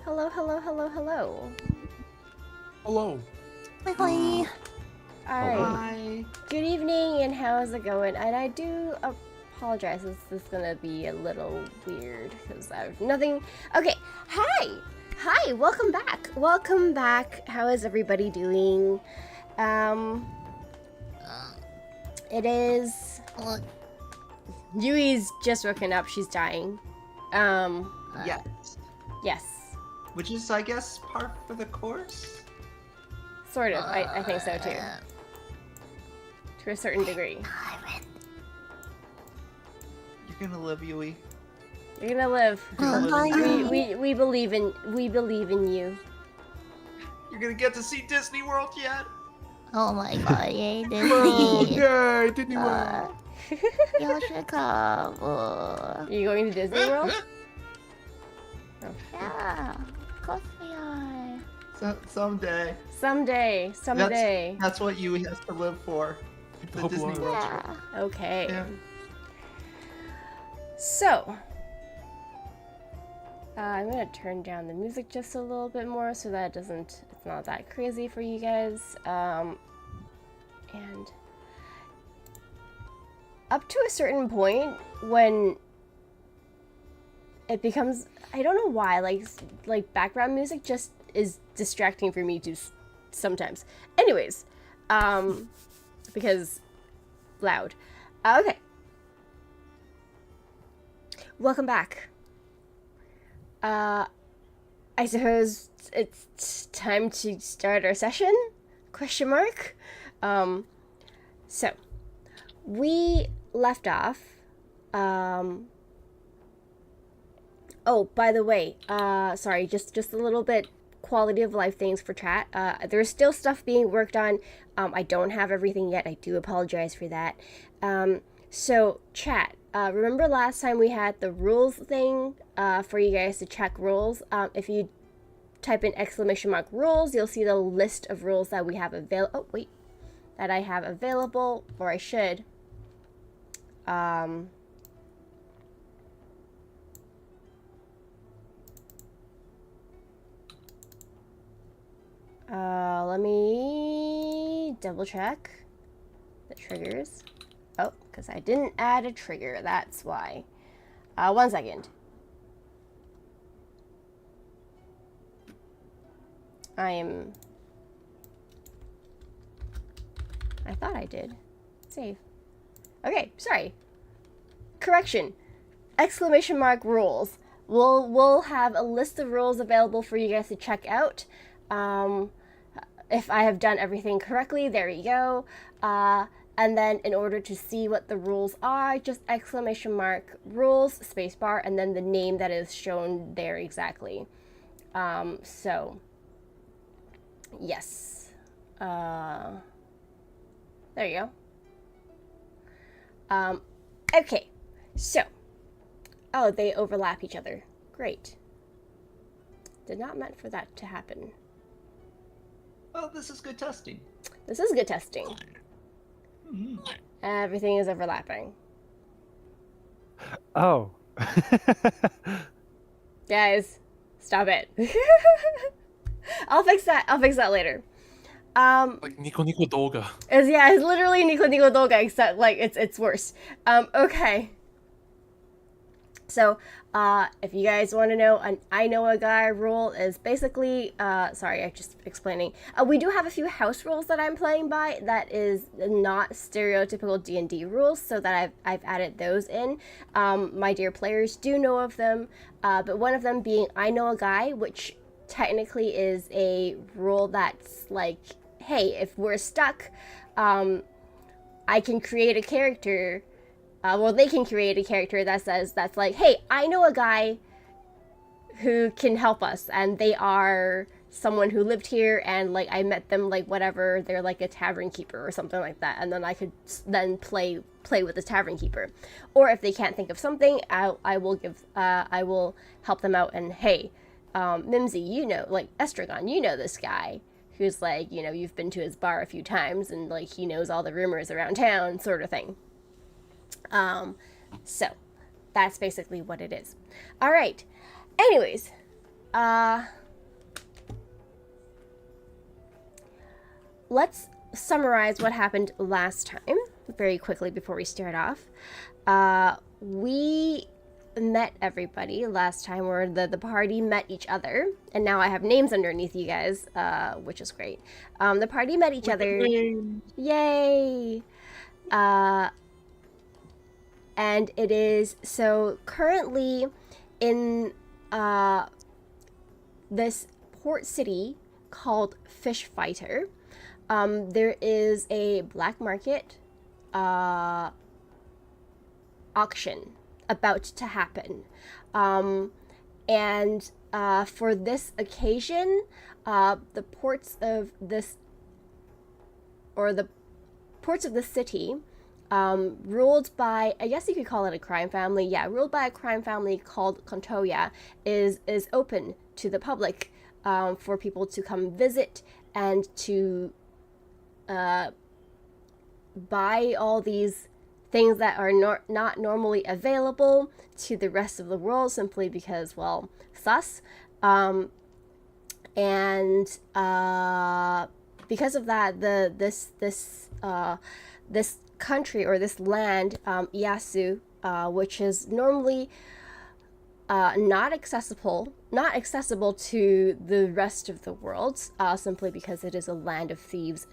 Hello, hello, hello, hello. Hello. Quickly. Alright, Hi. good evening and how's it going? And I do apologize, this is gonna be a little weird because I have nothing. Okay, hi! Hi, welcome back. Welcome back. How is everybody doing? It is. Look. Yui's just woken up, she's dying. Yes. Yes. Which is, I guess, par for the course? Sort of, I think so too. To a certain degree. You're gonna live, Yui. You're gonna live. You're gonna live. We believe in you. You're gonna get to see Disney World yet? Oh my god, yay, Oh, Disney. yay, Disney World. You should come. Are you going to Disney World? Yeah, of course we are. Someday. Someday. That's what Yui has to live for. The Disney World trip. Yeah. Okay. Yeah. So, I'm gonna turn down the music just a little bit more so that it's not that crazy for you guys. And up to a certain point, when it becomes, I don't know why, like background music just is distracting for me too sometimes. Anyways, because loud. Okay. Welcome back. I suppose it's time to start our session? Question mark. So we left off. Oh, by the way, sorry, just a little bit quality of life things for chat. There's still stuff being worked on. I don't have everything yet. I do apologize for that. So chat, remember last time we had the rules thing for you guys to check rules? If you type in !_ rules, you'll see the list of rules that we have available. Oh, wait. That I have available, or I should. Let me double check the triggers. Oh, because I didn't add a trigger, that's why. 1 second. I thought I did. Save. Okay, sorry. Correction. ! rules. We'll have a list of rules available for you guys to check out. If I have done everything correctly, there you go. And then in order to see what the rules are, just ! rules, spacebar, and then the name that is shown there exactly. So, yes. There you go. Okay, so. Oh, they overlap each other. Great. Did not meant for that to happen. Well, this is good testing. This is good testing. Mm-hmm. Everything is overlapping. Oh. Guys, stop it. I'll fix that later. Like Nico Doga. It's literally Nico Doga, except like it's worse. Okay. So, if you guys want to know, an I know a guy rule is basically, sorry, I'm just explaining. We do have a few house rules that I'm playing by that is not stereotypical D&D rules, so that I've added those in. My dear players do know of them, but one of them being I know a guy, which technically is a rule that's like, hey, if we're stuck, I can create a character. They can create a character that says, that's like, hey, I know a guy who can help us, and they are someone who lived here, and like I met them, like whatever, they're like a tavern keeper or something like that, and then I could then play with the tavern keeper. Or if they can't think of something, I will help them out, and hey, Mimsy, you know, like Estragon, you know this guy who's like, you know, you've been to his bar a few times, and like he knows all the rumors around town, sort of thing. So that's basically what it is. All right. Anyways, let's summarize what happened last time very quickly before we start off. We met everybody last time, or the party met each other, and now I have names underneath you guys, which is great. The party met each other. Yay! And it is so currently in this port city called Fish Fighter. There is a black market auction about to happen. And for this occasion, the ports of this city, ruled by, I guess you could call it a crime family. Yeah, ruled by a crime family called Kontoya, is open to the public for people to come visit and to buy all these things that are not normally available to the rest of the world, simply because, well, sus. And because of that, this country, or this land, Iasu, which is normally not accessible to the rest of the world, simply because it is a land of thieves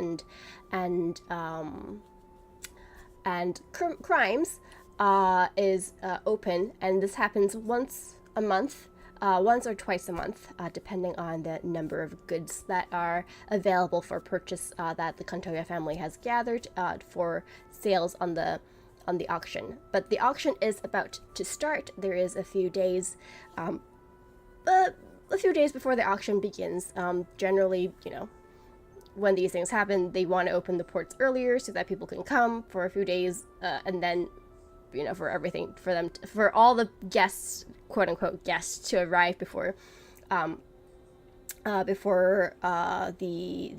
and crimes, is open, and this happens once a month. Once or twice a month, depending on the number of goods that are available for purchase that the Kontoya family has gathered for sales on the auction. But the auction is about to start. There is a few days before the auction begins. Generally, when these things happen, they want to open the ports earlier so that people can come for a few days, and then, for everything, for all the guests, quote unquote guests, to arrive before the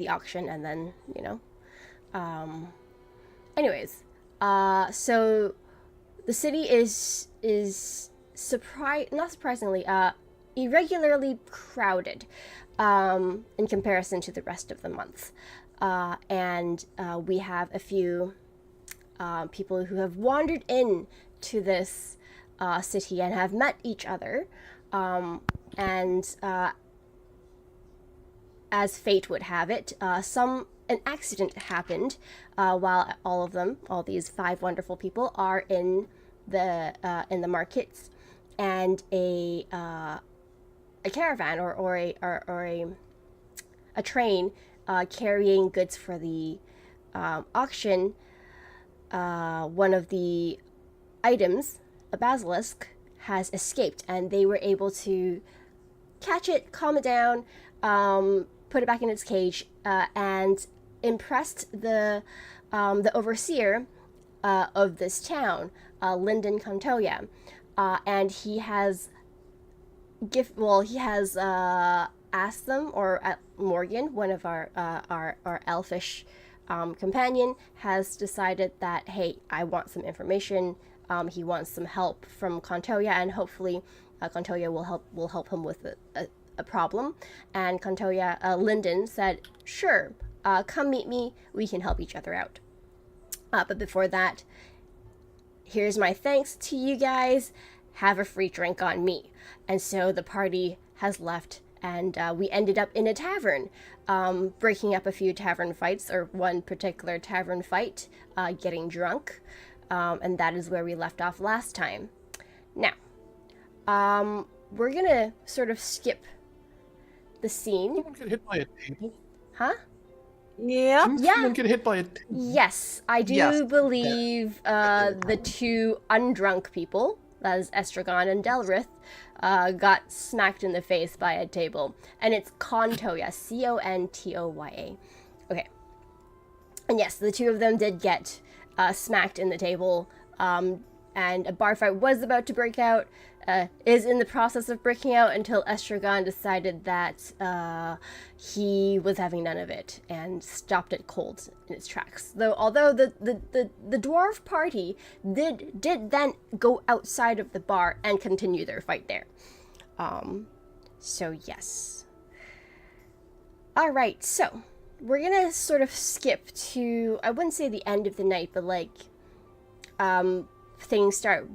auction, and then anyways, so the city is not surprisingly irregularly crowded in comparison to the rest of the month, and we have a few people who have wandered in to this city and have met each other, and as fate would have it, an accident happened while all these 5 wonderful people are in the markets, and a caravan or a train carrying goods for the auction. One of the items, a basilisk, has escaped, and they were able to catch it, calm it down, put it back in its cage, and impressed the overseer of this town, Lyndon Kontoya, and he has asked them, or Morgan, one of our elfish companion, has decided that, hey, I want some information. He wants some help from Kontoya, and hopefully Kontoya will help him with a problem. And Lyndon said, sure, come meet me, we can help each other out. But before that, here's my thanks to you guys, have a free drink on me. And so the party has left, and we ended up in a tavern, breaking up a few tavern fights, or one particular tavern fight, getting drunk, and that is where we left off last time. Now, we're gonna sort of skip the scene. Someone get hit by a table? Huh? Yeah. Didn't Yeah. someone get hit by a table? Yes, I do Yes. believe the 2 undrunk people, that is Estragon and Delrith, got smacked in the face by a table. And it's Kontoya, Contoya. Okay. And yes, the 2 of them did get smacked in the table, and a bar fight was about to break out, is in the process of breaking out, until Estragon decided that he was having none of it and stopped it cold in its tracks. Although the dwarf party did then go outside of the bar and continue their fight there. So yes. All right, so we're gonna sort of skip to, I wouldn't say the end of the night, but like things start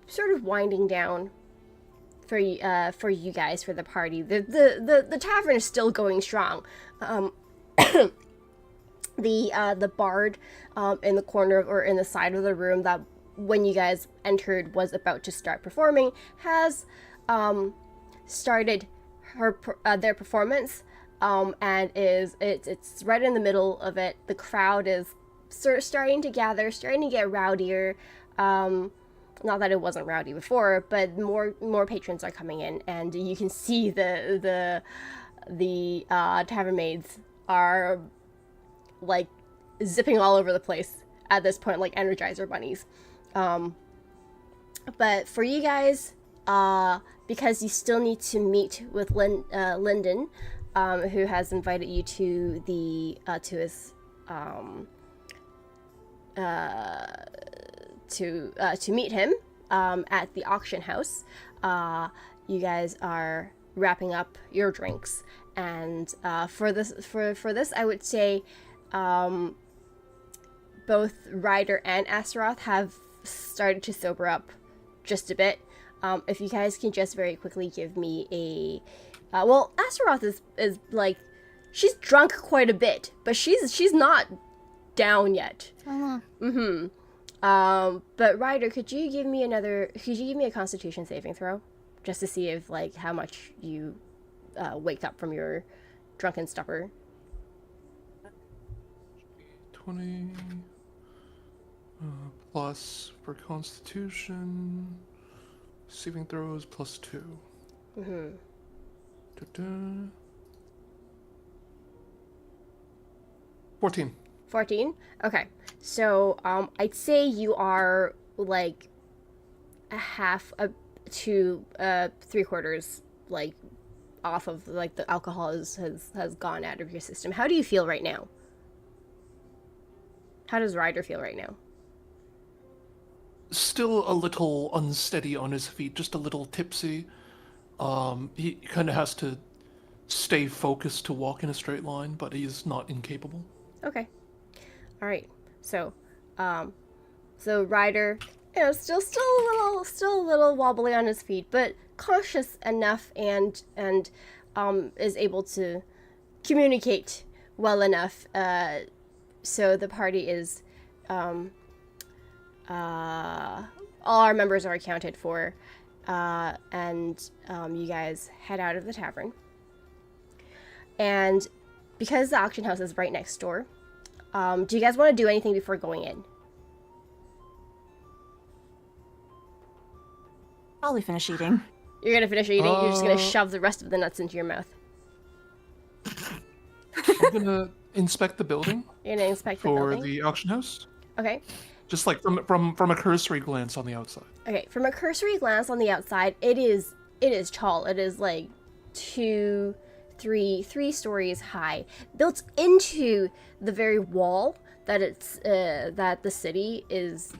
sort of winding down for you guys, for the party. The tavern is still going strong. The bard in the corner or in the side of the room that when you guys entered was about to start performing has started their performance, and it's right in the middle of it. The crowd is sort of starting to gather, starting to get rowdier. Not that it wasn't rowdy before, but more patrons are coming in, and you can see the tavern maids are like zipping all over the place at this point, like Energizer bunnies. But for you guys, because you still need to meet with Lyndon, who has invited you to the to his to meet him at the auction house. You guys are wrapping up your drinks, and for this, I would say both Ryder and Astaroth have started to sober up just a bit. If you guys can just very quickly give me a well, Astaroth is like, she's drunk quite a bit, but she's not down yet. But Ryder, could you give me a Constitution saving throw, just to see if like how much you wake up from your drunken stupor? 20 plus for Constitution. Saving throws +2. Da-da. 14. 14? Okay. So, I'd say you are, like, a half to 3/4, like, off of, like, the alcohol has gone out of your system. How do you feel right now? How does Ryder feel right now? Still a little unsteady on his feet, just a little tipsy. He kind of has to stay focused to walk in a straight line, but he's not incapable. Okay. All right. So, so Ryder, you know, still a little wobbly on his feet, but cautious enough and is able to communicate well enough. So the party is, all our members are accounted for, and you guys head out of the tavern. And because the auction house is right next door, do you guys want to do anything before going in? Probably finish eating. You're gonna finish eating. You're just gonna shove the rest of the nuts into your mouth. I'm gonna inspect the building. You're gonna inspect the for building? the auction house. Okay. Just like from a cursory glance on the outside. Okay. From a cursory glance on the outside, it is tall. It is like three stories high, built into the very wall that that the city is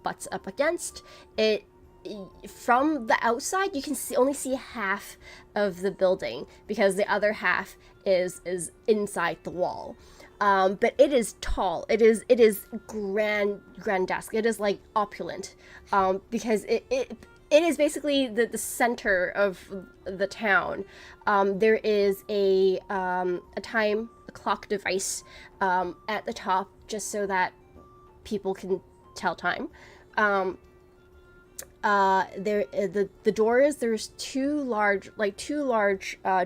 butts up against. From the outside, you can only see half of the building because the other half is inside the wall. But it is tall. It is grandesque. It is like opulent, because it is basically the center of the town. There is a clock device at the top, just so that people can tell time. The doors, there's two large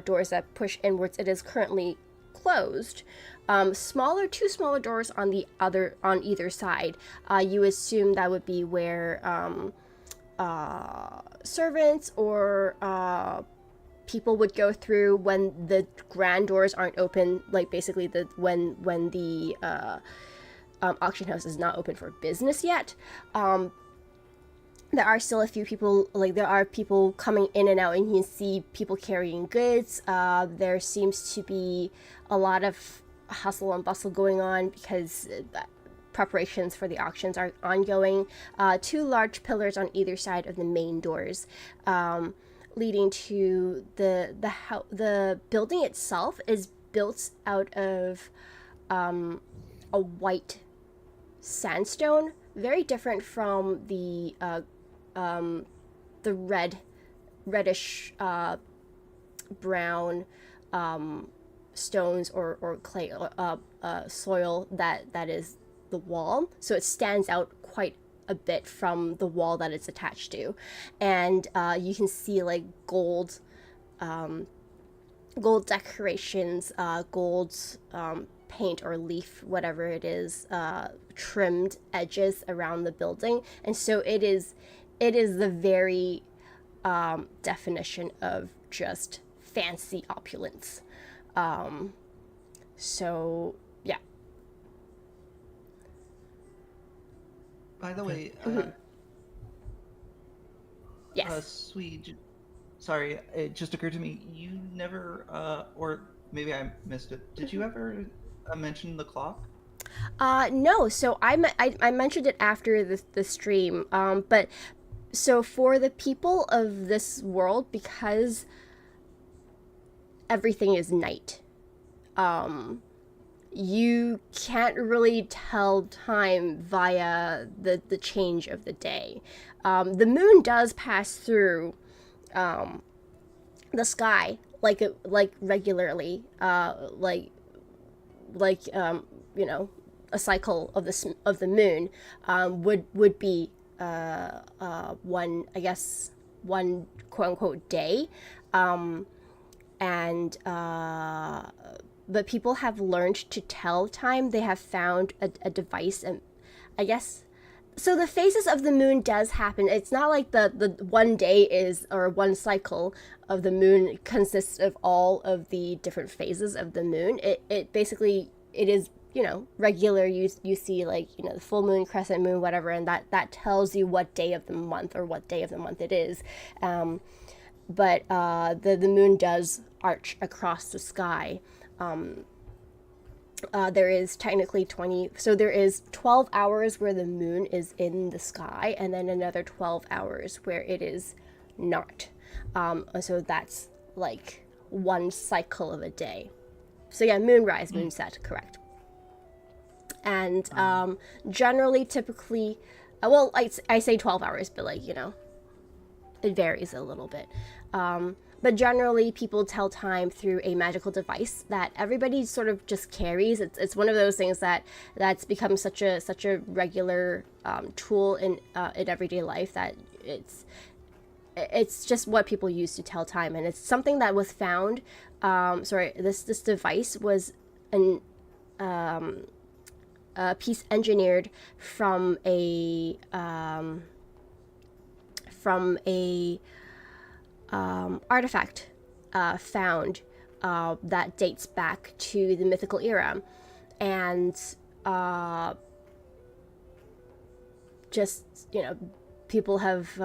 doors that push inwards. It is currently closed. Two smaller doors on either side. You assume that would be where servants or people would go through when the grand doors aren't open, like basically when the auction house is not open for business yet. There are still a few people, there are people coming in and out, and you can see people carrying goods. There seems to be a lot of hustle and bustle going on because preparations for the auctions are ongoing. Two large pillars on either side of the main doors leading to the building itself is built out of a white sandstone, very different from the reddish brown stones or clay soil that is the wall. So it stands out quite a bit from the wall that it's attached to, and you can see like gold decorations, gold paint or leaf, whatever it is, trimmed edges around the building. And so it is the very definition of just fancy opulence. So yeah. By the way, Yes. Swede, sorry, it just occurred to me, you never, or maybe I missed it. Did you ever mention the clock? No. So I mentioned it after the stream. But so for the people of this world, because everything is night, you can't really tell time via the change of the day. The moon does pass through the sky like regularly, you know, a cycle of the moon would be one, I guess, one quote unquote day, and but people have learned to tell time. They have found a device, and I guess so the phases of the moon does happen. It's not like the one day is, or one cycle of the moon consists of all of the different phases of the moon. It basically, it is, you know, regular. You see, like, you know, the full moon, crescent moon, whatever, and that tells you what day of the month, or what day of the month it is. But the moon does arch across the sky. There is technically 20, so there is 12 hours where the moon is in the sky, and then another 12 hours where it is not. So that's like one cycle of a day. So yeah, moonrise, moonset, correct. And generally, typically, well, I say 12 hours, but, like, you know, it varies a little bit. But generally, people tell time through a magical device that everybody sort of just carries. It's one of those things that's become such a regular tool in everyday life, that it's just what people use to tell time, and it's something that was found. This device was a piece engineered from a artifact found that dates back to the mythical era, and just, you know, people have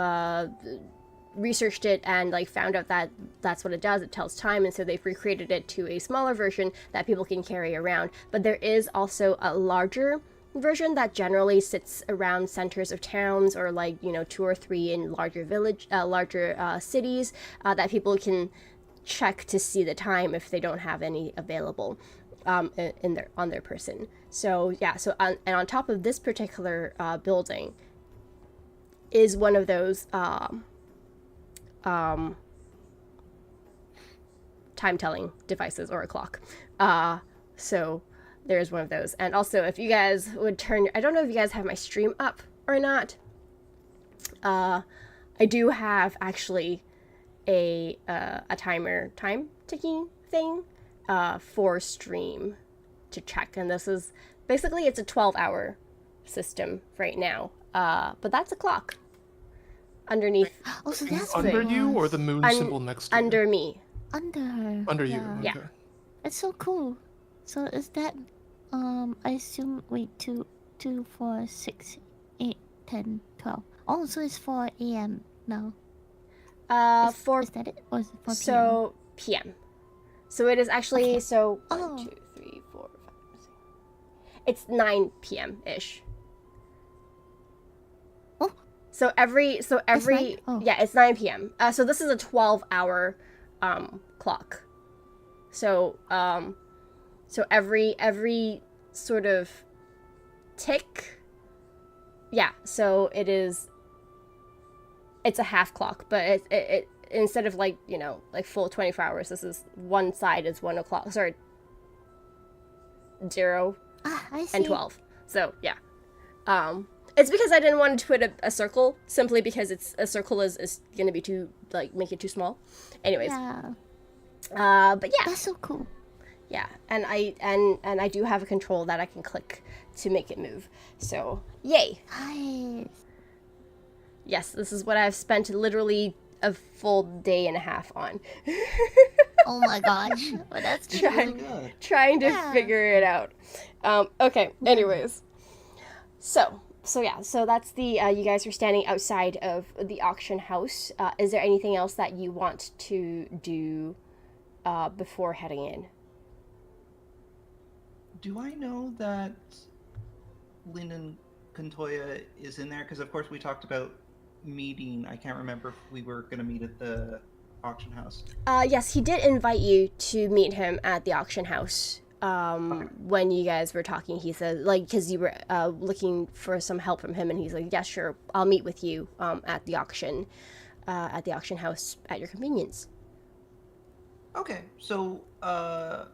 researched it and, like, found out that that's what it does. It tells time, and so they've recreated it to a smaller version that people can carry around. But there is also a larger version that generally sits around centers of towns, or, like, you know, 2 or 3 in larger cities, that people can check to see the time if they don't have any available on their person. So yeah, and on top of this particular building is one of those time-telling devices, or a clock. So there's one of those. And also, if you guys would turn, I don't know if you guys have my stream up or not. I do have actually a time ticking thing for stream to check, and this is basically, it's a 12-hour system right now. But that's a clock underneath. Oh, so that's Under what it you, or was. the moon symbol next to you? Under me. Under You. Yeah. Okay. It's so cool. So is that I assume, wait, 2, 4, 6, 8, 10, 12. Oh, so it's 4 a.m. now. For Is that it? Or is it 4 p.m.? so PM. So it is actually, Okay. so Oh. 1, 2, 3, 4, 5, 6. It's 9 p.m. ish. Oh, So every Oh. yeah, it's 9 p.m. So this is a 12-hour clock. So so every sort of tick, yeah. So it's a half clock, but it instead of like like full 24 hours, this is one side is 1 o'clock. Sorry, 0 I see. and 12. So yeah. It's because I didn't want to put a circle, simply because a circle is gonna be too, like, make it too small. Anyways, Yeah, but yeah, that's so cool. yeah, and I do have a control that I can click to make it move. So yay! Nice. Yes, this is what I've spent literally a full day and a half on, Oh my gosh. Well, that's It's true. really good. trying to Yeah. figure it out. Okay. Anyways, so yeah, so that's the you guys are standing outside of the auction house. Is there anything else that you want to do before heading in? Do I know that Lyndon Contoya is in there? Because of course we talked about meeting. I can't remember if we were going to meet at the auction house. Yes, he did invite you to meet him at the auction house. When you guys were talking, he said, like, because you were looking for some help from him, and he's like, yeah, sure, I'll meet with you at the auction house at your convenience. Okay, so I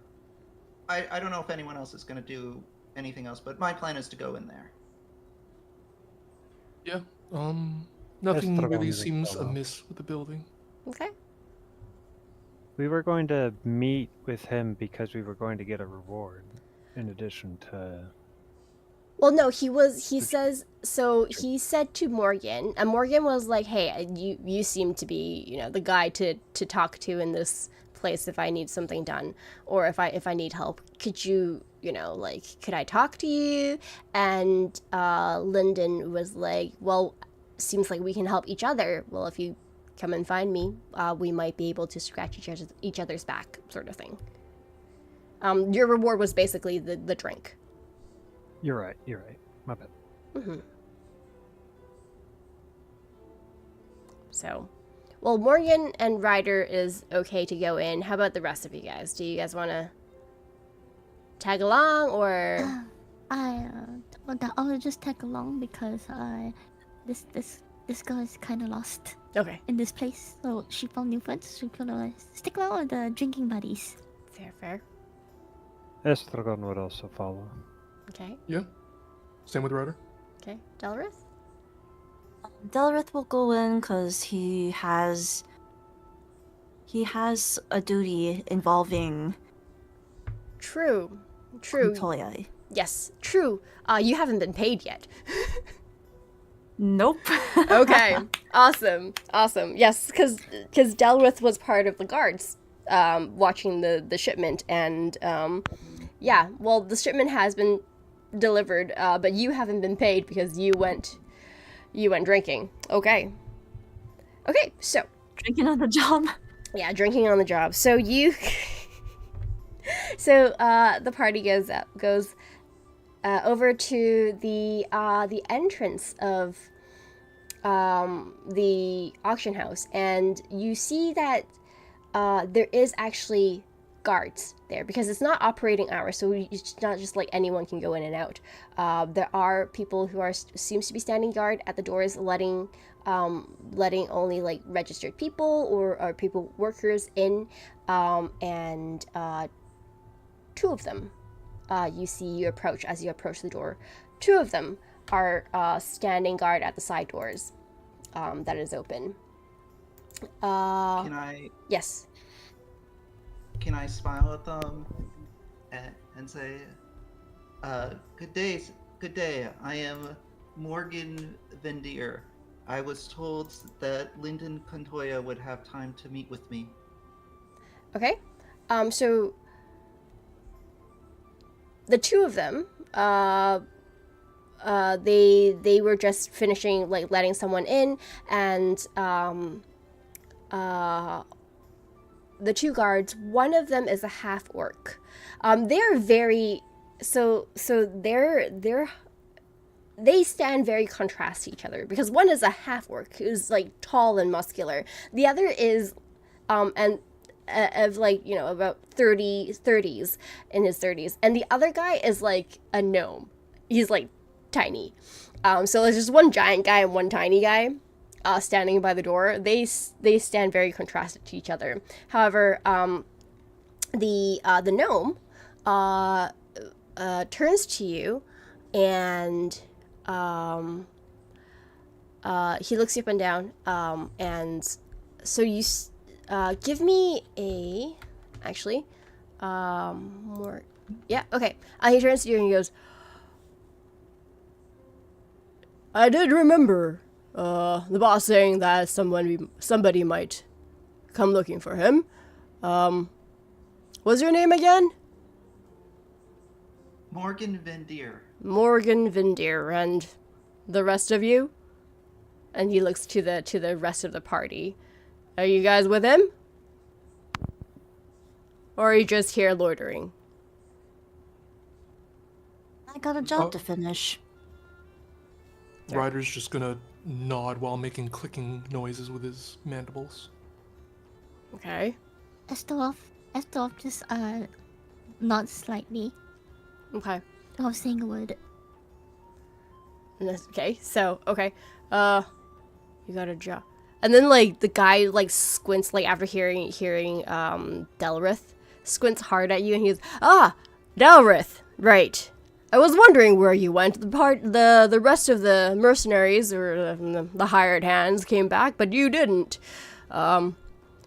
don't know if anyone else is going to do anything else, but my plan is to go in there. Yeah. Nothing Let's really throw seems solo. amiss with the building. Okay. We were going to meet with him because we were going to get a reward, in addition to. Well, no, he says, so he said to Morgan, and Morgan was like, hey, you seem to be, the guy to talk to in this place if I need something done, or if I need help. Could you, like, could I talk to you? And Lyndon was like, well, seems like we can help each other. Well, if you come and find me, we might be able to scratch each other's back, sort of thing. Your reward was basically the drink. You're right. My bad. Mm-hmm. So, well, Morgan and Ryder is okay to go in. How about the rest of you guys? Do you guys want to tag along, or? I'll just tag along because this girl is kind of lost Okay, in this place. So she found new friends. So we're gonna stick around with the drinking buddies. fair. Estragon would also follow. Okay, Yeah. Same with Ryder. okay. Delrith? Delrith will go in because he has a duty involving True. Toya. Yes, true. You haven't been paid yet. Nope. Okay, awesome. Yes, because Delrith was part of the guards, watching the shipment, and yeah. Well, the shipment has been delivered, but you haven't been paid because you went drinking. Okay, so Drinking on the job. yeah, drinking on the job. So you, so the party goes over to the entrance of the auction house, and you see that there is actually guards there because it's not operating hours, so it's not just like anyone can go in and out. There are people who seems to be standing guard at the doors, letting only like registered people or people workers in, and two of them you approach the door. Two of them are standing guard at the side doors that is open. Can I Yes. Can I smile at them and say, good day. I am Morgan Vendier. I was told that Lyndon Contoya would have time to meet with me. Okay. So the two of them, they were just finishing, like, letting someone in, and the two guards, one of them is a half orc. They're very, so they're they stand very contrast to each other because one is a half orc who's like tall and muscular. The other is and of like, you know, about 30s in his 30s, and the other guy is like a gnome. He's like tiny. So there's just one giant guy and one tiny guy standing by the door. They stand very contrasted to each other. However, the gnome turns to you, and he looks you up and down, and so you give me a more, yeah, okay. He turns to you and he goes, I did remember the boss saying that somebody might come looking for him. What's your name again? Morgan Vendier. Morgan Vindir, and the rest of you? And he looks to the rest of the party. Are you guys with him? Or are you just here loitering? I got a job Oh. to finish. Ryder's just gonna nod while making clicking noises with his mandibles. Okay. Estorf just nods slightly Okay. without saying a word. Okay, so, okay. You got a job. And then, like, the guy, like, squints, like, after hearing, Delrith, squints hard at you, and he goes, Delrith, right. I was wondering where you went. The rest of the mercenaries, or the hired hands, came back, but you didn't.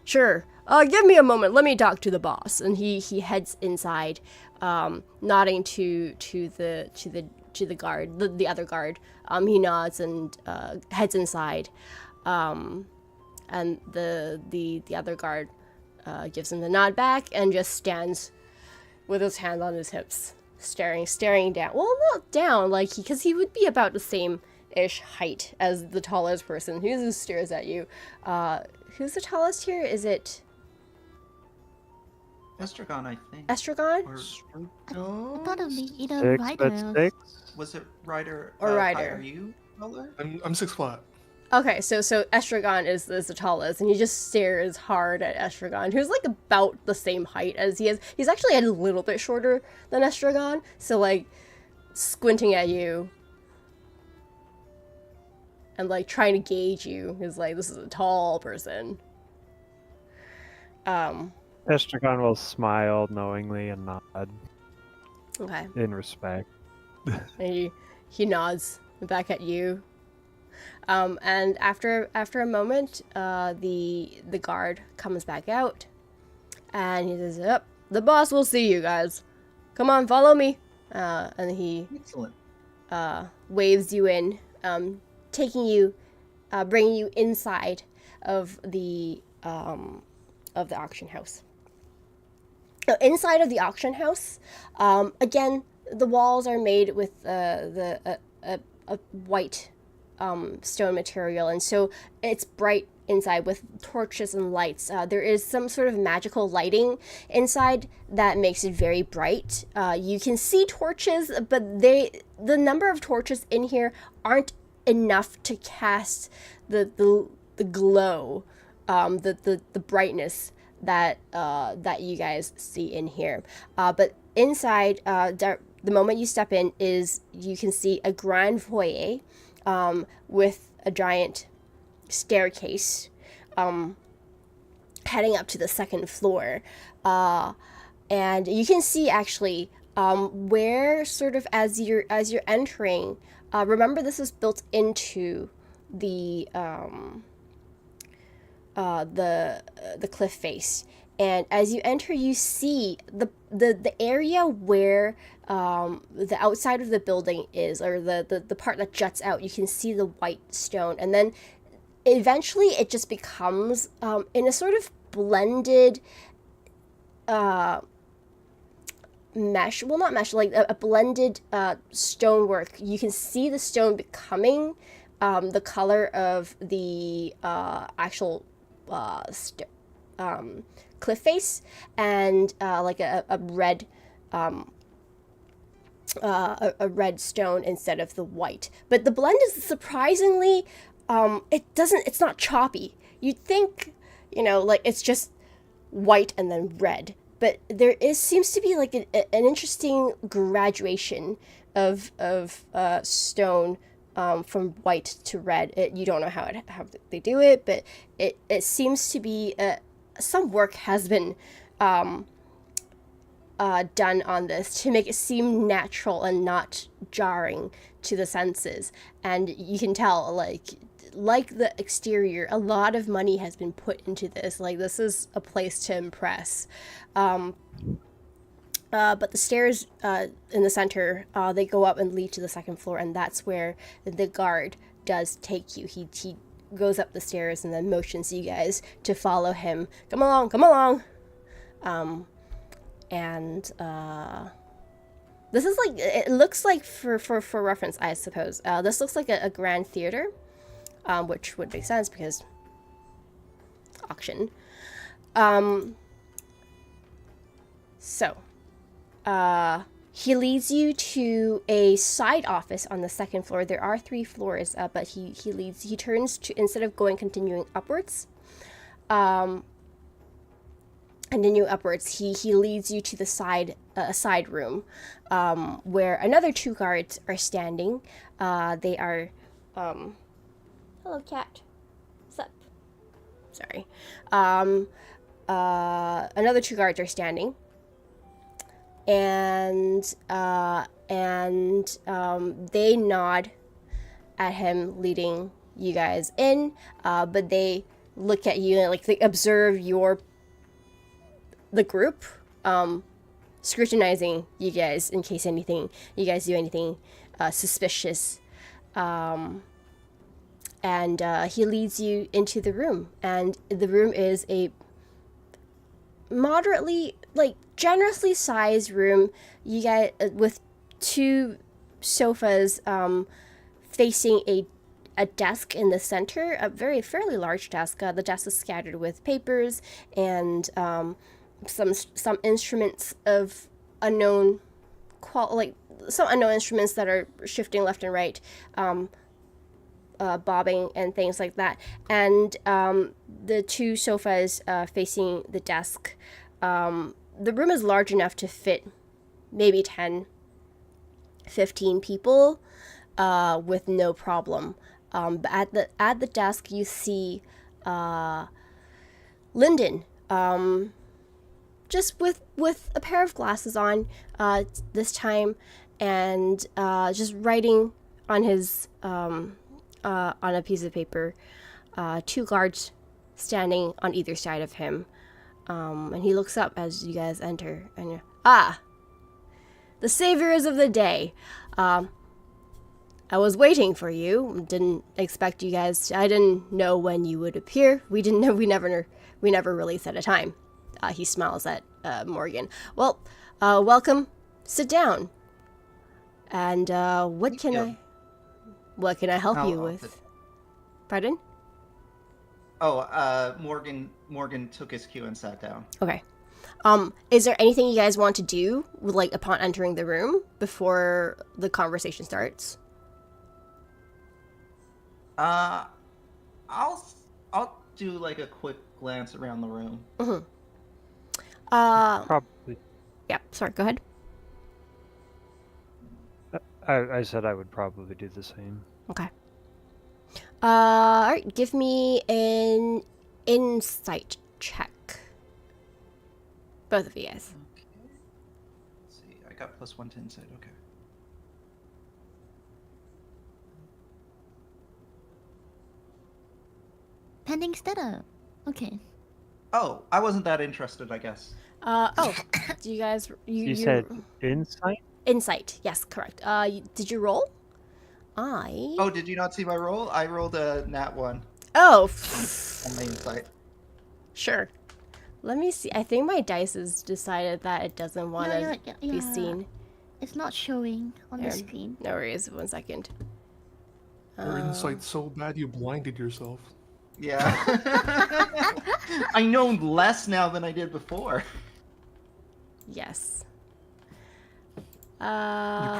Sure. Give me a moment, let me talk to the boss. And he heads inside, nodding to the guard, the other guard. He nods and heads inside, and the other guard gives him the nod back and just stands with his hand on his hips, staring down. Well, not down, like, because he would be about the same-ish height as the tallest person. Who just stares at you? Who's the tallest here? Is it Estragon, I think. Estragon? Or I thought it'd be either 6 Ryder foot or 6. was it Ryder? Or Ryder. Are you taller? I'm 6 flat. Okay, so Estragon is the tallest, and he just stares hard at Estragon, who's like about the same height as he is. He's actually a little bit shorter than Estragon, so like squinting at you and like trying to gauge you. He's like, this is a tall person. Estragon will smile knowingly and nod Okay. in respect. And he nods back at you. And after a moment, the guard comes back out, and he says, "Yep, the boss will see you guys. Come on, follow me." And he Excellent. waves you in, taking you, bringing you inside of the auction house. Inside of the auction house, again, the walls are made with a white stone material, and so it's bright inside with torches and lights. There is some sort of magical lighting inside that makes it very bright. You can see torches, but the number of torches in here aren't enough to cast the glow, the brightness that you guys see in here. But inside, the moment you step in, you can see a grand foyer with a giant staircase heading up to the second floor. And you can see actually where sort of as you're entering, remember this was built into the cliff face, and as you enter you see the area where the outside of the building is, or the part that juts out. You can see the white stone, and then eventually it just becomes in a sort of blended mesh, well, not mesh, like a blended stonework. You can see the stone becoming the color of the actual cliff face, and like a red a red stone instead of the white. But the blend is surprisingly, it's not choppy. You'd think, like it's just white and then red. But seems to be like an interesting graduation of stone from white to red. You don't know how they do it, but it seems to be some work has been done on this to make it seem natural and not jarring to the senses. And you can tell, like the exterior, a lot of money has been put into this. Like, this is a place to impress. But the stairs in the center, they go up and lead to the second floor, and that's where the guard does take you. He goes up the stairs and then motions you guys to follow him. Come along, come along. This is like, it looks like, for reference, I suppose, this looks like a grand theater, which would make sense because auction. He leads you to a side office on the second floor. There are 3 floors, but he turns to, instead of continuing upwards, continue upwards, he leads you to the side room, where another 2 guards are standing. They are, hello cat, what's up? Sorry. Another 2 guards are standing, and they nod at him leading you guys in, but they look at you and they observe the group, scrutinizing you guys in case you guys do anything suspicious. And he leads you into the room, and the room is a moderately, generously sized room. You guys, with 2 sofas facing a desk in the center, a fairly large desk. The desk is scattered with papers and some instruments of unknown some unknown instruments that are shifting left and right, bobbing and things like that. And the 2 sofas facing the desk, the room is large enough to fit maybe 10, 15 people with no problem. But at the desk you see Lyndon, just with a pair of glasses on this time, and just writing on his on a piece of paper. 2 guards standing on either side of him, and he looks up as you guys enter, and you're, the saviors of the day. I was waiting for you. Didn't expect you guys. I didn't know when you would appear. We didn't know. We never really set a time. He smiles at Morgan. Well, welcome. Sit down. And what can I help you with? Pardon? Oh, Morgan took his cue and sat down. Okay. Is there anything you guys want to do, upon entering the room before the conversation starts? I'll do a quick glance around the room. Mm-hmm. Probably. Yeah, sorry, go ahead. I said I would probably do the same. Okay. Alright, give me an insight check. Both of you guys. Okay. Let's see, I got +1 to insight, okay. Pending setup. Okay. Oh, I wasn't that interested, I guess. Do you guys... You said insight? Insight, yes, correct. Did you roll? Oh, did you not see my roll? I rolled a nat 1 Oh! on my insight. Sure. Let me see. I think my dice has decided that it doesn't want to be seen. It's not showing on the screen. No worries, 1 second. Your insight's so bad you blinded yourself. Yeah. I know less now than I did before. Yes. You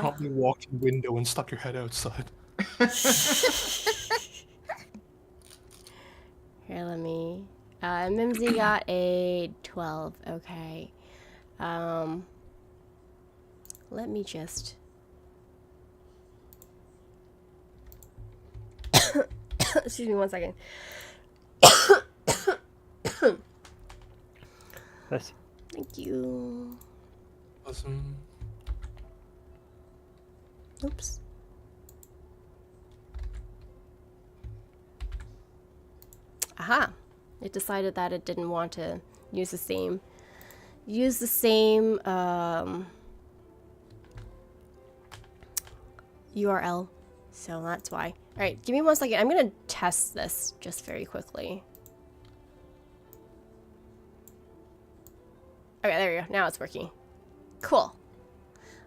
probably walked in the window and stuck your head outside. Here, let me. Mimsy got a 12. Okay. Let me just. Excuse me 1 second. That's Thank you. Awesome. Oops. Aha. It decided that it didn't want to use the same URL. So that's why. All right, give me 1 second. I'm going to test this just very quickly. Okay, there we go. Now it's working. Cool.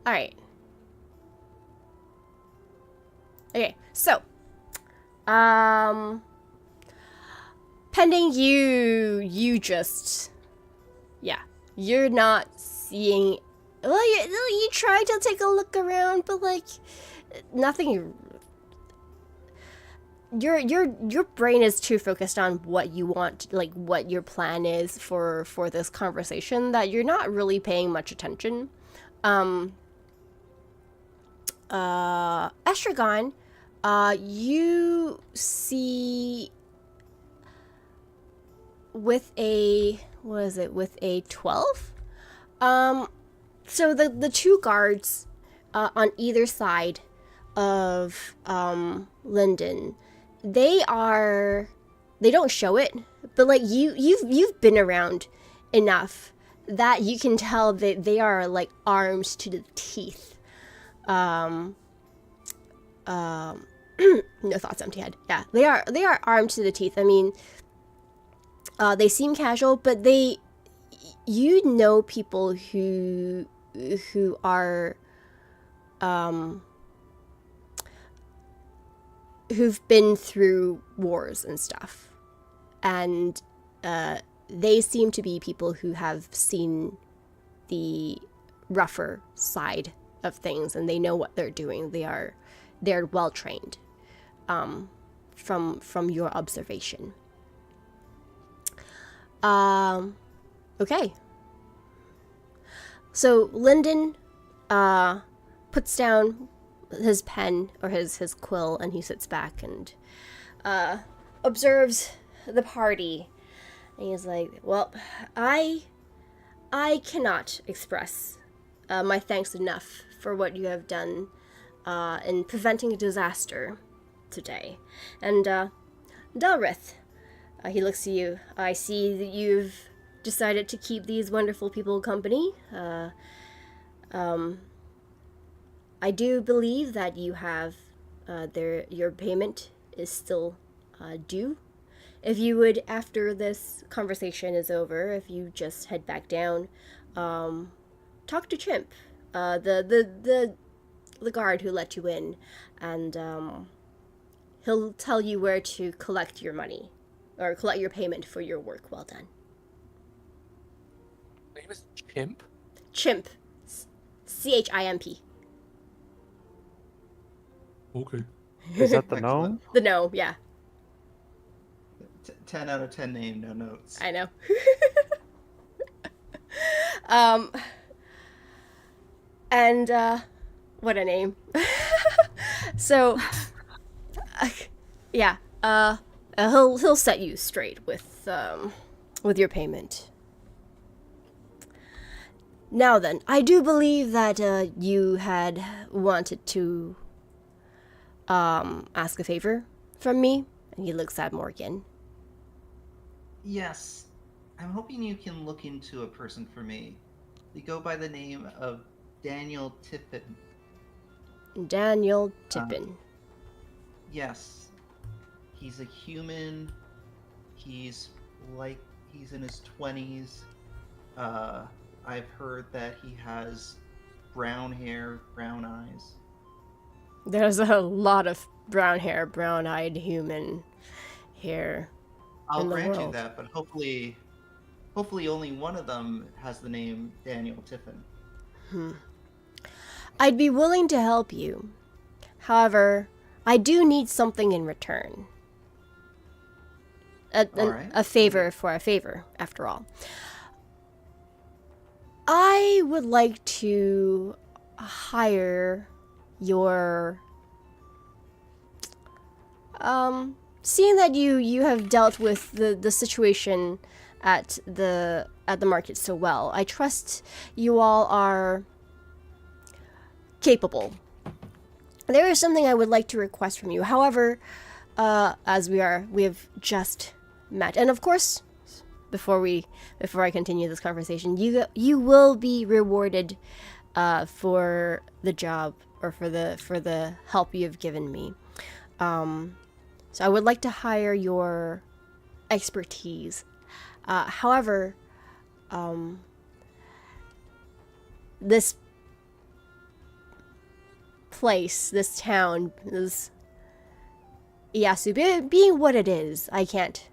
All right. Okay, so pending you just, yeah, you're not seeing. Well, you try to take a look around, but like nothing. Your brain is too focused on what you want, like what your plan is for this conversation, that you're not really paying much attention. Estragon, you see with a, what is it, with a 12? So the two guards on either side of Lyndon, they don't show it, but like you've been around enough that you can tell that they are like armed to the teeth. No thoughts, empty head. Yeah, they are armed to the teeth. I mean, they seem casual, but you know people who are who've been through wars and stuff, and they seem to be people who have seen the rougher side of things, and they know what they're doing. They're well trained from your observation. Okay. So Lyndon puts down his pen or his quill, and he sits back and observes the party. And he's like, well, I cannot express my thanks enough for what you have done in preventing a disaster today. And Delrith, he looks at you. I see that you've decided to keep these wonderful people company. I do believe that you have your payment is still due. If you would, after this conversation is over, if you just head back down, talk to Chimp, the guard who let you in, and he'll tell you where to collect your money, or collect your payment for your work well done. My name is Chimp. Chimp. Chimp. Okay. is that the Excellent. gnome? The gnome, yeah. 10 out of 10 name, no notes. I know. And what a name. So yeah, he'll set you straight with your payment. Now then, I do believe that you had wanted to ask a favor from me, and he looks at Morgan. Yes, I'm hoping you can look into a person for me. They go by the name of Daniel Tiffin. Daniel Tippin. Yes, he's a human. He's in his 20s. I've heard that he has brown hair, brown eyes. There's a lot of brown hair, brown-eyed human here. I'll in the grant you world. that, but hopefully only one of them has the name Daniel Tiffin. I'd be willing to help you. However, I do need something in return. Alright. A favor for a favor, after all. I would like to hire your... seeing that you have dealt with the situation at the market so well, I trust you all are capable. There is something I would like to request from you. However, as we have just met, and of course, before I continue this conversation, you will be rewarded for the job or for the help you have given me. So I would like to hire your expertise. However, this place, this town, this Iyasu being what it is, I can't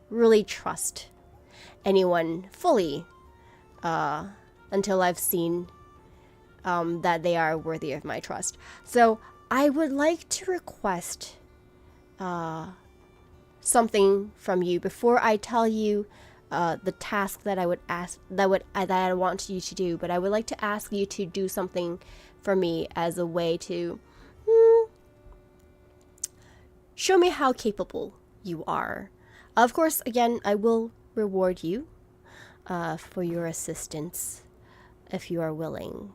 really trust anyone fully until I've seen that they are worthy of my trust. So I would like to request something from you before I tell you the task that I would ask that I want you to do. But I would like to ask you to do something for me as a way to show me how capable you are. Of course, again, I will reward you for your assistance if you are willing.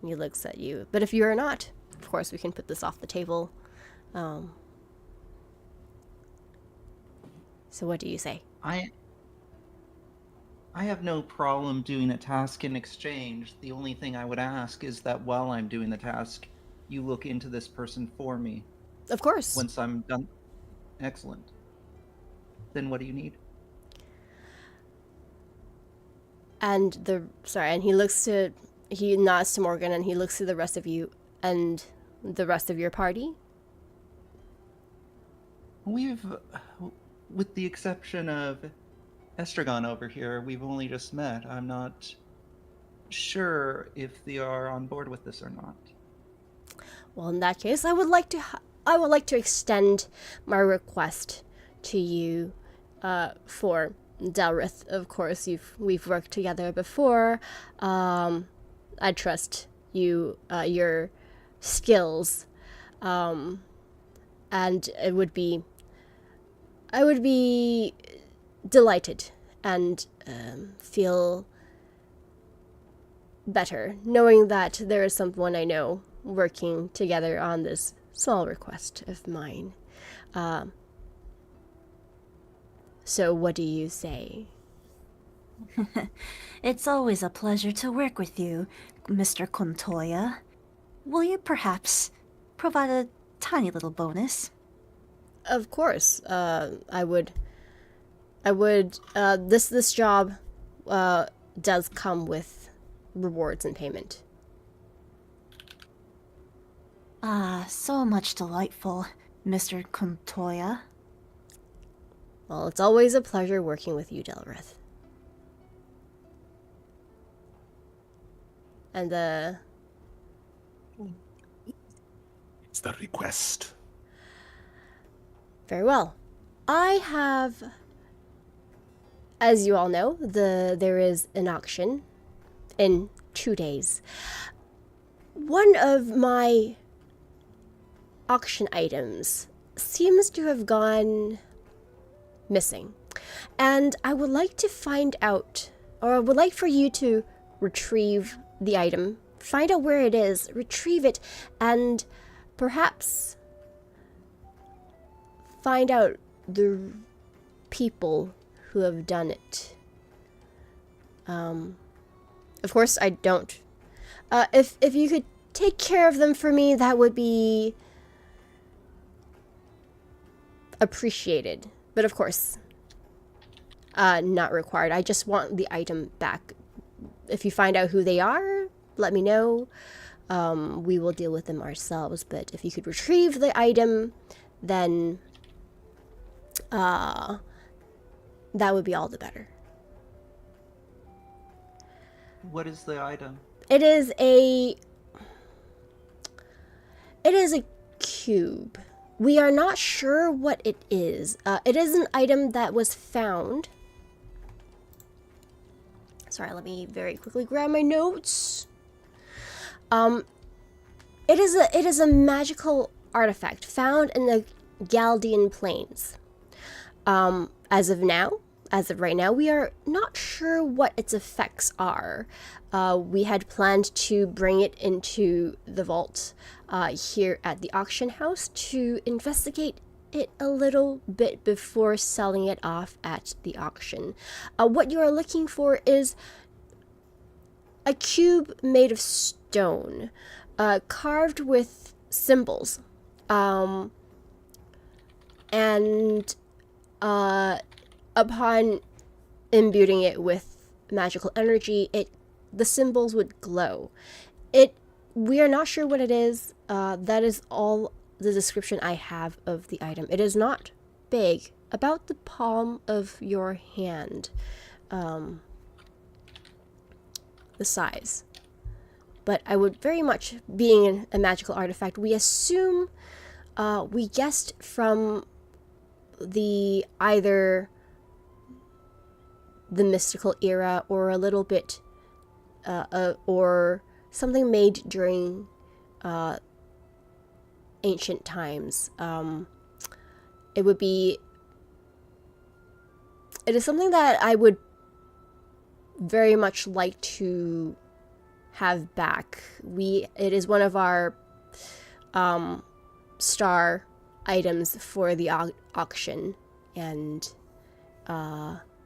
He looks at you. But if you are not, of course, we can put this off the table. So what do you say? I have no problem doing a task in exchange. The only thing I would ask is that while I'm doing the task, you look into this person for me. Of course. Once I'm done. Excellent. Then what do you need? And he nods to Morgan and he looks to the rest of you and the rest of your party. With the exception of Estragon over here, we've only just met. I'm not sure if they are on board with this or not. Well, in that case, I would like to extend my request to you for Delrith. Of course, we've worked together before. I trust you, your skills, and I would be delighted and feel better knowing that there is someone I know working together on this small request of mine. So what do you say? It's always a pleasure to work with you, Mr. Contoya. Will you perhaps provide a tiny little bonus? Of course, I would. This job does come with rewards and payment. Ah, so much delightful, Mr. Contoya. Well, it's always a pleasure working with you, Delrith. And It's the request. very well. I have, as you all know, there is an auction in 2 days. One of my auction items seems to have gone missing, and I would like to find out, or I would like for you to retrieve the item, find out where it is, retrieve it, and perhaps find out the people who have done it. Of course, I don't. If you could take care of them for me, that would be appreciated. But of course, not required. I just want the item back. If you find out who they are, let me know. We will deal with them ourselves. But if you could retrieve the item, then that would be all the better. What is the item? It is a It is a cube. We are not sure what it is. It is an item that was found. Sorry, let me very quickly grab my notes. It is a magical artifact found in the Galdian plains. As of right now, we are not sure what its effects are. We had planned to bring it into the vault here at the auction house to investigate it a little bit before selling it off at the auction. What you are looking for is a cube made of stone, carved with symbols, and upon imbuing it with magical energy, the symbols would glow. We are not sure what it is. That is all the description I have of the item. It is not big, about the palm of your hand, the size. But I would very much, being a magical artifact, we assume, we guessed from either the mystical era or a little bit, or something made during ancient times. It is something that I would very much like to have back. It is one of our star items for the auction, and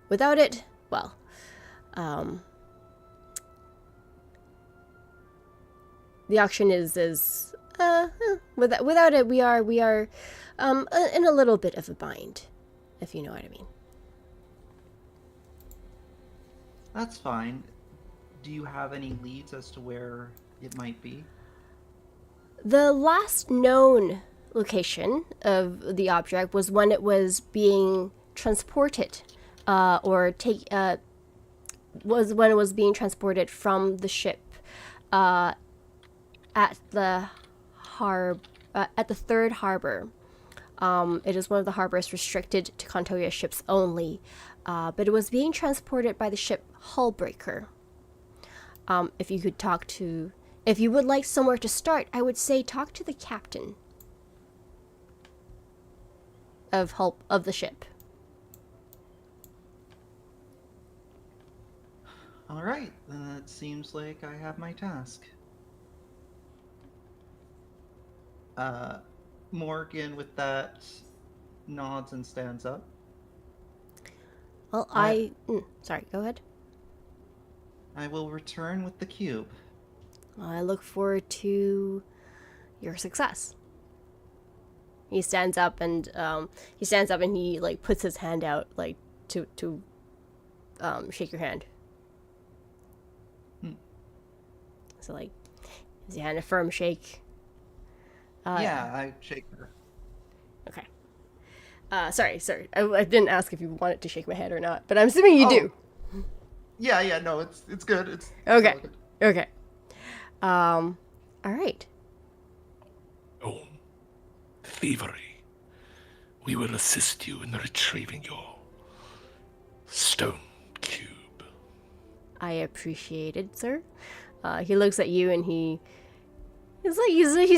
without it, well, the auction is without it, we are in a little bit of a bind, if you know what I mean. That's fine. Do you have any leads as to where it might be? The last known location of the object was when it was being transported, was when it was being transported from the ship at the third harbor. It is one of the harbors restricted to Contoya ships only, but it was being transported by the ship Hullbreaker. If you would like somewhere to start, I would say talk to the captain of the ship. All right, then it seems like I have my task. Morgan, with that, nods and stands up. Well, sorry, go ahead. I will return with the cube. I look forward to your success. He stands up and he like puts his hand out like to shake your hand. So like, is your hand a firm shake? Yeah, I shake her. Okay. Sorry. I didn't ask if you wanted to shake my hand or not, but I'm assuming you do. Yeah, no, it's good. It's Okay. all good. Okay. All right. Oh, thievery. We will assist you in retrieving your stone cube. I appreciate it, sir. He looks at you and he's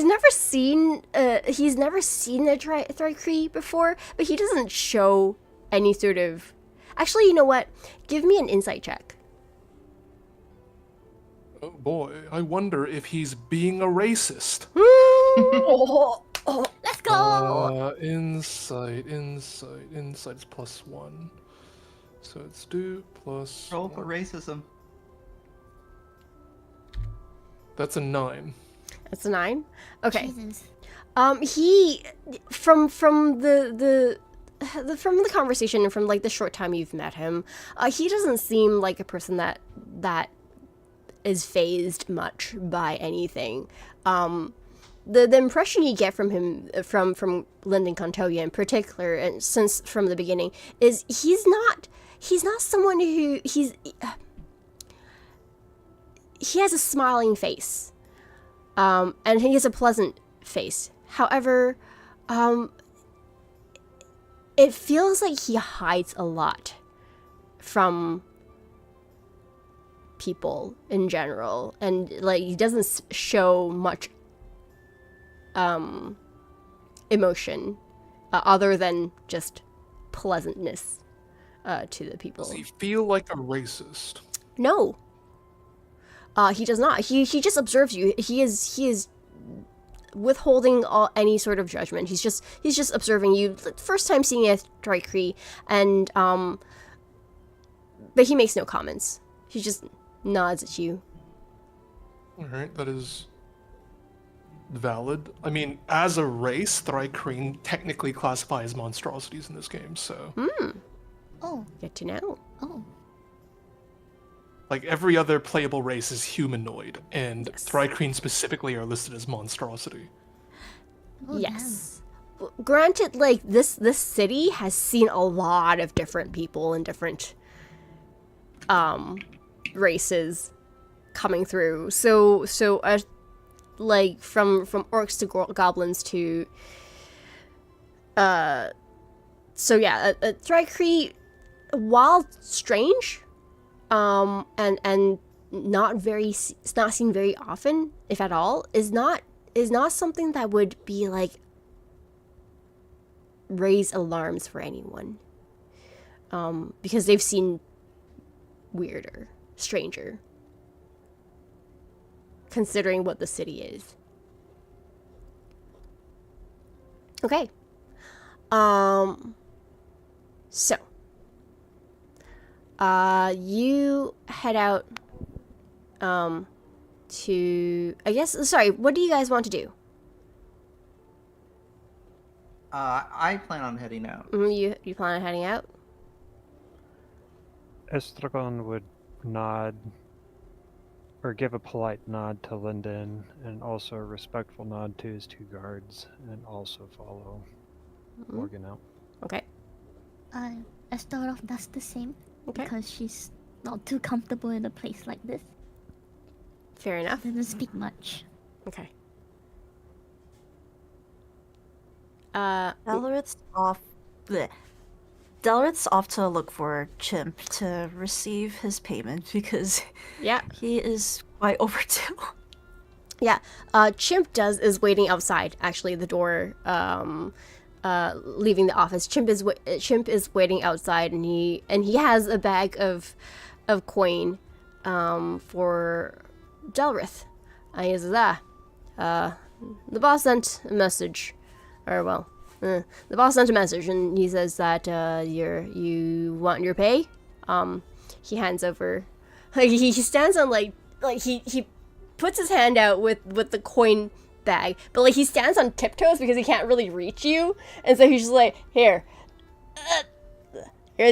never seen a Thrycree before, but he doesn't show any sort of. Actually, you know what? Give me an insight check. Oh boy, I wonder if he's being a racist. Let's go. Insight is +1. So it's do plus. Roll for racism. That's a 9. That's a 9. Okay. Jesus. He from the conversation and from like the short time you've met him, he doesn't seem like a person that is fazed much by anything. The impression you get from him, from Lyndon Contoya in particular, and since from the beginning, is he's not someone who he has a smiling face, and he has a pleasant face. However, it feels like he hides a lot from people in general, and like he doesn't show much emotion other than just pleasantness to the people. Does he feel like a racist? No. He does not. He just observes you. He is withholding any sort of judgment. He's just observing you. First time seeing a Thri-Kree, and but he makes no comments. He just nods at you. Alright, that is valid. I mean, as a race, Thri-Kreen technically classify as monstrosities in this game, so... Oh, Good to know. oh. Like, every other playable race is humanoid, and Yes. Thri-Kreen specifically are listed as monstrosity. Oh, Yes. Granted, like this city has seen a lot of different people and different races coming through. So like from orcs to goblins to so yeah, a Thri-Kree, while strange and not seen very often, if at all, is not something that would be like raise alarms for anyone, because they've seen weirder, stranger, considering what the city is. Okay. So you head out to, I guess, sorry, what do you guys want to do? I plan on heading out. You plan on heading out? Estragon would nod, or give a polite nod to Linden, and also a respectful nod to his two guards, and also follow Morgan out. Okay. Esther does the same Okay. because she's not too comfortable in a place like this. Fair enough. Doesn't speak much. Okay. Delrith's off. Bleh. Delrith's off to look for Chimp to receive his payment because Yeah. he is quite overdue. Yeah. Chimp is waiting outside, actually, the door, leaving the office. Chimp is waiting outside, and he has a bag of coin for Delrith. And he says, the boss sent a message, or well, the boss sent a message, and he says that you want your pay. He hands over, like he stands on like he puts his hand out with the coin bag, but like he stands on tiptoes because he can't really reach you, and so he's just like, here's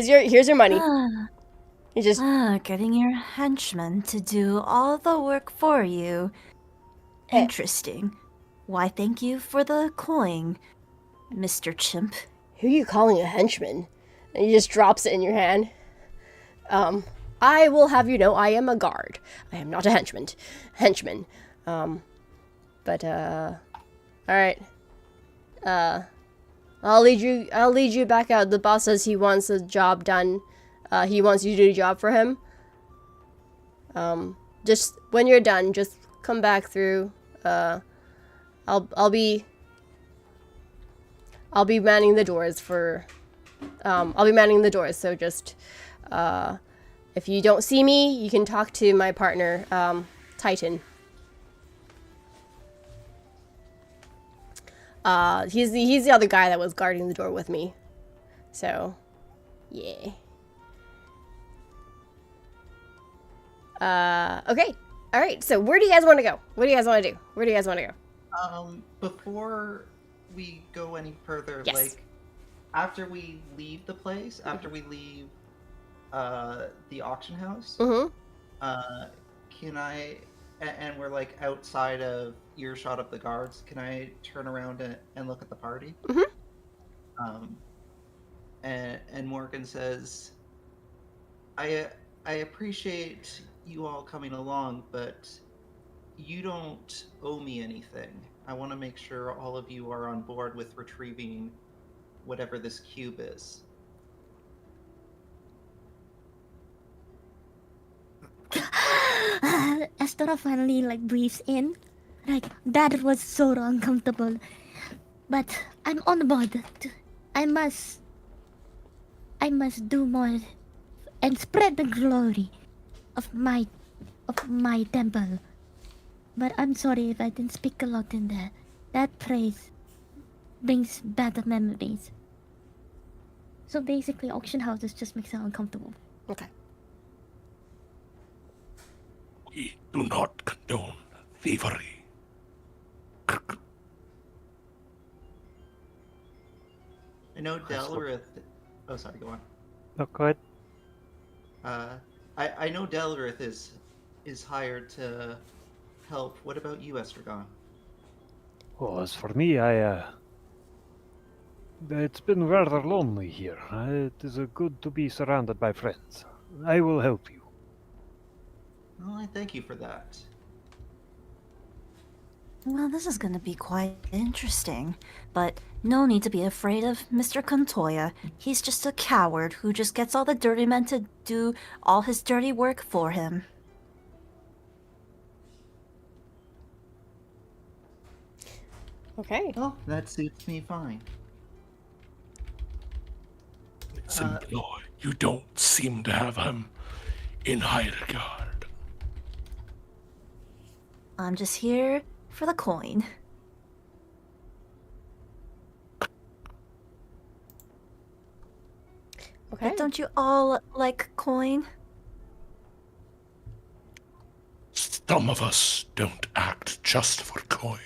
your money. He just Getting your henchman to do all the work for you. Interesting. Why, thank you for the coin, Mr. Chimp. who are you calling a henchman? And he just drops it in your hand. I will have you know I am a guard. I am not a henchman. But all right. I'll lead you back out. The boss says he wants a job done. He wants you to do a job for him. Just when you're done, just come back through. I'll be manning the doors for. I'll be manning the doors. So just, if you don't see me, you can talk to my partner, Titan. He's the other guy that was guarding the door with me. So, yeah. Okay. All right. So where do you guys want to go? What do you guys want to do? Where do you guys want to go? Before we go any further, Yes. like after we leave the place, after we leave the auction house, Mm-hmm. can I, and we're like outside of earshot of the guards, can I turn around and look at the party? Mm-hmm. And Morgan says, I appreciate you all coming along, but you don't owe me anything. I want to make sure all of you are on board with retrieving whatever this cube is. Astora finally like breathes in. Like that was so uncomfortable. But I'm on board. I must do more and spread the glory of my temple. But I'm sorry if I didn't speak a lot in there. That praise brings bad memories. So basically, auction houses just makes it uncomfortable. Okay. We do not condone thievery. I know Delrith. Oh, sorry. Go on. No, go ahead. I know Delrith is hired to help. What about you, Estragon? Well, as for me, it's been rather lonely here. It is good to be surrounded by friends. I will help you. Well, I thank you for that. Well, this is gonna be quite interesting. But no need to be afraid of Mr. Contoya. He's just a coward who just gets all the dirty men to do all his dirty work for him. Okay. Oh, that suits me fine. Simply, you don't seem to have him in high regard. I'm just here for the coin. Okay. But don't you all like coin? Some of us don't act just for coin.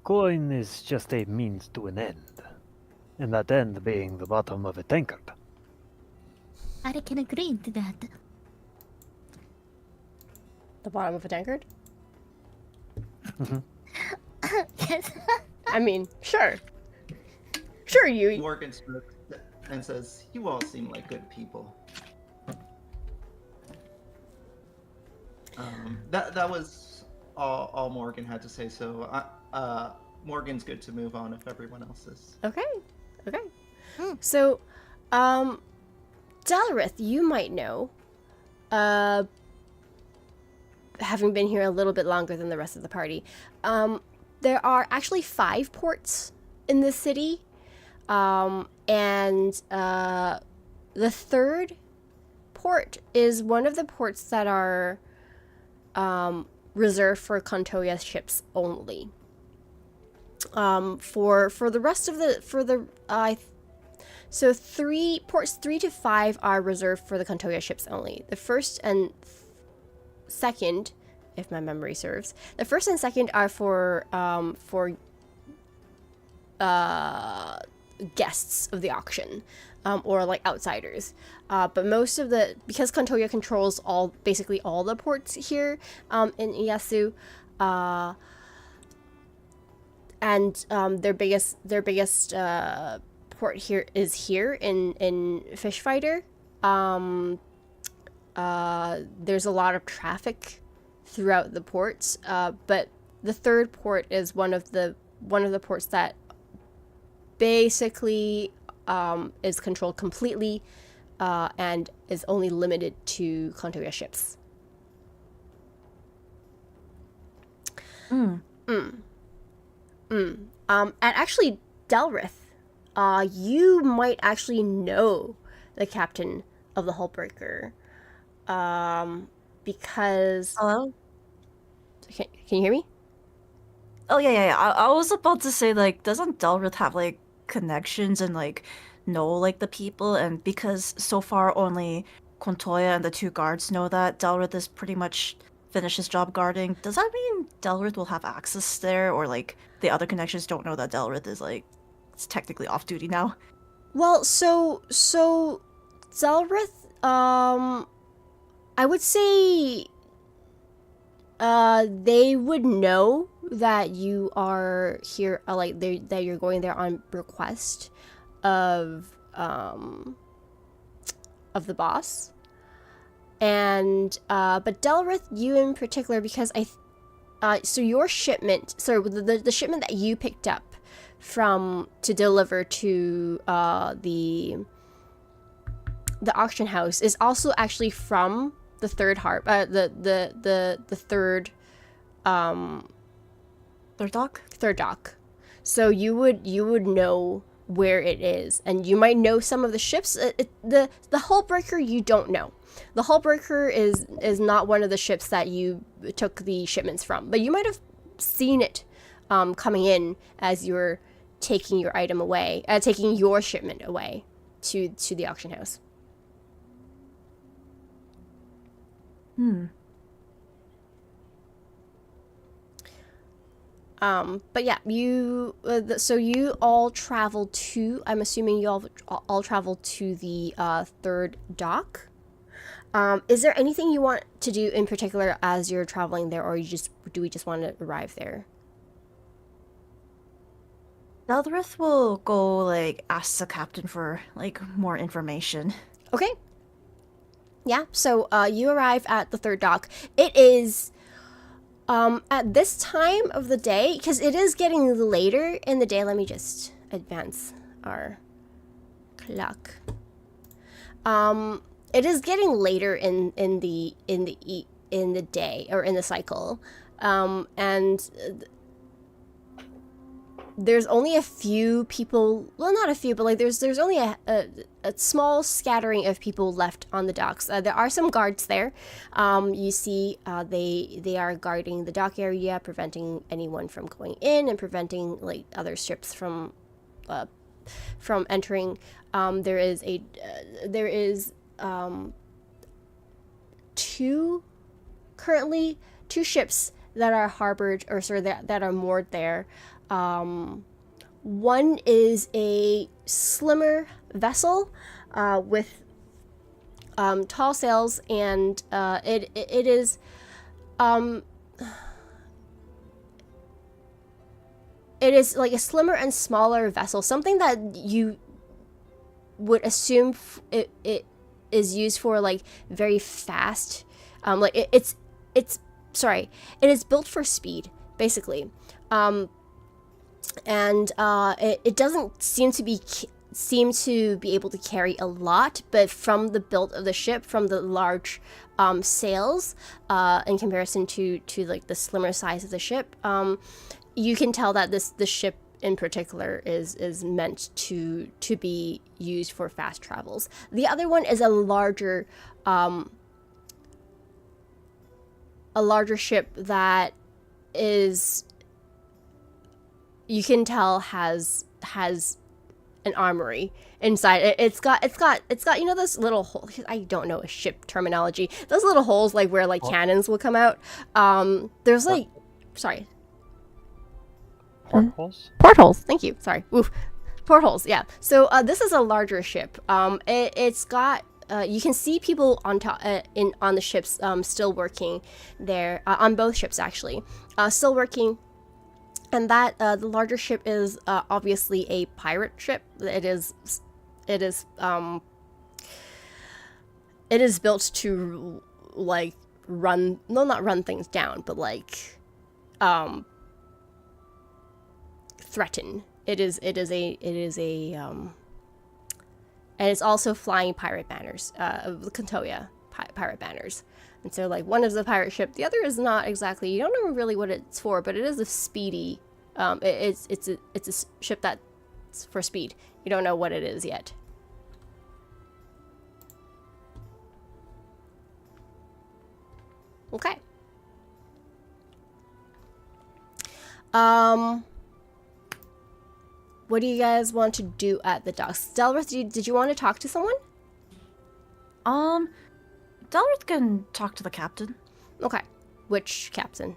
Coin is just a means to an end, and that end being the bottom of a tankard. I can agree to that. The bottom of a tankard? Yes. I mean, sure. Sure, you. Morgan smokes and says, "You all seem like good people." That was all Morgan had to say. So Morgan's good to move on if everyone else is. Okay. Okay. So, Dalrith, you might know, having been here a little bit longer than the rest of the party, there are actually 5 ports in this city, and the third port is one of the ports that are reserved for Contoya ships only. For the rest of the so ports 3 to 5 are reserved for the Contoya ships only. The first and second, if my memory serves, the first and second are for guests of the auction, or like outsiders. But most of because Contoya controls basically all the ports here in Iyasu, and their biggest port here is here in Fishfighter. There's a lot of traffic throughout the ports, but the third port is one of the ports that basically is controlled completely, and is only limited to Contoya ships. And actually, Delrith, you might actually know the captain of the Hullbreaker, because... Hello? Can you hear me? Oh, yeah. I was about to say, like, doesn't Delrith have, like, connections and, like, know, like, the people? And because so far only Contoya and the 2 guards know that Delrith is pretty much finished his job guarding, does that mean Delrith will have access there? Or, like, the other connections don't know that Delrith is, like, it's technically off duty now? Well, so Delrith, I would say they would know that you are here, that you're going there on request of the boss. And but Delrith, you in particular, because so your shipment, so the shipment that you picked up to deliver to the auction house is also actually from the third the third Third dock. So you would know where it is, and you might know some of the ships. The Hullbreaker you don't know. The Hullbreaker is not one of the ships that you took the shipments from, but you might have seen it coming in as you were taking your item away, taking your shipment away to the auction house. But yeah, so you all travel to, I'm assuming you all travel to the third dock. Is there anything you want to do in particular as you're traveling there, or do we just want to arrive there? Dalrith will go like ask the captain for like more information. Okay. Yeah, so you arrive at the third dock. It is at this time of the day, because it is getting later in the day. Let me just advance our clock. It is getting later in the day, or in the cycle, and there's only a few people, well, not a few, but like there's only a small scattering of people left on the docks. There are some guards there. You see they are guarding the dock area, preventing anyone from going in and preventing like other ships from entering. There is two ships that are harbored, or sorry, that are moored there. One is a slimmer vessel with tall sails, and it is like a slimmer and smaller vessel, something that you would assume it is used for like very fast, like it is built for speed, basically. And it doesn't seem to be able to carry a lot, but from the build of the ship, from the large sails, in comparison to like the slimmer size of the ship, you can tell that the ship in particular is meant to be used for fast travels. The other one is a larger ship that is, you can tell has an armory inside. It's got you know those little holes, I don't know a ship terminology, those little holes like where like cannons will come out. There's like, sorry, Portholes? Portholes, thank you, sorry. Oof. Portholes, yeah. So this is a larger ship. It's got you can see people on top on the ships still working there, on both ships actually, still working. And that the larger ship is obviously a pirate ship. It is built to like not run things down, but like threaten. It is a and it's also flying pirate banners, the Kontoya pirate banners. And so, like, one is a pirate ship, the other is not exactly. You don't know really what it's for, but it is a speedy. It's a ship that's for speed. You don't know what it is yet. Okay. What do you guys want to do at the docks? Delrith, did you want to talk to someone? Dalrith can talk to the captain. Okay. Which captain?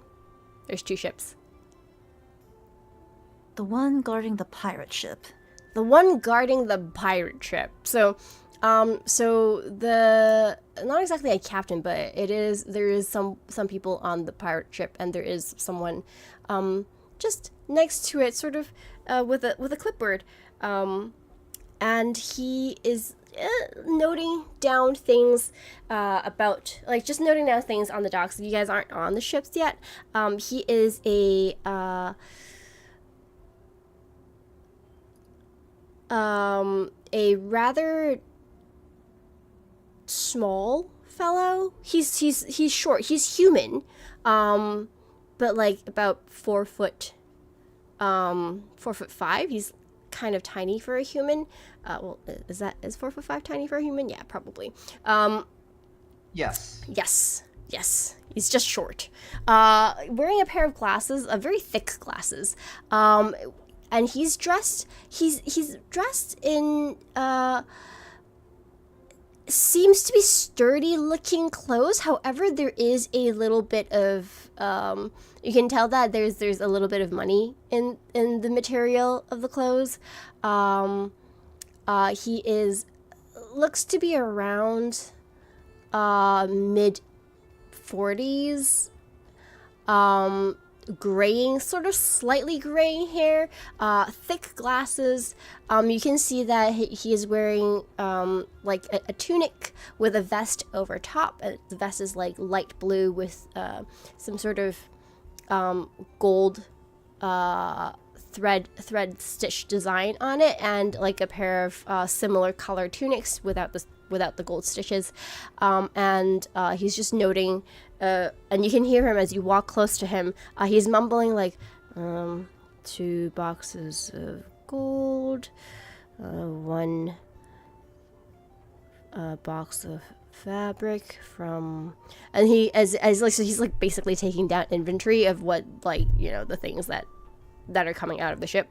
There's two ships. The one guarding the pirate ship. The one guarding the pirate ship. So the, not exactly a captain, but there is some people on the pirate ship, and there is someone just next to it, sort of with a clipboard. And he is noting down things about, like, just noting down things on the docks. You guys aren't on the ships yet. He is a rather small fellow. He's short. He's human, but like about 4 foot, 4'5". He's kind of tiny for a human. Well, is 4'5" tiny for a human? Yeah, probably. Yes. Yes. He's just short. Wearing a pair of glasses, very thick glasses. And he's dressed in seems to be sturdy looking clothes. However, there is a little bit of you can tell that there's a little bit of money in the material of the clothes. He looks to be around mid 40s, graying, sort of slightly graying hair, thick glasses. You can see that he is wearing like a tunic with a vest over top. The vest is like light blue with some sort of gold thread stitch design on it, and like a pair of similar color tunics without the gold stitches. And he's just noting, and you can hear him as you walk close to him. He's mumbling like, 2 boxes of gold, 1 box of fabric from, and he's like basically taking down inventory of what, like, you know, the things that are coming out of the ship.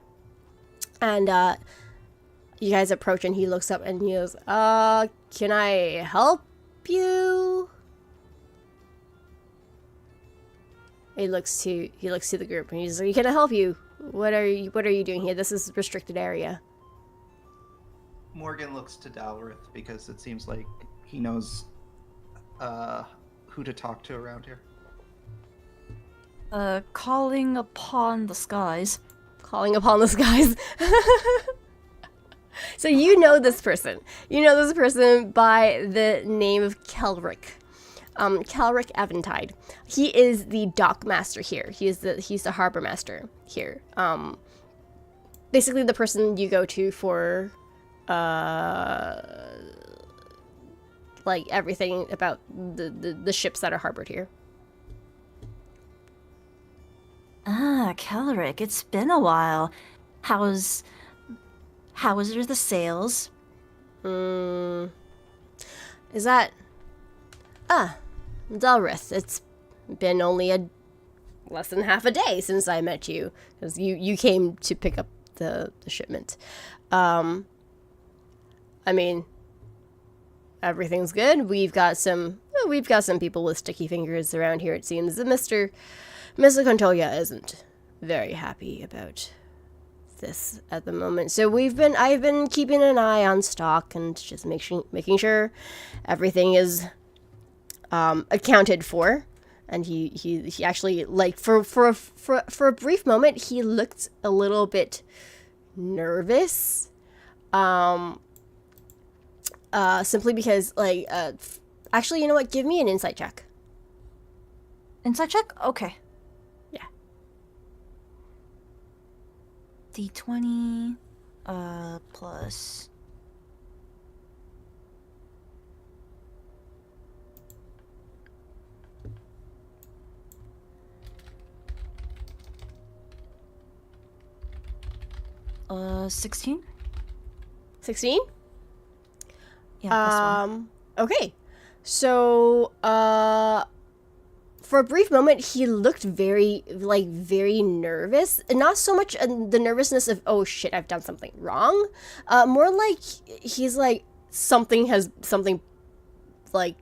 And you guys approach and he looks up and he goes, can I help you? He looks to the group and he's like, can I help you? What are you doing here? This is a restricted area. Morgan looks to Dalrith because it seems like he knows who to talk to around here. Calling upon the skies. Calling upon the skies. So you know this person. You know this person by the name of Kelric. Kelric Eventide. He is the dock master here. He's the harbor master here. Basically the person you go to for like everything about the ships that are harbored here. Ah, Kelric, it's been a while. How was the sales? Is that... Dalrith. It's been only less than half a day since I met you. Because you came to pick up the shipment. I mean, everything's good. We've got some people with sticky fingers around here, it seems. Mr. Contoya isn't very happy about this at the moment. So I've been keeping an eye on stock and just making sure everything is accounted for. And he actually, like, for a brief moment he looked a little bit nervous. Simply because, like, actually, you know what? Give me an insight check. Insight check? Okay. Yeah. D20, plus... Uh, 16? 16? Yeah, plus 1. Okay. So, for a brief moment, he looked very nervous. And not so much the nervousness of, oh shit, I've done something wrong. More like, he's like, something like,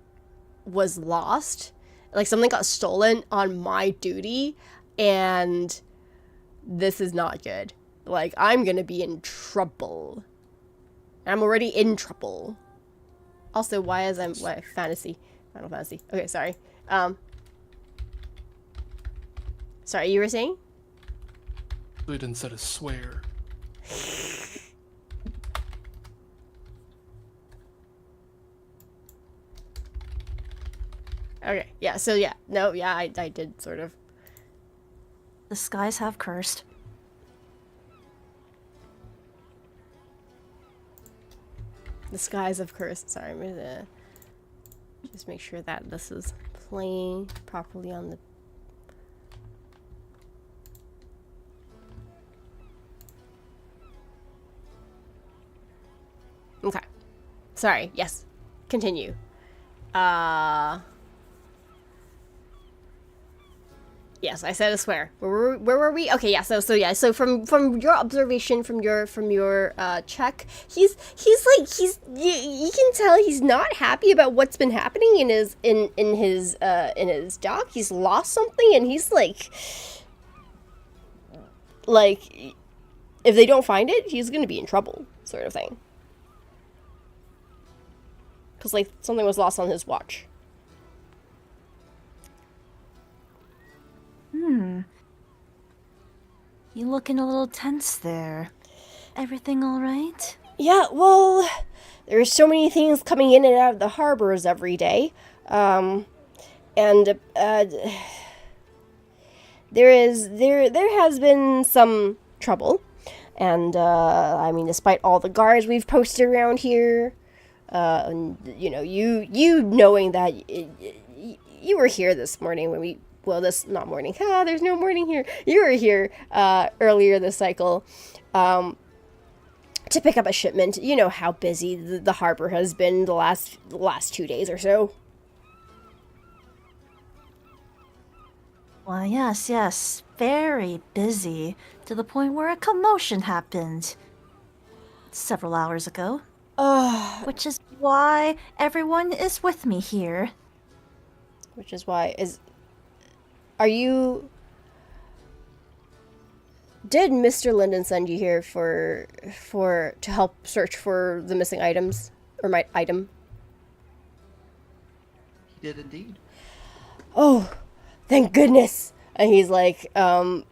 was lost. Like, something got stolen on my duty, and this is not good. Like, I'm gonna be in trouble. I'm already in trouble. Also, Final Fantasy. Okay, sorry. Sorry, you were saying? It instead of swear. Okay. Yeah. So yeah. No. Yeah. I did sort of. The skies have cursed. The skies of curse. Sorry, I'm gonna just make sure that this is playing properly on the. Okay. Sorry. Yes. Continue. Yes, I said a swear. Where were we? Okay, yeah. So from your observation, from your check, he's you can tell he's not happy about what's been happening in his dock. He's lost something, and he's like if they don't find it, he's gonna be in trouble, sort of thing. Because like something was lost on his watch. You looking a little tense there. Everything all right? Yeah, well, there's so many things coming in and out of the harbors every day. There has been some trouble. And, I mean, despite all the guards we've posted around here, and, you know, you knowing that you were here this morning when we, well, not morning, there's no morning here. You were here, earlier this cycle, to pick up a shipment. You know how busy the harbor has been the last 2 days or so. Well, yes, very busy, to the point where a commotion happened several hours ago. Which is why everyone is with me here. Which is why are you... Did Mr. Linden send you here to help search for the missing items? Or my item? He did indeed. Oh, thank goodness. And he's like, you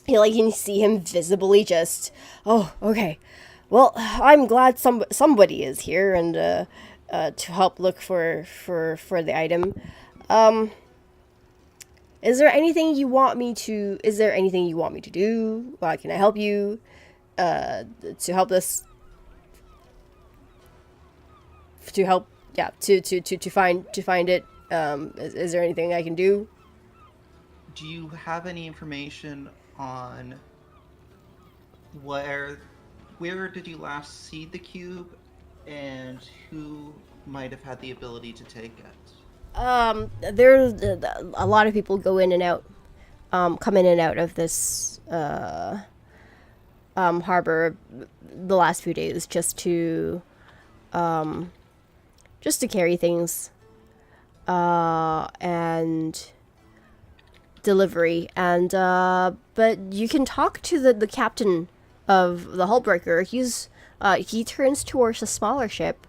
can see him visibly just, oh, okay. Well, I'm glad somebody is here and to help look for the item. Is there anything you want me to do? Can I help you to help this? To find it. Is there anything I can do? Do you have any information on where did you last see the cube, and who might have had the ability to take it? There's a lot of people go in and out, come in and out of this harbor the last few days just to carry things and delivery, and but you can talk to the captain of the Hullbreaker. He turns towards the smaller ship.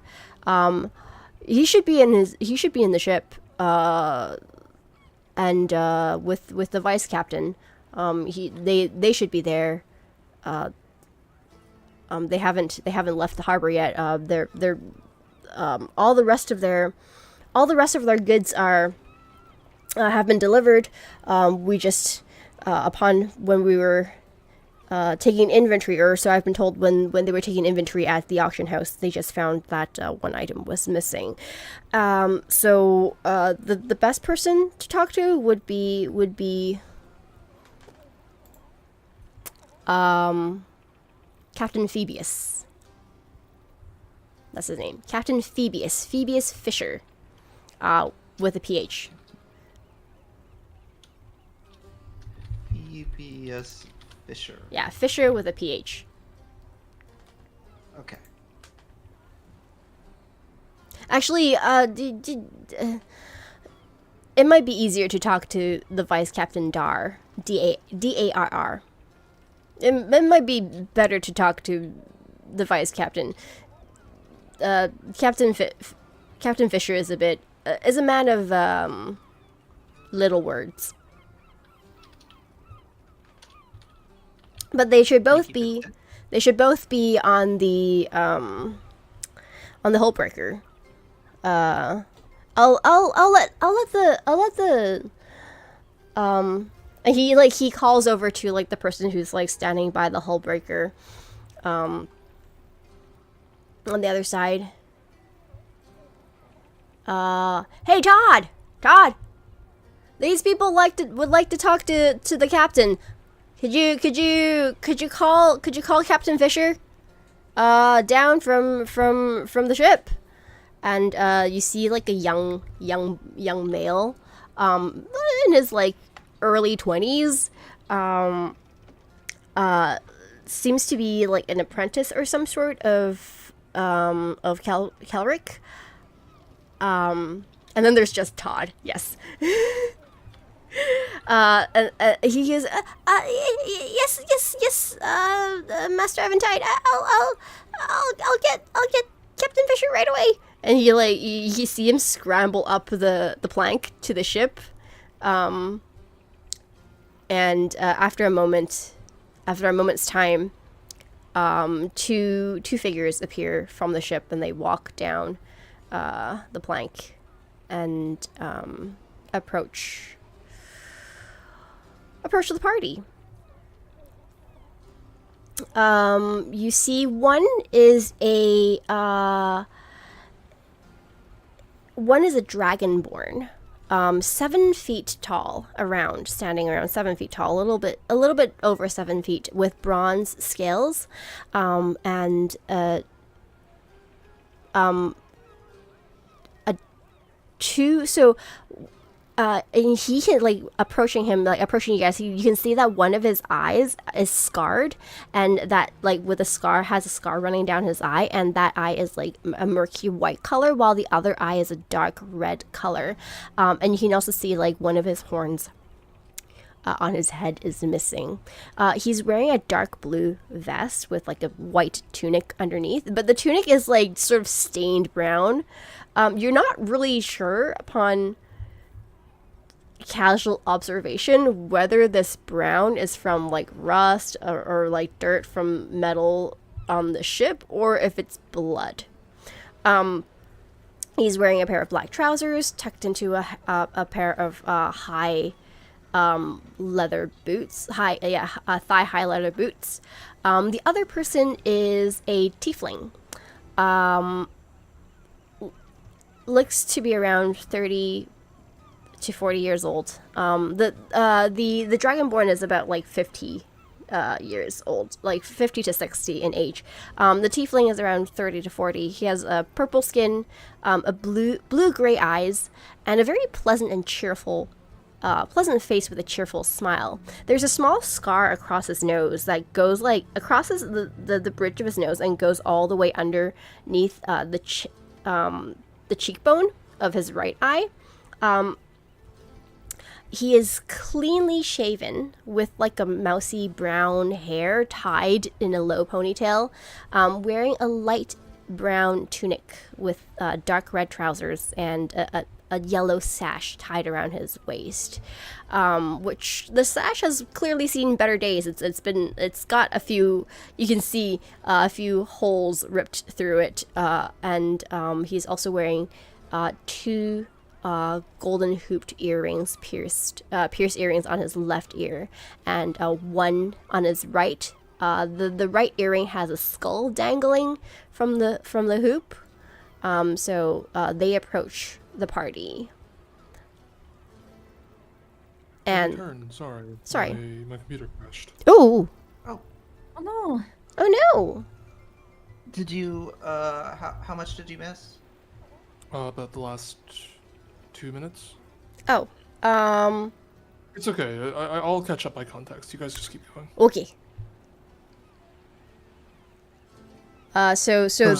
He should be in the ship, and with the vice captain. They should be there. They haven't left the harbor yet. They're all the rest of their goods are have been delivered. We just upon when we were taking inventory, or so I've been told, when they were taking inventory at the auction house, they just found that one item was missing. So the best person to talk to would be Captain Phoebus. That's his name. Captain Phoebus. Phoebus Fisher. With a PH. Phoebus Fisher. Yeah, Fisher with a PH. Okay. Actually, it might be easier to talk to the Vice Captain Dar. D-A-R-R. It might be better to talk to the Vice Captain. Captain Fisher is a man of little words. But they should both be on the Hullbreaker. I'll let the and he calls over to like the person who's like standing by the hull breaker on the other side. Hey Todd, these people would like to talk to the captain. Could you call Captain Fisher down from the ship? And you see like a young male in his like early 20s, seems to be like an apprentice or some sort of Kelric. And then there's just Todd. Yes. And he goes, yes, Master Eventide. I'll get Captain Fisher right away. And he like you see him scramble up the plank to the ship, and after a moment's time, two figures appear from the ship and they walk down the plank and approach the party. You see one is a dragonborn, 7 feet tall, standing around 7 feet tall, a little bit over 7 feet, with bronze scales, and and he can like approaching you guys. You can see that one of his eyes is scarred, and that like with a scar running down his eye, and that eye is like a murky white color, while the other eye is a dark red color. And you can also see like one of his horns on his head is missing. He's wearing a dark blue vest with like a white tunic underneath, but the tunic is like sort of stained brown. You're not really sure upon casual observation whether this brown is from like rust or like dirt from metal on the ship, or if it's blood. He's wearing a pair of black trousers tucked into a pair of high leather boots, thigh-high leather boots. The other person is a tiefling. Looks to be around 30 to 40 years old. The Dragonborn is about like 50 years old, like 50 to 60 in age. The tiefling is around 30 to 40. He has a purple skin, a blue-gray eyes, and a very pleasant and cheerful pleasant face with a cheerful smile. There's a small scar across his nose that goes like crosses the bridge of his nose and goes all the way underneath the cheekbone of his right eye. He is cleanly shaven with like a mousy brown hair tied in a low ponytail, wearing a light brown tunic with dark red trousers and a yellow sash tied around his waist, which the sash has clearly seen better days. It's got a few, you can see a few holes ripped through it, and he's also wearing two golden hooped earrings, pierced earrings on his left ear, and one on his right. The right earring has a skull dangling from the hoop. So they approach the party. And turn. Sorry. My computer crashed. Oh Oh no. no. Did you how much did you miss? About the last 2 minutes. Oh, It's okay. I'll catch up by context. You guys just keep going. okay. So I was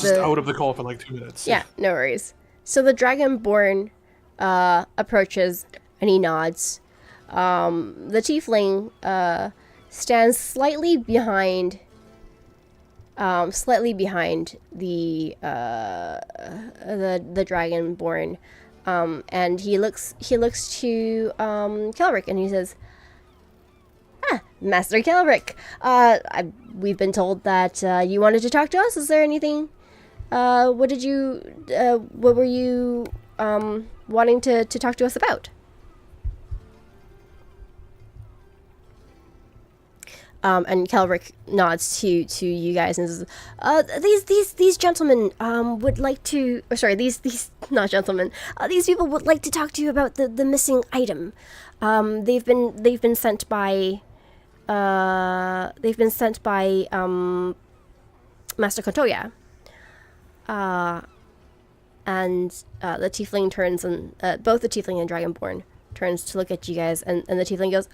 just out of the call for like 2 minutes. Yeah, no worries. So the Dragonborn approaches and he nods. The tiefling stands slightly behind the Dragonborn, and he looks to Kelric and he says, Master Kelric, we've been told that you wanted to talk to us. Is there anything? What were you wanting to talk to us about? And Kelric nods to you guys and says, these gentlemen would like to, or sorry, these not gentlemen, these people would like to talk to you about the missing item. They've been sent by Master Kotoya. And the tiefling turns and both the tiefling and dragonborn turns to look at you guys, and the tiefling goes,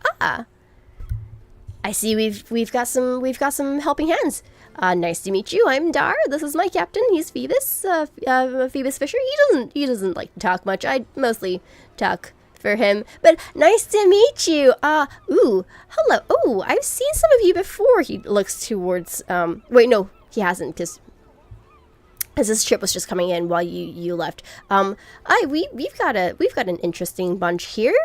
I see we've got some helping hands. Nice to meet you. I'm Dar. This is my captain. He's Phoebus. Phoebus Fisher. He doesn't like to talk much. I mostly talk for him. But nice to meet you. Ooh, hello. Oh, I've seen some of you before. He looks towards. Wait, no, he hasn't, because as this ship was just coming in while you left. We've got an interesting bunch here.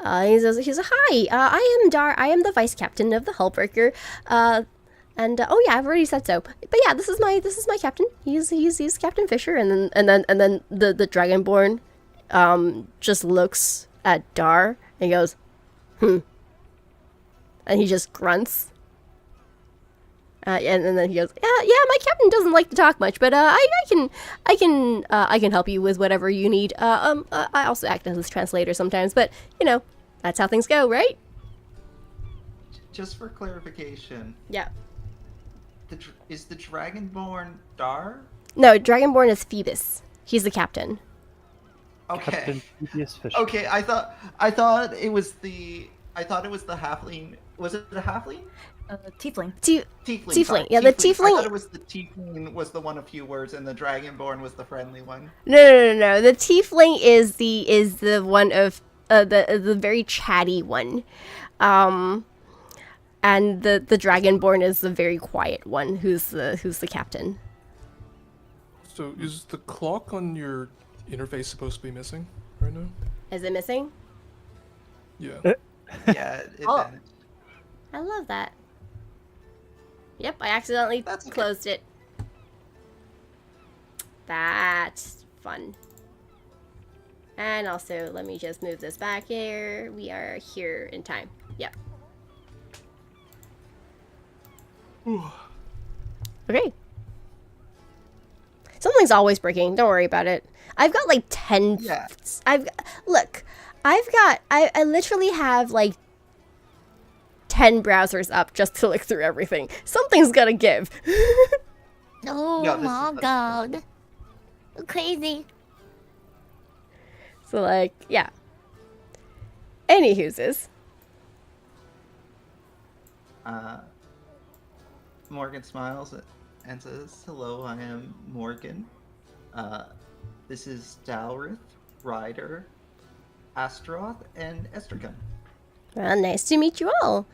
He says, hi, I am Dar. I am the vice captain of the Hullbreaker. And oh yeah, I've already said so. But yeah, this is my captain. He's Captain Fisher. And then the Dragonborn, just looks at Dar and goes, and he just grunts. And then he goes, yeah, my captain doesn't like to talk much, but I can help you with whatever you need. I also act as his translator sometimes, but you know, that's how things go, right? Just for clarification, Yeah. Is the Dragonborn Dar? No, Dragonborn is Phoebus. He's the captain. Okay. Captain Phoebus Fisher. Okay, I thought it was the halfling. Was it the halfling? Tiefling. Tiefling. Sorry. Yeah, the I tiefling. thought it was the tiefling was the one of few words, and the Dragonborn was the friendly one. No. The tiefling is the one of the very chatty one, and the Dragonborn is the very quiet one, who's the captain. So is the clock on your interface supposed to be missing right now? Is it missing? Yeah. Yeah, it vanished. I love that. Yep, I accidentally That's okay. closed it. That's fun. And also, let me just move this back here. We are here in time. Yep. Okay. Something's always breaking. Don't worry about it. I've got like 10. Yeah. I literally have like 10 browsers up just to look through everything. Something's gotta give. Oh Yeah, this my is- god. Crazy. So like, yeah. Anywho's. Morgan smiles and says, "Hello, I am Morgan. This is Dalrith, Ryder, Astaroth, and Estergun." Well, nice to meet you all.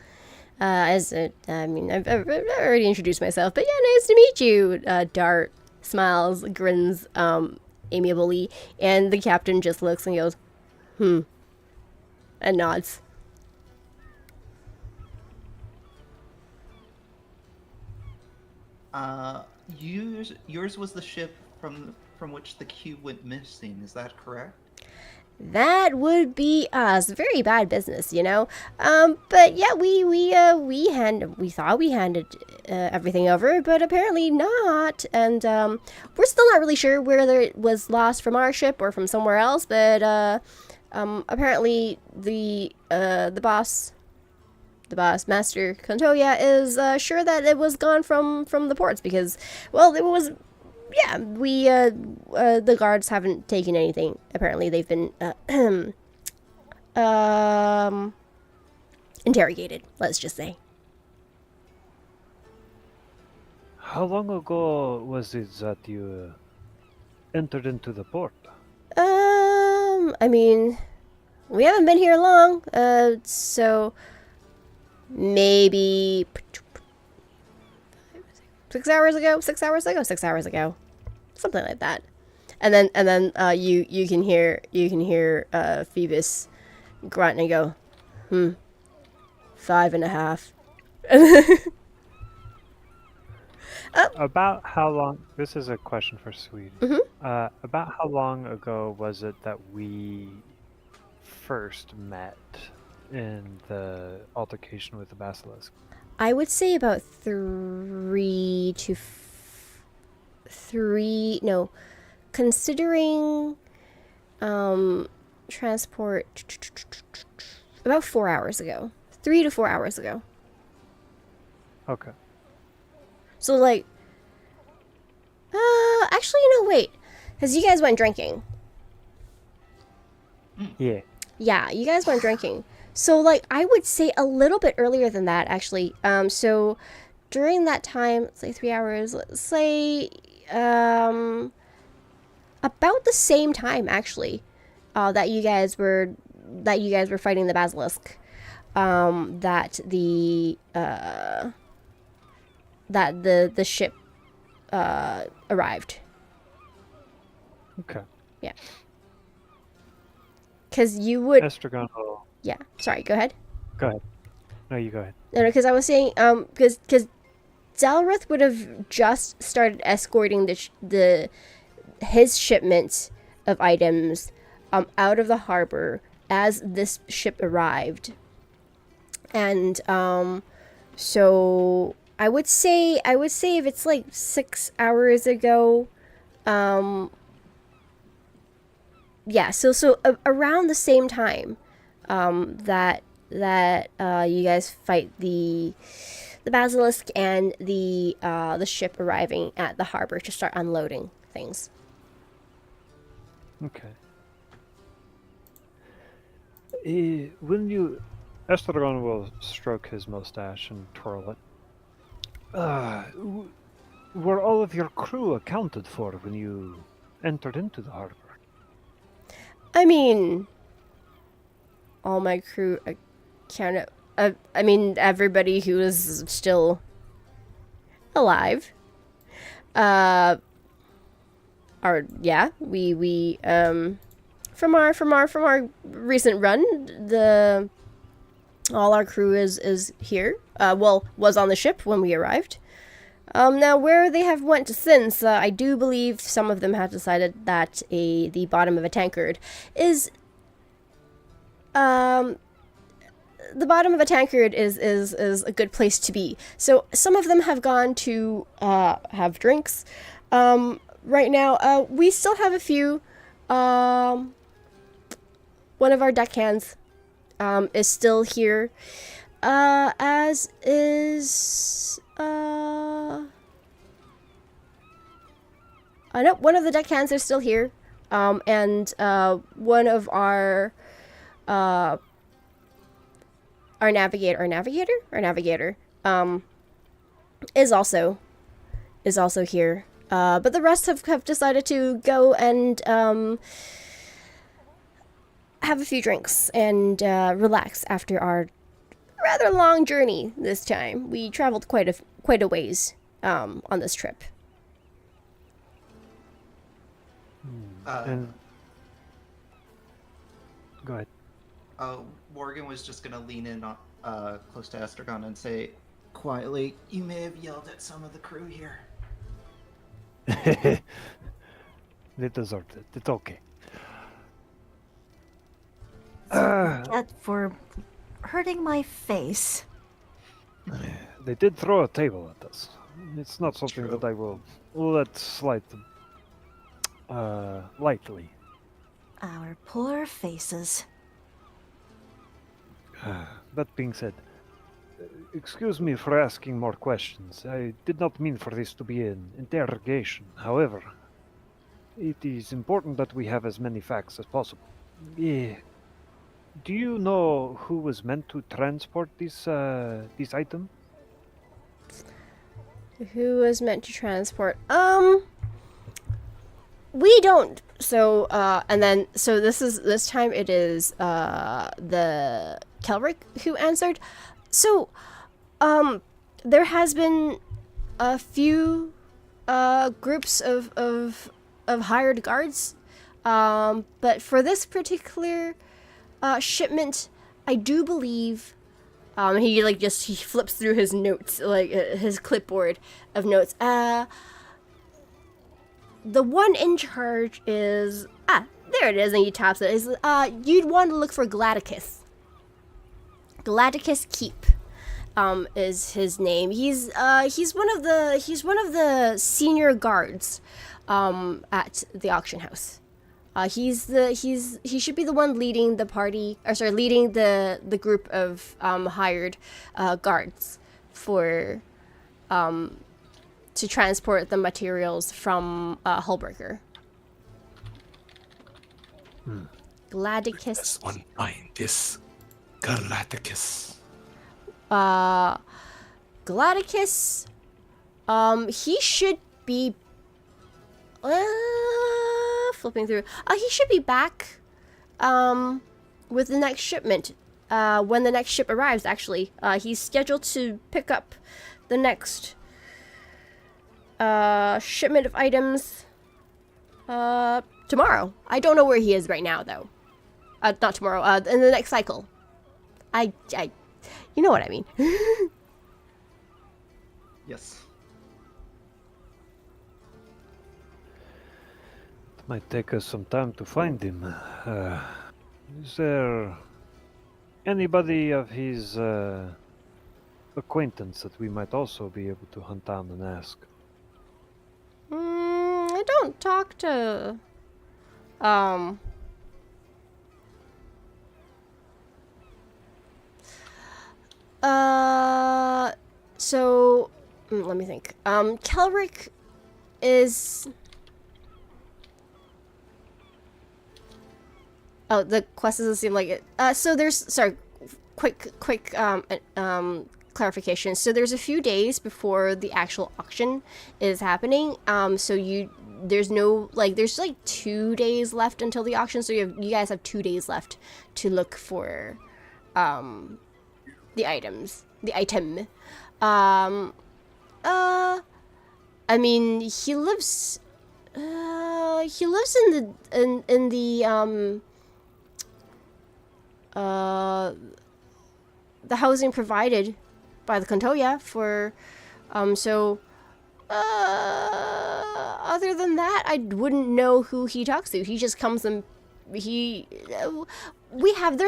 I've already introduced myself, but yeah, nice to meet you. Dart smiles, grins, amiably, and the captain just looks and goes, and nods. Yours was the ship from which the Q went missing. Is that correct? That would be us. Very bad business, you know. But yeah, we thought we handed everything over, but apparently not. And we're still not really sure whether it was lost from our ship or from somewhere else. But apparently the boss, Master Kontoya, is sure that it was gone from the ports because, well, it was. Yeah, the guards haven't taken anything. Apparently, they've been interrogated. Let's just say. How long ago was it that you entered into the port? I mean, we haven't been here long. So maybe 6 hours ago. 6 hours ago. 6 hours ago. Something like that. And then you can hear Phoebus grunt and go, 5.5. About how long? This is a question for Swede. Mhm. About how long ago was it that we first met in the altercation with the basilisk? I would say about 3, no, considering transport, about 4 hours ago. 3 to 4 hours ago. Okay. So like, actually, wait, because you guys went drinking. Yeah. Yeah, you guys went drinking. So like, I would say a little bit earlier than that, actually. So during that time, let's say 3 hours. Let's say about the same time, actually, that you guys were fighting the basilisk. That the ship arrived. Okay. Yeah. Because you would. Estragon will. Yeah. Sorry. Go ahead. Go ahead. No, you go ahead. No, because I was saying, because Dalrith would have just started escorting his shipment of items out of the harbor as this ship arrived, and so I would say if it's like 6 hours ago, yeah, so around the same time that you guys fight the basilisk and the ship arriving at the harbor to start unloading things. Okay. When you... Estragon will stroke his mustache and twirl it. Were all of your crew accounted for when you entered into the harbor? I mean, all my crew accounted. I mean, everybody who is still alive. We from our recent run, all our crew is here. Was on the ship when we arrived. Now where they have went since, I do believe some of them have decided that the bottom of a tankard is the bottom of a tankard is a good place to be. So some of them have gone to have drinks. Right now, we still have a few. One of our deckhands is still here, as is no, one of the deckhands are still here, and one of our navigator is also here. But the rest have decided to go and have a few drinks and relax after our rather long journey this time. We traveled quite a ways on this trip. And go ahead. Morgan was just gonna lean in close to Estragon and say quietly, "You may have yelled at some of the crew here." They deserved it. It's okay. That for hurting my face. They did throw a table at us. It's not something True. that I will let slide lightly. Our poor faces. That being said, excuse me for asking more questions. I did not mean for this to be an interrogation. However, it is important that we have as many facts as possible. Do you know who was meant to transport this item? Who was meant to transport? We don't. So, and then, so this time it is, the Kelric who answered. So, there has been a few, groups of hired guards. But for this particular, shipment, I do believe, He like he flips through his notes, like his clipboard of notes. The one in charge is there it is, and he taps it. Is you'd want to look for Gladicus. Gladicus Keep, is his name. He's one of the senior guards, at the auction house. He should be the one leading the party, or sorry, leading the group of hired guards for to transport the materials from Hullbreaker. Gladicus. Does one find this Galacticus? Gladicus. He should be. Flipping through. He should be back. With the next shipment. When the next ship arrives, actually. He's scheduled to pick up the next shipment of items tomorrow. I don't know where he is right now, though. Not tomorrow, in the next cycle. I you know what I mean. Yes. It might take us some time to find him. Is there anybody of his acquaintance that we might also be able to hunt down and ask? I don't talk to so let me think. Kelric is the quest doesn't seem like it. So there's quick clarification. So there's a few days before the actual auction is happening. So there's 2 days left until the auction. So you guys have 2 days left to look for the item. I mean, he lives in the housing provided by the Contoya for, other than that, I wouldn't know who he talks to. He just comes and there's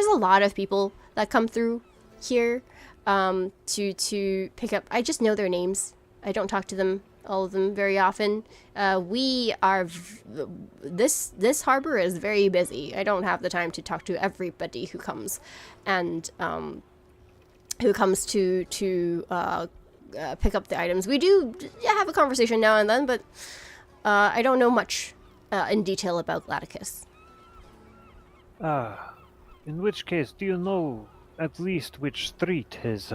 a lot of people that come through here, to pick up. I just know their names. I don't talk to them, all of them, very often. This harbor is very busy. I don't have the time to talk to everybody who comes, and who comes to pick up the items. We do have a conversation now and then, but I don't know much in detail about Gladicus. In which case, do you know at least which street his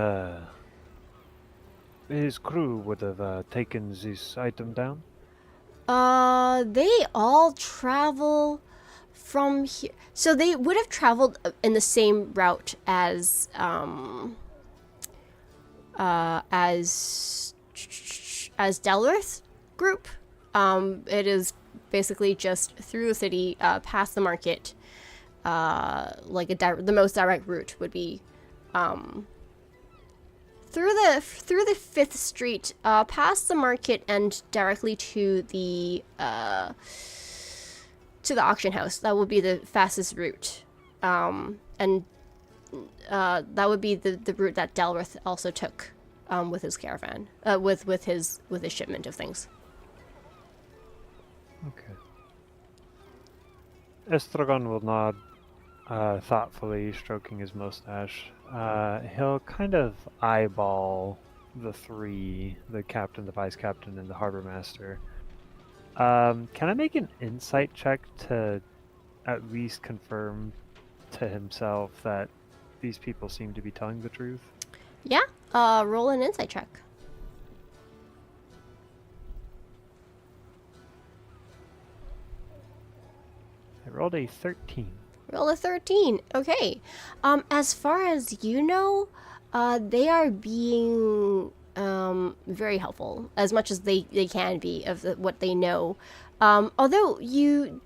crew would have taken this item down? They all travel from here. So they would have traveled in the same route as Delworth's group. It is basically just through the city, past the market. The most direct route would be through the 5th Street, past the market, and directly to the auction house. That would be the fastest route, and that would be the route that Delworth also took with his caravan, with his shipment of things. Okay. Estragon will nod, thoughtfully stroking his mustache. He'll kind of eyeball the three, the captain, the vice captain, and the harbor master. Can I make an insight check to at least confirm to himself that these people seem to be telling the truth? Yeah, roll an insight check. I rolled a 13. Roll a 13. Okay. As far as you know, they are being very helpful, as much as they can be of what they know. Although you,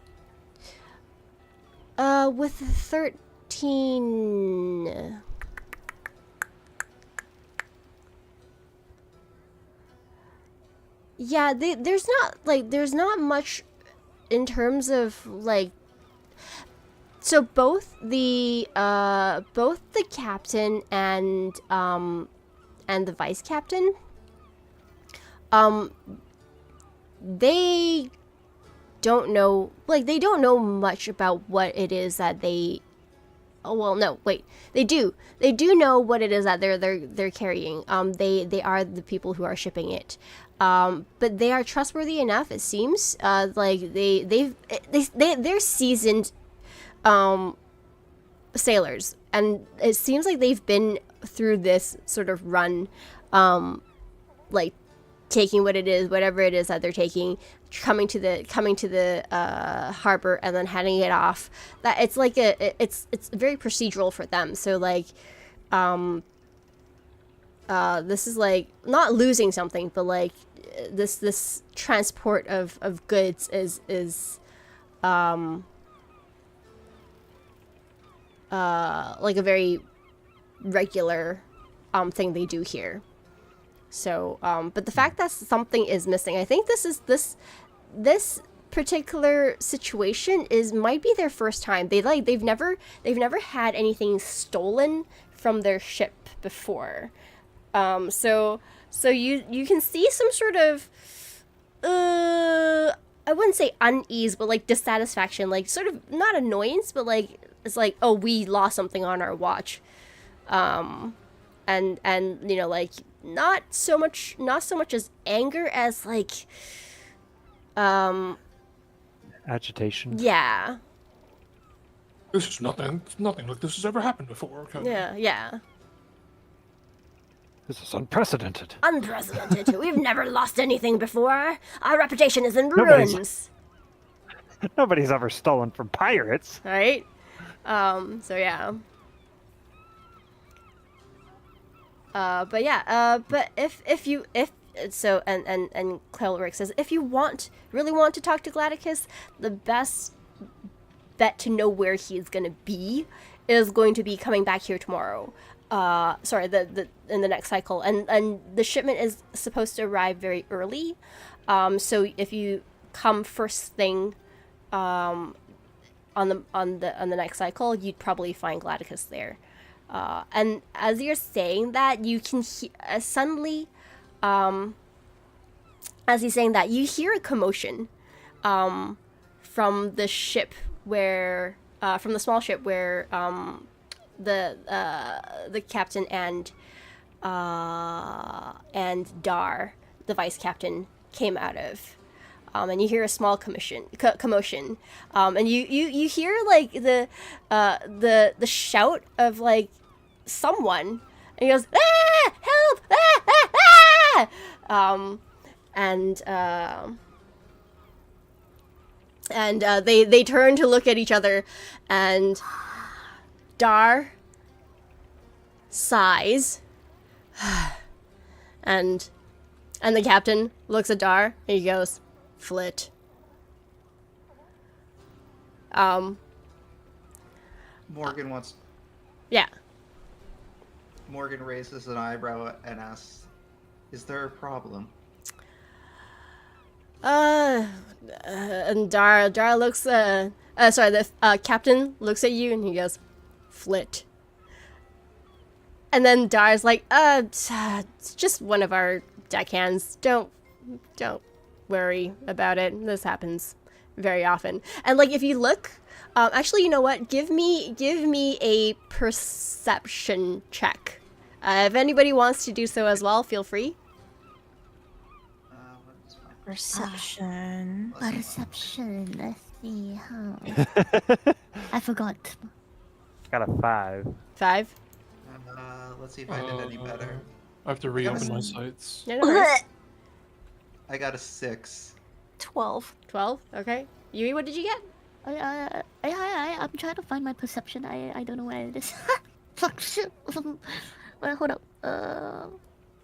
with 13, Yeah, there's not much in terms of like. So both the captain and the vice captain, they don't know, like, they don't know much about what it is that they. Oh well, no, wait. They do. They do know what it is that they're carrying. They are the people who are shipping it. But they are trustworthy enough, it seems. Like they're seasoned sailors, and it seems like they've been through this sort of run, like taking whatever it is that they're taking, coming to the harbor and then heading it off. That it's like it's very procedural for them. So like, this is like not losing something, but like this transport of goods is like a very regular thing they do here. So but the fact that something is missing, I think this particular situation might be their first time. They've never had anything stolen from their ship before. So you can see some sort of I wouldn't say unease, but like dissatisfaction, like sort of not annoyance, but like it's like, oh, we lost something on our watch. And you know, like not so much as anger as like Agitation. yeah. This is nothing like this has ever happened before. Yeah. This is unprecedented. Unprecedented. We've never lost anything before. Our reputation is in Nobody's- ruins. Nobody's ever stolen from pirates. Right? So yeah. But yeah, but if so, and Kyklos says, if you really want to talk to Gladicus, the best bet to know where he's gonna be is going to be coming back here tomorrow. Sorry, in the next cycle, and the shipment is supposed to arrive very early. So if you come first thing, on the next cycle, you'd probably find Gladicus there. And as you're saying that, you can suddenly, as he's saying that, you hear a commotion, from the ship where, from the small ship where, the captain and Dar, the vice captain, came out of. And you hear a small commotion, and you hear like the shout of like someone, and he goes, ah, help, ah, ah, ah! And they turn to look at each other, and Dar sighs, and the captain looks at Dar, and he goes, Flit. Morgan wants. Yeah. Morgan raises an eyebrow and asks, "Is there a problem?" And Dara looks. Sorry, the captain looks at you and he goes, Flit. And then Dara's like, it's just one of our deckhands. Don't worry about it. This happens very often. And like, if you look, actually, you know what? Give me a perception check. If anybody wants to do so as well, feel free. What is my Perception. Perception. Let's see how. I forgot. Got a 5. 5. Let's see if I did any better. I have to reopen my sights. Yeah, no worries. I got a 6. 12. 12. Okay. Yui, what did you get? I'm trying to find my perception. I don't know where it is. Fuck shit. Wait, hold up.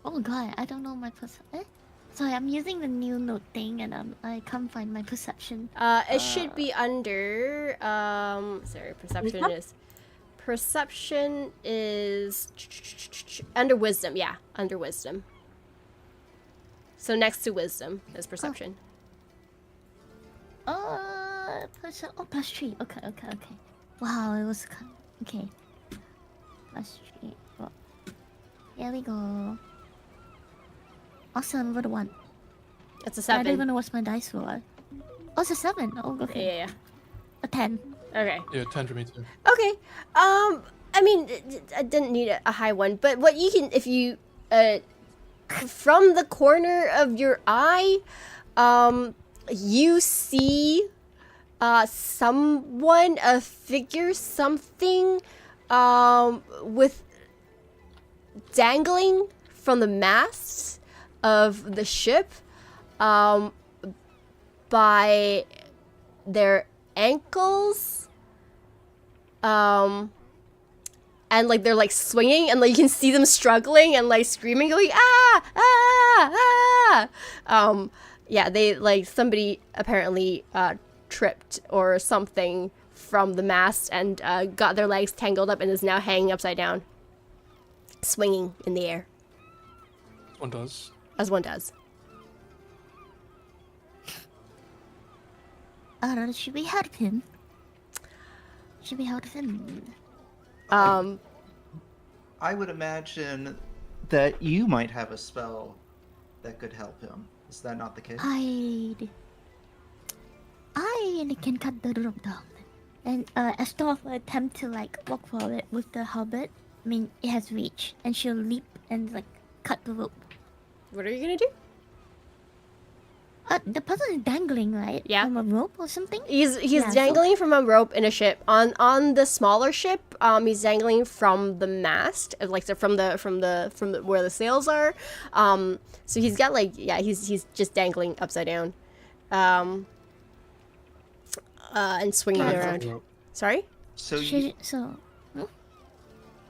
Oh god, I don't know my perception. Sorry, I'm using the new note thing, and I can't find my perception. It should be under. Sorry, Perception is under wisdom. Yeah, under wisdom. So next to wisdom is perception. +3. Okay. Wow, it was okay. +3. Oh. Here we go. Awesome, what a 1. It's a I don't 7. even know what's my dice roll. Oh, it's a 7. Oh, okay. Yeah. A 10. Okay. Yeah, 10 for me too. Okay. I mean, I didn't need a high one, but what you can, if you, from the corner of your eye, you see, someone, a figure, something, with dangling from the masts of the ship, by their ankles, and like they're like swinging, and like you can see them struggling and like screaming, going yeah, they like somebody apparently tripped or something from the mast and got their legs tangled up and is now hanging upside down, swinging in the air One does. as one does. Should we help him? I would imagine that you might have a spell that could help him. Is that not the case? I can cut the rope down. And Esther will attempt to like walk forward with the halberd. I mean, it has reach, and she'll leap and like cut the rope. What are you gonna do? The person is dangling, right? Yeah. From a rope or something. He's Yeah, so- dangling from a rope in a ship. On the smaller ship, he's dangling from the mast, like so from the where the sails are. So he's got like he's just dangling upside down, and swinging Yeah, Cut around. the rope. Sorry, So you, So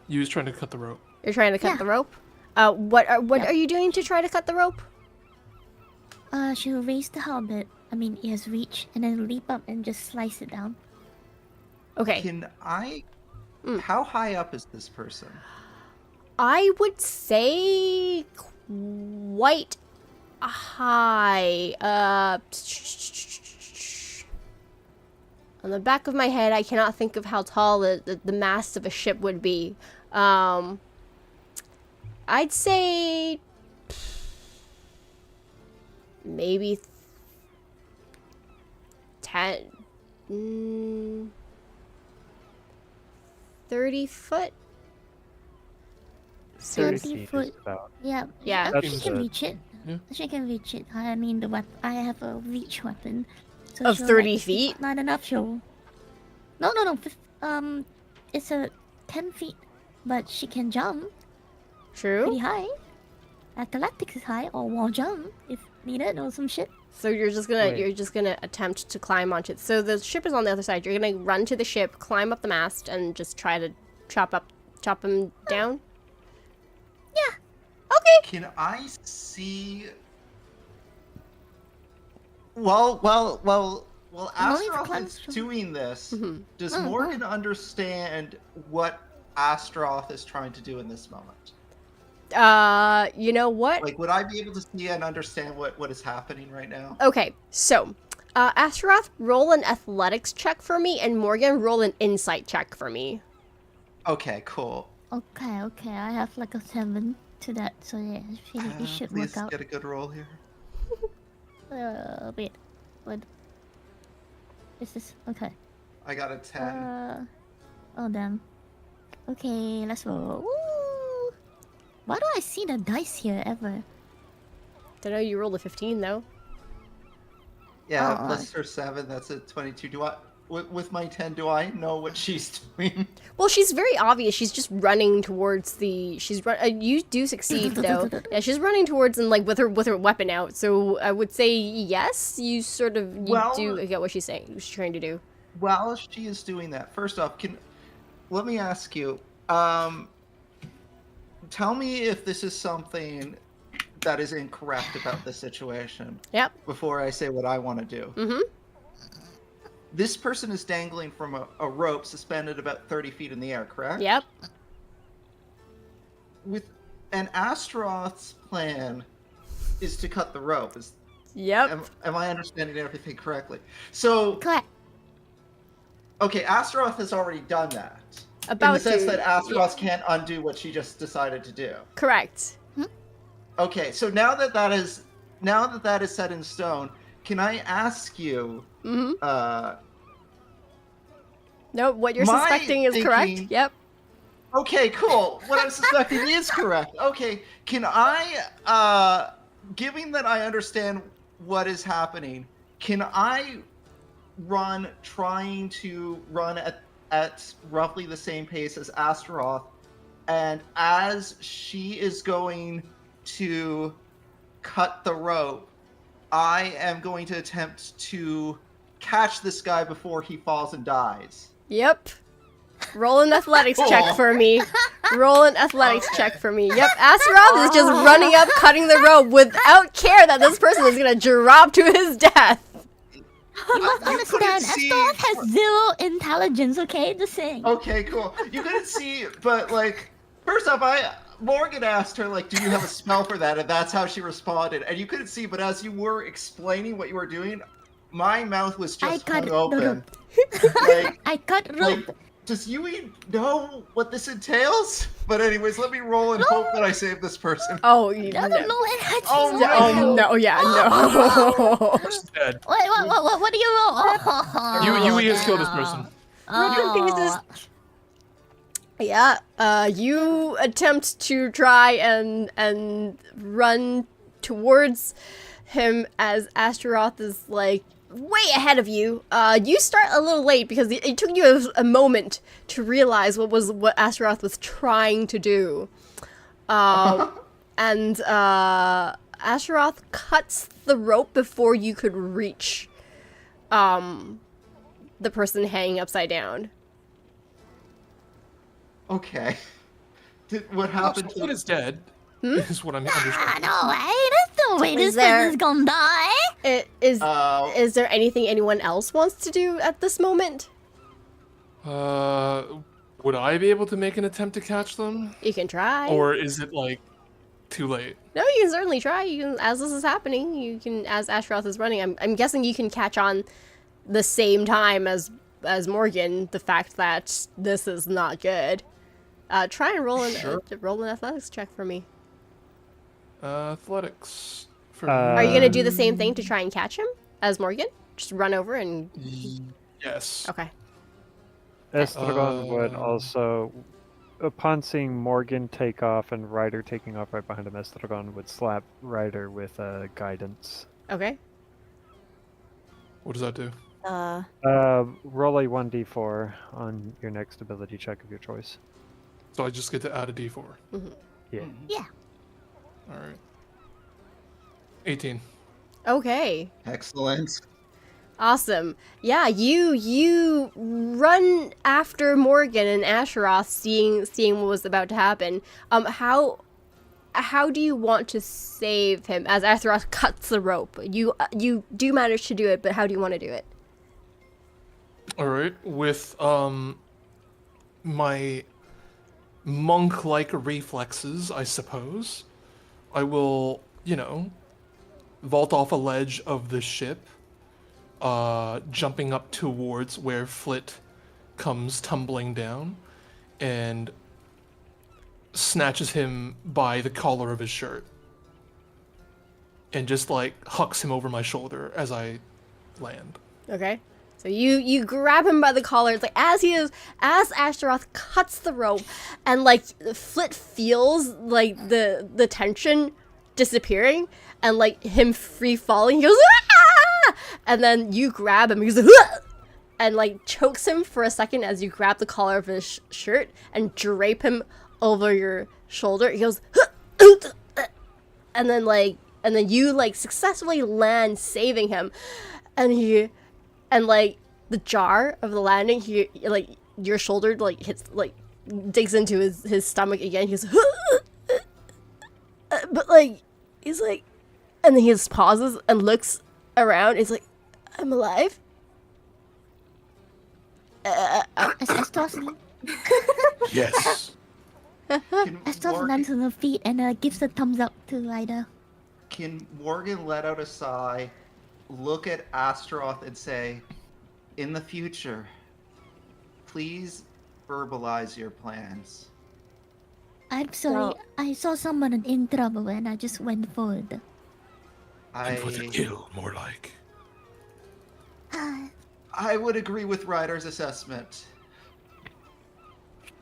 You was trying to cut the rope. you're trying to cut Yeah. the rope. What Yeah. are you doing to try to cut the rope? she'll raise the halberd. I mean, it has reach, and then leap up and just slice it down. Okay, can I? Mm. How high up is this person? I would say quite high. On the back of my head, I cannot think of how tall the mast of a ship would be. I'd say maybe 30 foot. 30 feet foot. is about. Yeah. Yeah. She That's can a- reach it. yeah. She can reach it. I mean, I have a reach weapon. So Of she'll, 30 like, feet? Not enough. No. It's a 10 feet, but she can jump pretty True. high. Athletics is high, or wall jump if needed, or some shit. So you're just gonna attempt to climb onto it. So the ship is on the other side. You're gonna run to the ship, climb up the mast, and just try to chop him down. Yeah. Okay. Can I see? Well, Astaroth close is to- doing this. Mhm. Does Oh, Morgan understand what Astaroth is trying to do in this moment? You know what? Like, would I be able to see and understand what is happening right now? Okay, so Astaroth, roll an athletics check for me, and Morgan, roll an insight check for me. Okay, cool. Okay. I have like a 7 to that, so yeah, it should Please work out. get a good roll here. Wait, what? Is this okay? I got a 10. Oh damn. Okay, let's roll. Woo! Why do I see the dice here ever? Don't know. You rolled a 15 though. Yeah, oh, plus her 7, that's a 22. Do I, with my 10, do I know what she's doing? Well, she's very obvious. She's just running towards the. You do succeed though. Yeah, she's running towards and like with her weapon out. So I would say yes. You sort of Well- do get what she's saying. What she's trying to do. While she is doing that, first off, let me ask you, tell me if this is something that is incorrect about the situation Yep. before I say what I want to do. Mm-hmm. This person is dangling from a rope suspended about 30 feet in the air, correct? Yep. With an Astaroth's plan, is to cut the rope. Yep. Am I understanding everything correctly? So, Correct. okay, Astaroth has already done that. in About the sense to, that Astaroth yeah. can't undo what she just decided to do. Correct. Okay, so now that that is set in stone, can I ask you? Mm-hmm. No, what you're My suspecting is correct. thinking- Yep. Okay, cool. What I'm suspecting is correct. Okay, can I, given that I understand what is happening, can I run trying to run at roughly the same pace as Astaroth, and as she is going to cut the rope, I am going to attempt to catch this guy before he falls and dies. Yep. Roll an athletics check for me. Roll an athletics check for me. Yep, Astaroth is just running up, cutting the rope without care that this person is gonna drop to his death. You must understand, Astaroth has 0 intelligence, okay? Just saying. Okay, cool. You couldn't see, but like, first off, Morgan asked her like, "Do you have a spell for that?" And that's how she responded. And you couldn't see, but as you were explaining what you were doing, my mouth was just hung open. Like, I cut rope. like, does Yui know what this entails? But anyways, let me roll and hope that I save this person. Oh, you No, it Oh, Oh no, yeah, no. Person's dead. Wait, what do you roll? Oh, Yui has killed this person. Oh. Yeah, you attempt to try and run towards him as Astaroth is like way ahead of you. You start a little late because it took you a moment to realize what Astaroth was trying to do. And Astaroth cuts the rope before you could reach the person hanging upside down. Okay. What happened What to is dead? Is what I'm understanding. No way, there's no way this there- person's gonna die. Is there anything anyone else wants to do at this moment? Would I be able to make an attempt to catch them? You can try. Or is it like too late? No, you can certainly try. You can, as this is happening, you can, as Astaroth is running. I'm guessing you can catch on the same time as Morgan. The fact that this is not good. Try and roll an athletics check for me. Athletics. For Are you gonna do the same thing to try and catch him as Morgan? Just run over and. Yes. Okay. Estragon would also, upon seeing Morgan take off and Ryder taking off right behind him, Estragon would slap Ryder with guidance. Okay. What does that do? Roll a 1d4 on your next ability check of your choice. So I just get to add a d4. Yeah. Yeah. All right. 18. Okay. Excellent. Awesome. Yeah, you run after Morgan and Astaroth, seeing what was about to happen. How do you want to save him as Astaroth cuts the rope? You do manage to do it, but how do you want to do it? All right. With my monk-like reflexes, I suppose, I will, vault off a ledge of the ship, jumping up towards where Flit comes tumbling down, and snatches him by the collar of his shirt, and just hucks him over my shoulder as I land. Okay. So you grab him by the collar. It's like as Astaroth cuts the rope, and Flit feels the tension disappearing, and him free falling. He goes, "Ah!" And then you grab him. He goes, "Ah!" And chokes him for a second as you grab the collar of his shirt and drape him over your shoulder. He goes, "Ah!" and then you successfully land, saving him, and the jar of the landing, your shoulder hits digs into his stomach again. He goes, but he's and then he just pauses and looks around. He's like, I'm alive. Astaroth Yes. Can lands Morgan, on her feet and gives a thumbs up to Ryder. can Morgan let out a sigh, look at Astaroth, and say, "In the future, please verbalize your plans." I'm sorry. Well- I saw someone in trouble and I just went forward. And for the kill, more like. I would agree with Ryder's assessment.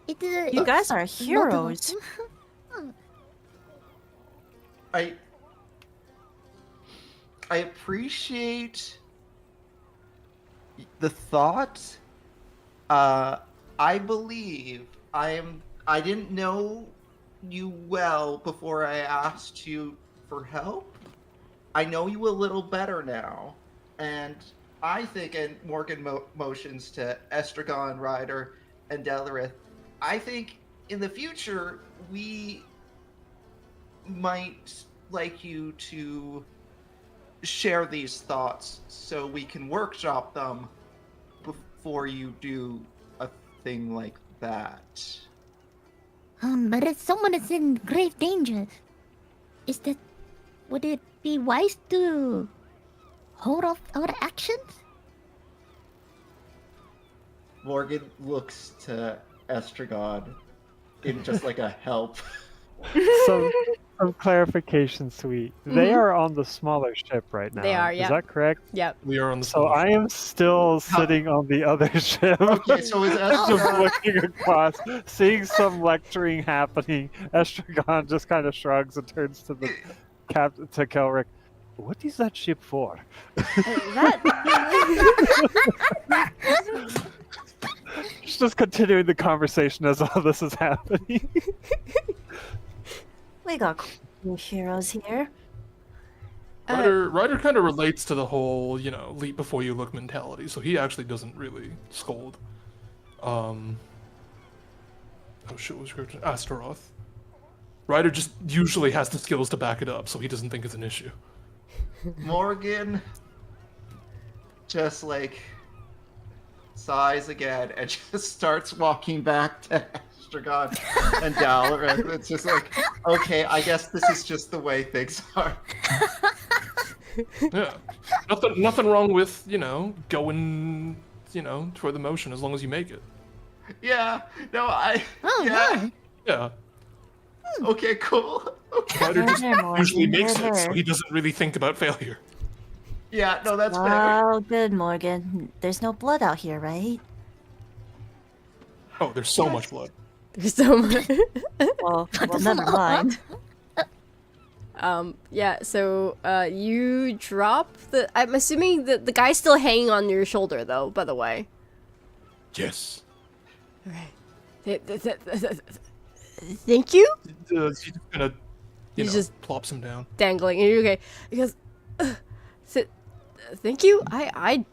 It You guys are heroes. I appreciate the thought. I believe I didn't know you well before I asked you for help. I know you a little better now, and I think, and Morgan motions to Estragon, Ryder, and Delarith, I think in the future we might like you to share these thoughts so we can workshop them before you do a thing like that. But if someone is in grave danger, would it be wise to hold off our actions? Morgan looks to Estragon in just like a help. Some clarification, sweet. They are on the smaller ship right now. They are, yeah. Is that correct? Yep. We are on the So I am still sitting on the other ship. Okay, so is just Estragon... looking across, seeing some lecturing happening. Estragon just kind of shrugs and turns to the captain, to Kelric. What is that ship for? She's just continuing the conversation as all this is happening. We got cool heroes here. Ryder kind of relates to the whole, leap before you look mentality, so he actually doesn't really scold. Oh shit, what was your character? Astaroth. Ryder just usually has the skills to back it up, so he doesn't think it's an issue. Morgan just sighs again and just starts walking back to Estragon and Dalaran. It's just like, okay, I guess this is just the way things are. Yeah. Nothing wrong with, going, toward the motion as long as you make it. Yeah, no, Oh, yeah. Yeah. Okay, cool. Okay. Ryder just There, Morgan, usually makes there, it, so there. he doesn't really think about failure. Yeah, no, that's fair. Oh, good, Morgan. There's no blood out here, right? Oh, there's so much blood. There's so much. Well, never mind. Yeah, so, you drop I'm assuming that the guy's still hanging on your shoulder, though, by the way. Yes. Alright. Thank you? He's just gonna, He's just plops him down. dangling. And you're okay. He goes, thank you? I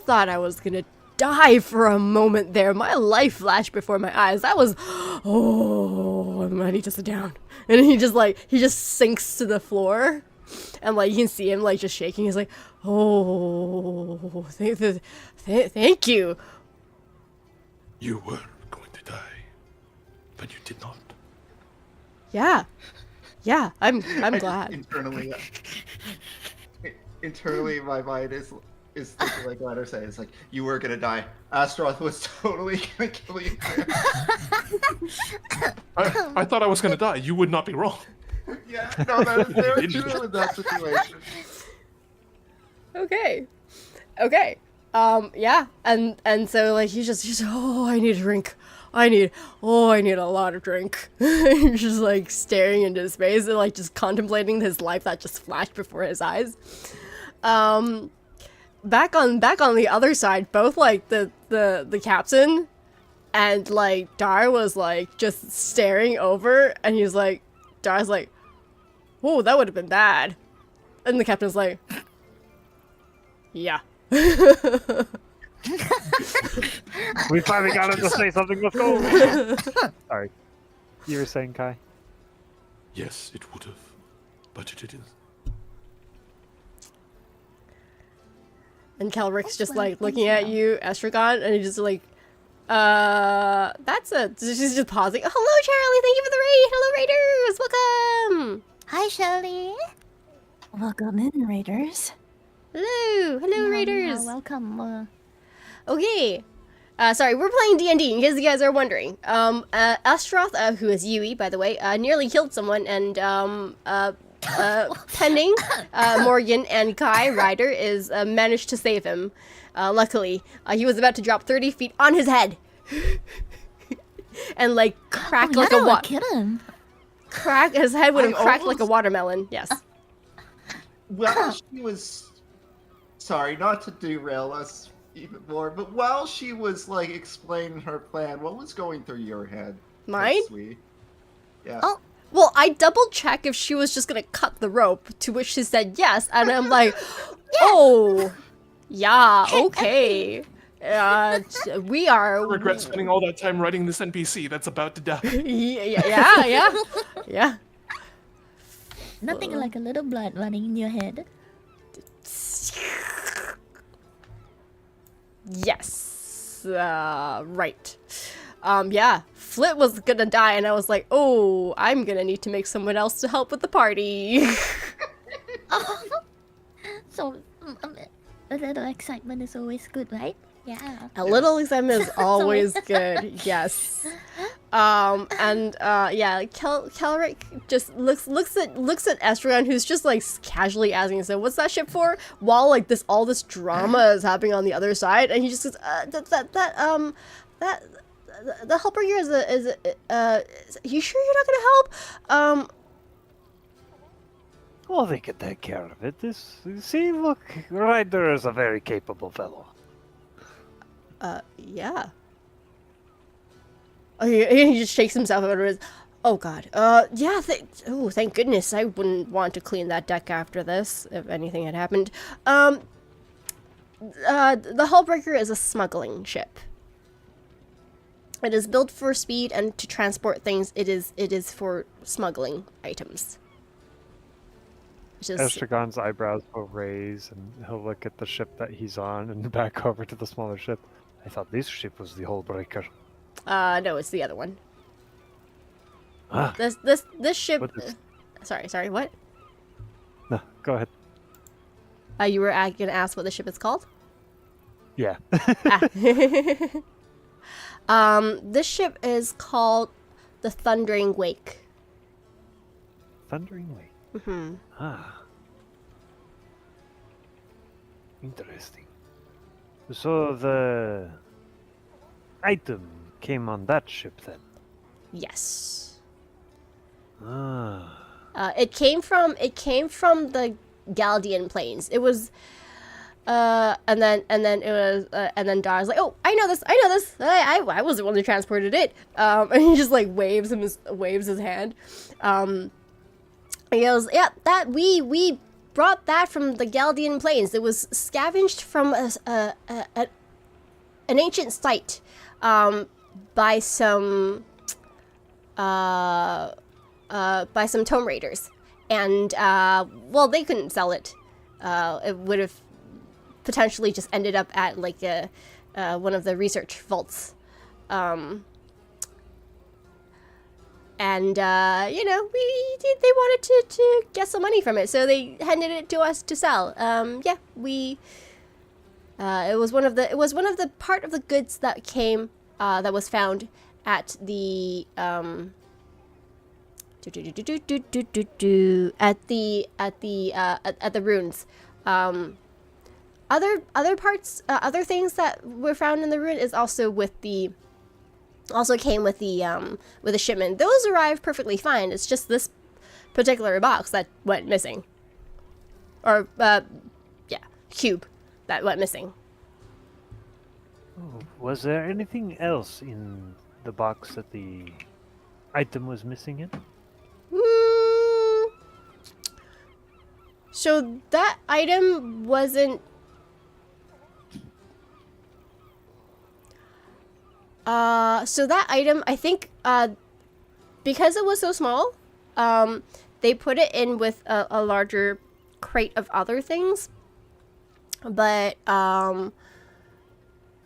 thought I was gonna die for a moment there. My life flashed before my eyes. That was, I'm ready to sit down. And he just sinks to the floor. And, you can see him, just shaking. He's like, thank you. You were going to die, but you did not. Yeah. Yeah, I'm glad. Internally, my mind is thinking like Ryder said. It's like, you were gonna die. Astaroth was totally gonna kill you. I thought I was gonna die. You would not be wrong. Yeah, no, that is very true in that situation. Okay. Yeah. And so he's just I need a drink. I need a lot of drink. He's just staring into his face and just contemplating his life that just flashed before his eyes. Back on the other side, both the captain and Dar was just staring over, and he's Dar's oh, that would have been bad. And the captain's yeah. We finally got him to say something. Let's go. Sorry. You were saying, Kai? Yes, it would have, but it didn't. And Kelric's just looking at you, Estragon, and he's just she's just pausing. Hello, Charlie, thank you for the raid. Hello, Raiders, welcome. Hi, Shirley. Welcome in, Raiders. Hello, Raiders. Welcome. Okay. Sorry, we're playing D&D, in case you guys are wondering. Astroth, who is Yui, by the way, nearly killed someone, and, pending, Morgan and Kai, Ryder, is, managed to save him. Luckily. He was about to drop 30 feet on his head. And, like, crack like a him. crack, his head would have I cracked like a almost- watermelon, yes. While she was, sorry, not to derail us even more, but while she was like explaining her plan, what was going through your head? Mine? Sweet. Yeah. Oh. Well, I double checked if she was just gonna cut the rope, to which she said yes, and I'm like, oh, yeah, okay. We are. Regret spending all that time writing this NPC that's about to die. Yeah. Nothing like a little blood running in your head. Yes. Right. Yeah. Flit was gonna die, and I was like, oh, I'm gonna need to make someone else to help with the party. So, a little excitement is always good, right? Yeah. A little excitement is always good. Yes. Yeah, Kelric just looks at Estragon, who's just like casually asking, so what's that ship for? While like all this drama is happening on the other side, and he just goes, the helper here is you sure you're not gonna help? Well, they can take care of it. See, look, Ryder is a very capable fellow. Yeah. Oh, he just shakes himself over his. Oh God. Yeah. Thank goodness. I wouldn't want to clean that deck after this if anything had happened. The Hullbreaker is a smuggling ship. It is built for speed and to transport things. It is for smuggling items. Estragon's eyebrows will raise, and he'll look at the ship that he's on and back over to the smaller ship. I thought this ship was the Hullbreaker. No, it's the other one. Ah, This ship. What is- Sorry. What? no, go ahead. You were gonna ask what the ship is called? Yeah. This ship is called the Thundering Wake. Thundering Wake. Mm-hmm. Ah. Interesting. So the item came on that ship then? Yes. Ah. It came from the Galdian plains. It was, and then Dar's like, oh, I know this. I was the one who transported it. And he just like waves his hand. He goes, yeah, that we brought that from the Galdian plains. It was scavenged from an ancient site, by some Tome Raiders, and well, they couldn't sell it. It would have potentially just ended up at like one of the research vaults, and they wanted to get some money from it, so they handed it to us to sell. Yeah, it was one of the part of the goods that came that was found at the at the ruins. Other parts, other things that were found in the ruin is also came with the shipment. Those arrived perfectly fine. It's just this particular box that went missing, or cube that went missing. Oh, was there anything else in the box that the item was missing in? So that item wasn't. So that item, I think, because it was so small, they put it in with a larger crate of other things. But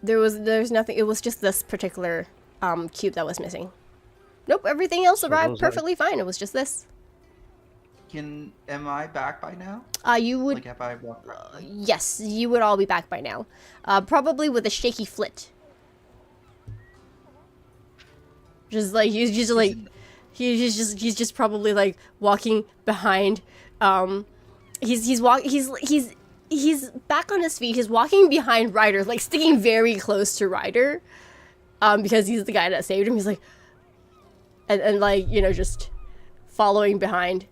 there's nothing. It was just this particular cube that was missing. Nope, everything else So arrived those are- perfectly fine. It was just this. Am I back by now? You would. Like, have I walked back? Yes, you would all be back by now. Probably with a shaky flit. Just like he's just like he's just probably like walking behind. He's back on his feet. He's walking behind Ryder, like sticking very close to Ryder, because he's the guy that saved him. He's like, and like just following behind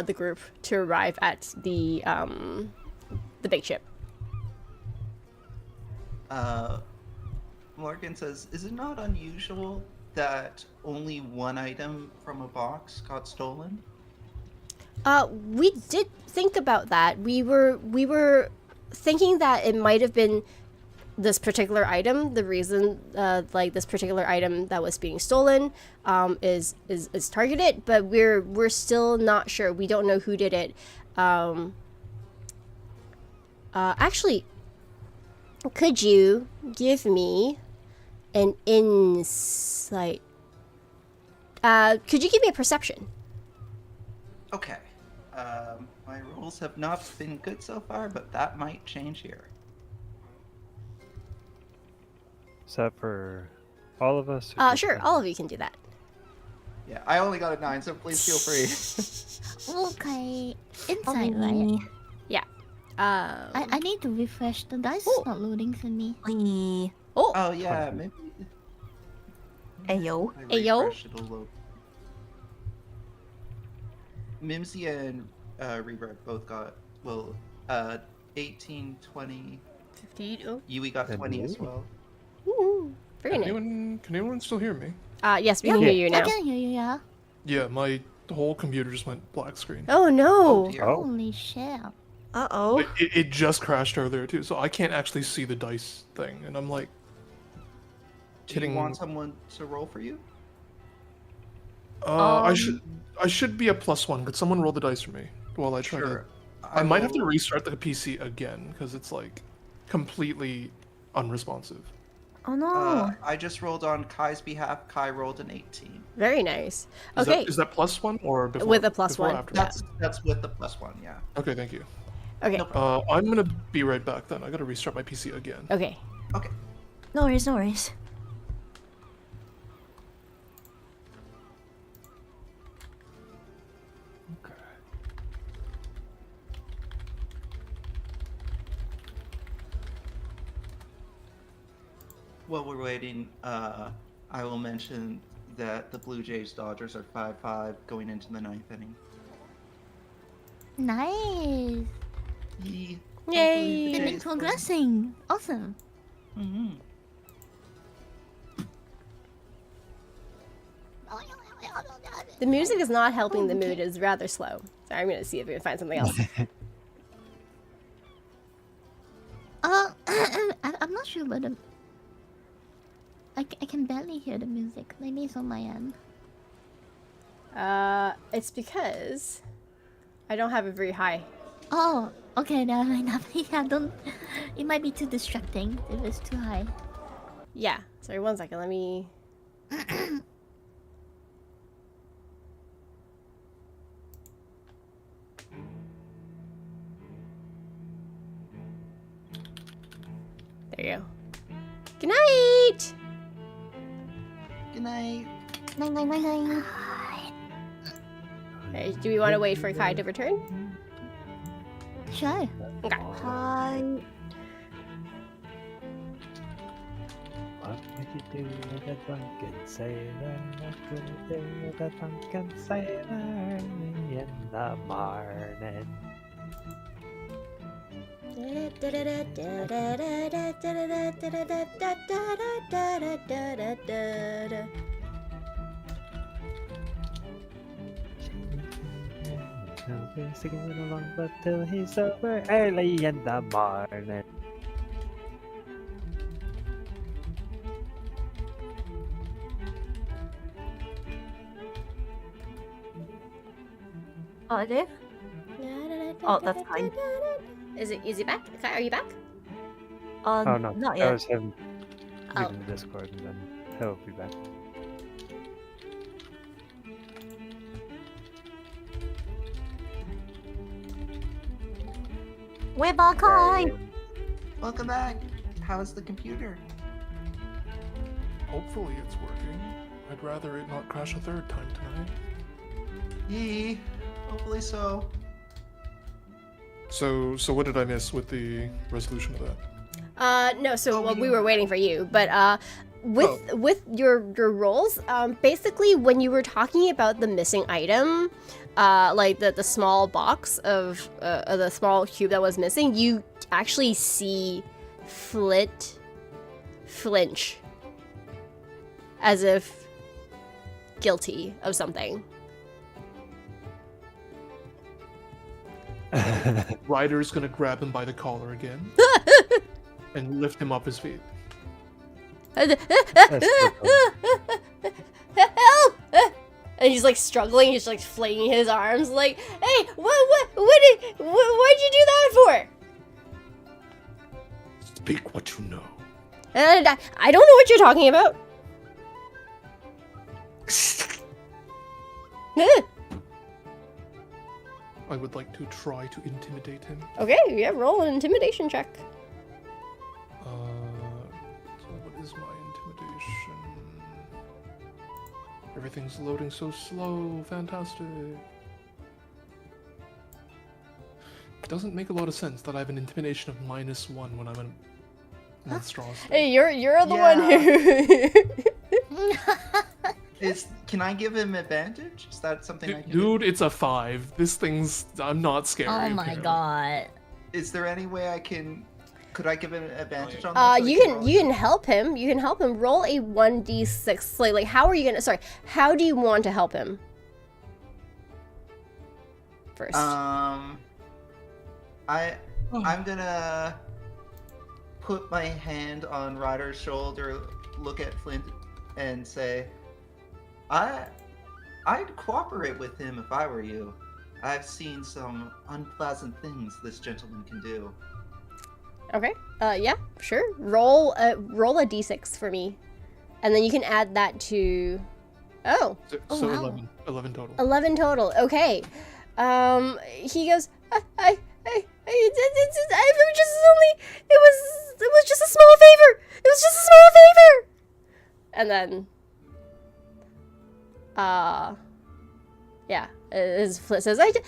the group to arrive at the big ship. Morgan says, "Is it not unusual that only one item from a box got stolen?" We did think about that. We were thinking that it might have been this particular item. The reason, like this particular item that was being stolen, is targeted, but we're still not sure. We don't know who did it. Actually, could you give me an insight? Could you give me a perception? Okay. My rolls have not been good so far, but that might change here. Is that for all of us? or just Sure, them? all of you can do that. Yeah, I only got a 9, so please feel free. Okay. Insight, right? Yeah. I need to refresh the dice. Oh. It's not loading for me. Lee. Oh yeah, maybe. Ayo. if I Ayo? refresh, it'll load. Mimsy and Rebirth both got 18, 20. 15. Oh. Yui got 20 as well. Ooh, very nice. Can anyone still hear me? Yes, we can hear you I now. can hear you, yeah. Yeah, my whole computer just went black screen. Oh no. Oh dear. Oh. Holy shit. Uh-oh. It just crashed earlier too, so I can't actually see the dice thing, and I'm like, Do you want someone to roll for you? I should be a +1. Could someone roll the dice for me while I try to? I might have to restart the PC again because it's like completely unresponsive. Oh no. I just rolled on Kai's behalf. Kai rolled an 18. Very nice. Is Okay. Is that +1 or before? With a +1. before or after? Yeah. That's with the +1, yeah. Okay, thank you. Okay. No I'm gonna be right back then. I gotta restart my PC again. Okay. Okay. No worries, no worries. Okay. While we're waiting, I will mention that the Blue Jays Dodgers are 5-5 going into the 9th inning. Nice. Yay! Yay. They've been progressing. Awesome. Mm-hmm. The music is not helping the mood. It's rather slow. Sorry, I'm gonna see if we can find something else. I'm not sure, but I can barely hear the music. Maybe it's on my end. It's because I don't have it very high. Oh, okay, never mind. Yeah, don't. It might be too distracting if it's too high. Yeah. Sorry, 1 second. Let me. There you go. Good night. Good night. Nine. Okay, do we want to wait for Kai to return? Sure. Okay. Hi. What would you do with a drunken sailor? What would you do with a drunken sailor in the morning? He'll be singing along but till he's sober early in the morning. Oh, Dave? Oh, that's fine. Is he back? Kai, are you back? Oh no, Not that yet. was him Oh. leaving the Discord and then he'll be back. We're back, hi! Welcome back. How's the computer? Hopefully it's working. I'd rather it not crash a third time tonight. Yee. Hopefully so. So what did I miss with the resolution of that? No, so Oh, well, we we don't- were waiting for you, but with your roles, basically when you were talking about the missing item, like the small box of the small cube that was missing, you actually see Flit flinch as if guilty of something. Ryder's gonna grab him by the collar again and lift him up his feet. Help! And he's like struggling. He's like flinging his arms, like, "Hey, why'd you do that for?" Speak what you know. And I don't know what you're talking about. I would like to try to intimidate him. Okay, yeah, roll an intimidation check. So what is my intimidation? Everything's loading so slow. Fantastic. Doesn't make a lot of sense that I have an intimidation of -1 when I'm in monstrosity. Hey, you're the one who. Can I give him advantage? Is that something I can Dude, it's a 5. This thing's... I'm not scary. Oh my apparently. god. do? Is there any way I can... Could I give him advantage on this? so You he can roll you can help him. You can help him. Roll a 1d6. Like how are you gonna? Sorry, how do you want to help him? First. I'm gonna put my hand on Ryder's shoulder, look at Flint, and say, I'd cooperate with him if I were you. I've seen some unpleasant things this gentleman can do. Okay. Yeah, sure. Roll a d6 for me, and then you can add that to. Oh, So wow. 11 total. 11 total. Okay. He goes. It was just a small favor. It was just a small favor. And then. Yeah. His Flit says, I didn't.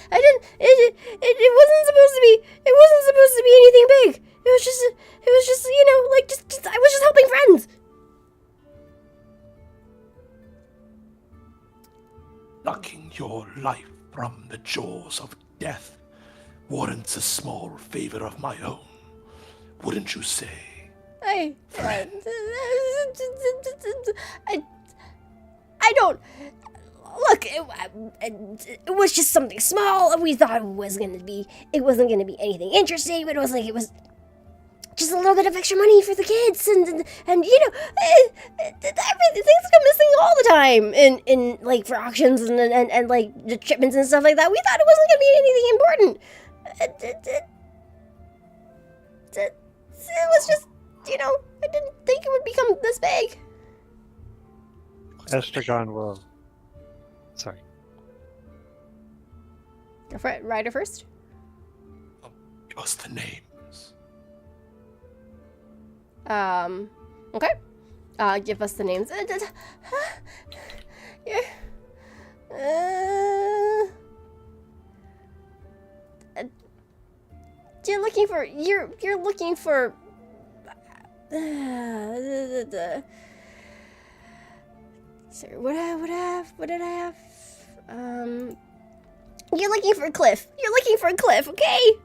It wasn't supposed to be. It wasn't supposed to be anything big. It was just. You know, like just. I was just helping friends. Plucking your life from the jaws of death warrants a small favor of my own, wouldn't you say? I don't. Look, it was just something small. We thought it wasn't gonna be anything interesting, but it was just a little bit of extra money for the kids, and you know, things go missing all the time in like for auctions and like the shipments and stuff like that. We thought it wasn't gonna be anything important. It was just, you know, I didn't think it would become this big. Estragon will. Sorry. Go for it, Ryder first. Give us the names. Okay. Give us the names. You're looking for. Sorry, what did I have? You're looking for Cliff. You're looking for Cliff, okay?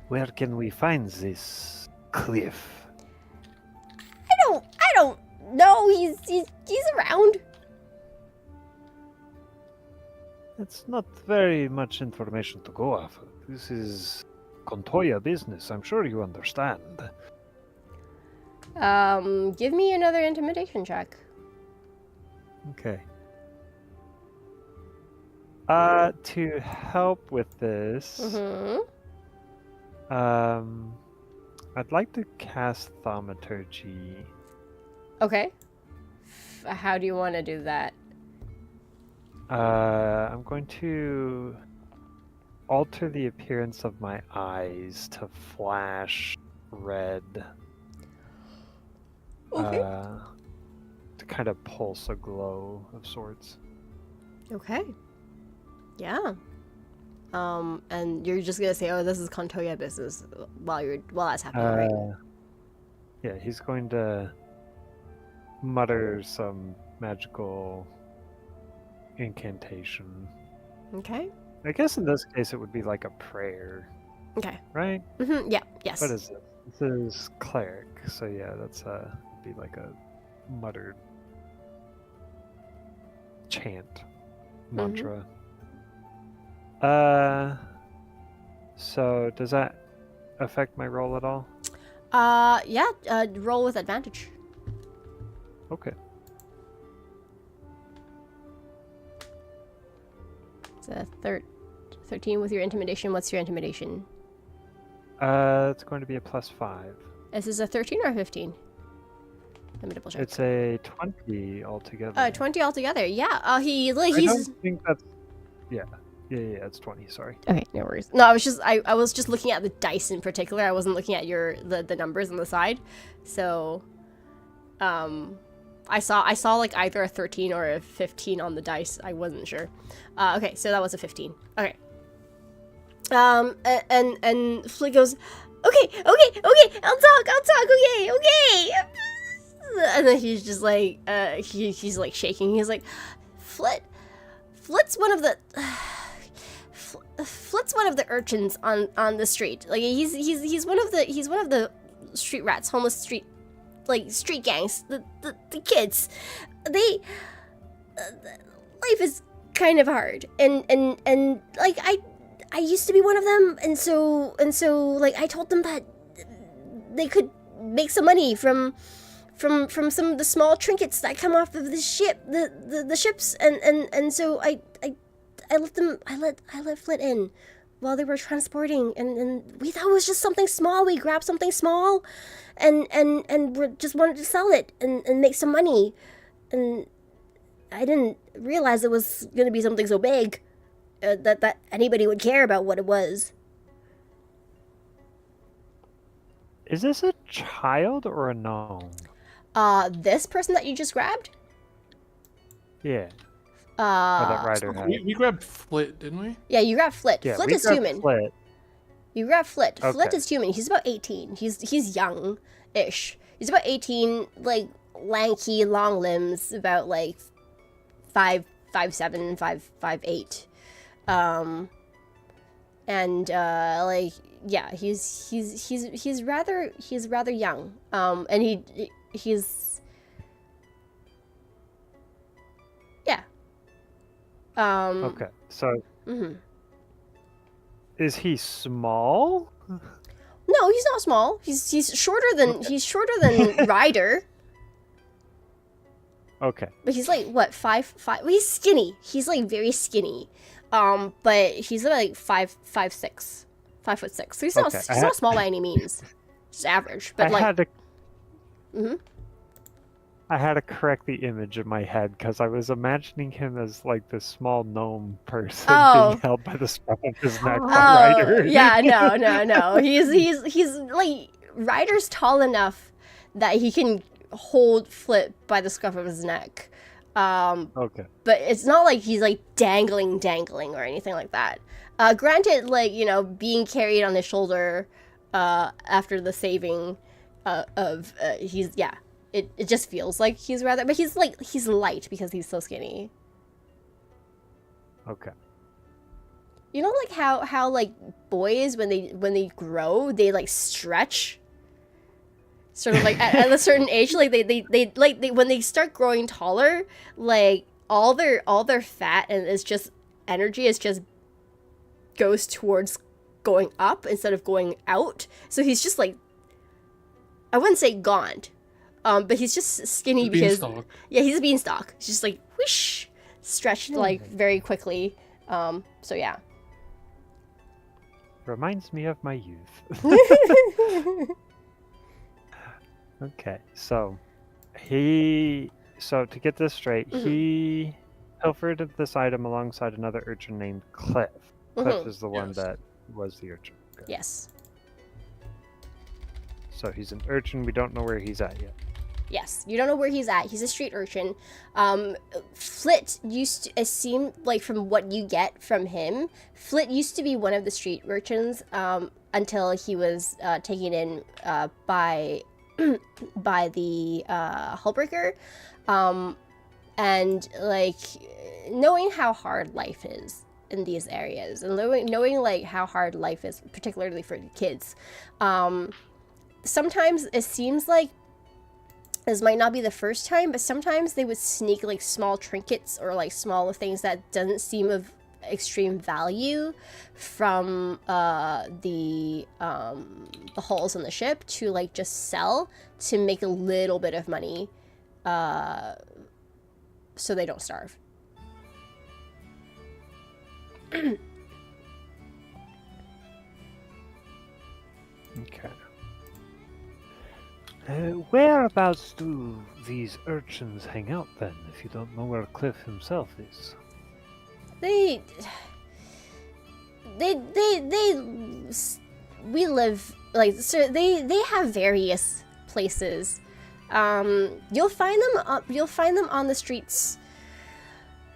Where can we find this cliff? I don't know. He's around. It's not very much information to go off of. This is Contoya business. I'm sure you understand. Give me another intimidation check. Okay. To help with this, Mm-hmm. I'd like to cast Thaumaturgy. Okay. How do you want to do that? I'm going to alter the appearance of my eyes to flash red. Okay. To kind of pulse a glow of sorts. Okay. Yeah. And you're just gonna say, "Oh, this is Kontoya business," while that's happening, right? Yeah, he's going to mutter some magical incantation. Okay. I guess in this case it would be like a prayer, Okay. right? Mm-hmm. Yeah. Yes. What is it? This is cleric, so yeah, that's be like a muttered chant mantra. So does that affect my roll at all? Yeah. Roll with advantage. Okay. It's a 13 with your intimidation. What's your intimidation? It's going to be a +5. Is this a 13 or a 15? Let me double check. It's a 20 altogether. 20 altogether. Yeah. I He's. don't think that's. Yeah, it's 20. Sorry. Okay, no worries. No, I was just looking at the dice in particular. I wasn't looking at the numbers on the side. So, I saw like either a 13 or a 15 on the dice. I wasn't sure. Okay, so that was a 15. Okay. And Flick goes, okay, I'll talk, okay. And then he's just like, he's like shaking. He's like, Flit's one of the urchins on the street. Like he's one of the street rats, homeless street gangs. The kids, they life is kind of hard, and like I used to be one of them, and so like I told them that they could make some money from some of the small trinkets that come off of the ship, the ships, and so I let Flit in while they were transporting, and we thought it was just something small. We grabbed something small, and we just wanted to sell it and make some money, and I didn't realize it was gonna be something so big that anybody would care about what it was. Is this a child or a gnome? This person that you just grabbed? Yeah. that rider had. We grabbed Flit, didn't we? Yeah, you grabbed Flit. Yeah, Flit we is grabbed human. Flit. You grab Flit. Flit Okay. is human. He's about 18. He's young-ish. He's about 18, like lanky, long limbs, about like 5'7", 5'8". And like yeah, he's rather young. And he's yeah. Okay, so Mhm. is he small? No, he's not small. He's shorter than Ryder. Okay. But he's like what 5'5". Well, he's skinny. He's like very skinny. But he's like 5'6", 5'6". So he's not Okay, he's not small by any means. Just average. But Mhm. I had to correct the image in my head because I was imagining him as like this small gnome person Oh. being held by the scruff of his neck by Oh Ryder. yeah, no. He's like Ryder's tall enough that he can hold Flip by the scruff of his neck. Okay. But it's not like he's like dangling or anything like that. Granted, like, you know, being carried on his shoulder after the saving of it just feels like he's rather, but he's light because he's so skinny. Okay. You know, like how like boys when they grow, they like stretch. Sort of like at a certain age, like they when they start growing taller, like all their fat and it's just energy is just goes towards going up instead of going out. So he's just like, I wouldn't say gaunt, but he's just skinny because Beanstalk. yeah, he's a beanstalk. He's just like whoosh, stretched like very quickly. So yeah. Reminds me of my youth. Okay, so to get this straight, he pilfered this item alongside another urchin named Cliff. Cliff is the one Yes. that was the urchin. Okay. Yes. So he's an urchin. We don't know where he's at yet. Yes, you don't know where he's at. He's a street urchin. Flit used to, it seemed like from what you get from him, Flit used to be one of the street urchins until he was taken in by by the Hullbreaker. And like knowing how hard life is in these areas, and knowing like how hard life is, particularly for the kids. Sometimes it seems like this might not be the first time, but sometimes they would sneak like small trinkets or like small things that doesn't seem of extreme value from the hulls on the ship to like just sell to make a little bit of money, so they don't starve. Okay. Whereabouts do these urchins hang out then, if you don't know where Cliff himself is? We live like, so they have various places. You'll find them on the streets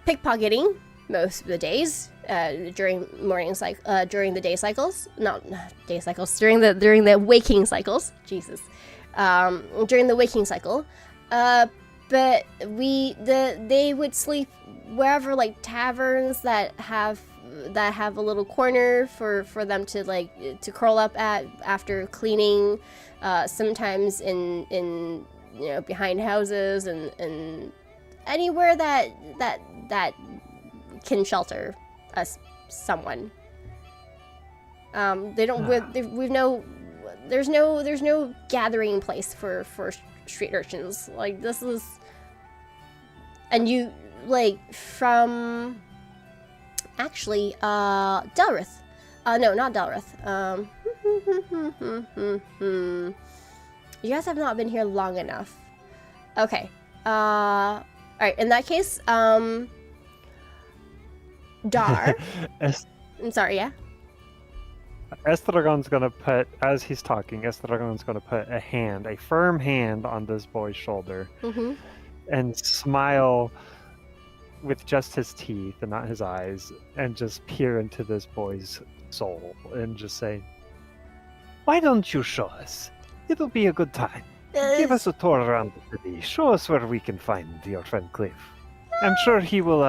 pickpocketing most of the days, during during the day cycles, not day cycles, during the waking cycles. Jesus. During the waking cycle, but they would sleep wherever, like taverns that have a little corner for them to like to curl up at after cleaning. Sometimes in behind houses and anywhere that can shelter someone. They don't. There's no gathering place for street urchins. Like this is, and you like from actually Delrith. No, not Delrith. You guys have not been here long enough. Okay. All right. In that case, Dar. I'm sorry. Yeah. Estragon's gonna put, as he's talking, Estragon's gonna put a firm hand on this boy's shoulder Mm-hmm. and smile with just his teeth and not his eyes, and just peer into this boy's soul and just say, "Why don't you show us? It'll be a good time. Give us a tour around the city. Show us where we can find your friend Cliff. I'm sure he will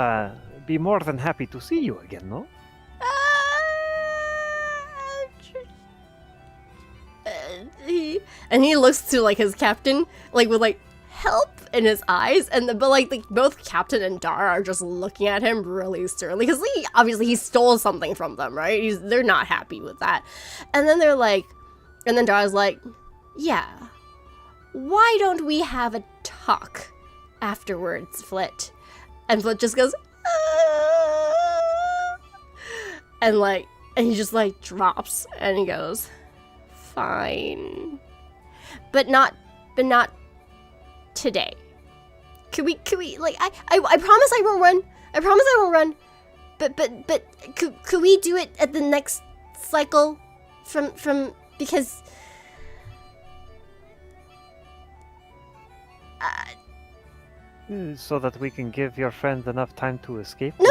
be more than happy to see you again, no?" And he looks to like his captain, like with like help in his eyes, but both captain and Dar are just looking at him really sternly because he stole something from them, right? They're not happy with that, and then Dar's like, "Yeah, why don't we have a talk afterwards, Flit?" And Flit just goes, and he just like drops and he goes, "Fine, but not today. Could we like I promise I won't run. I promise I won't run. But could we do it at the next cycle from because So that we can give your friend enough time to escape? no.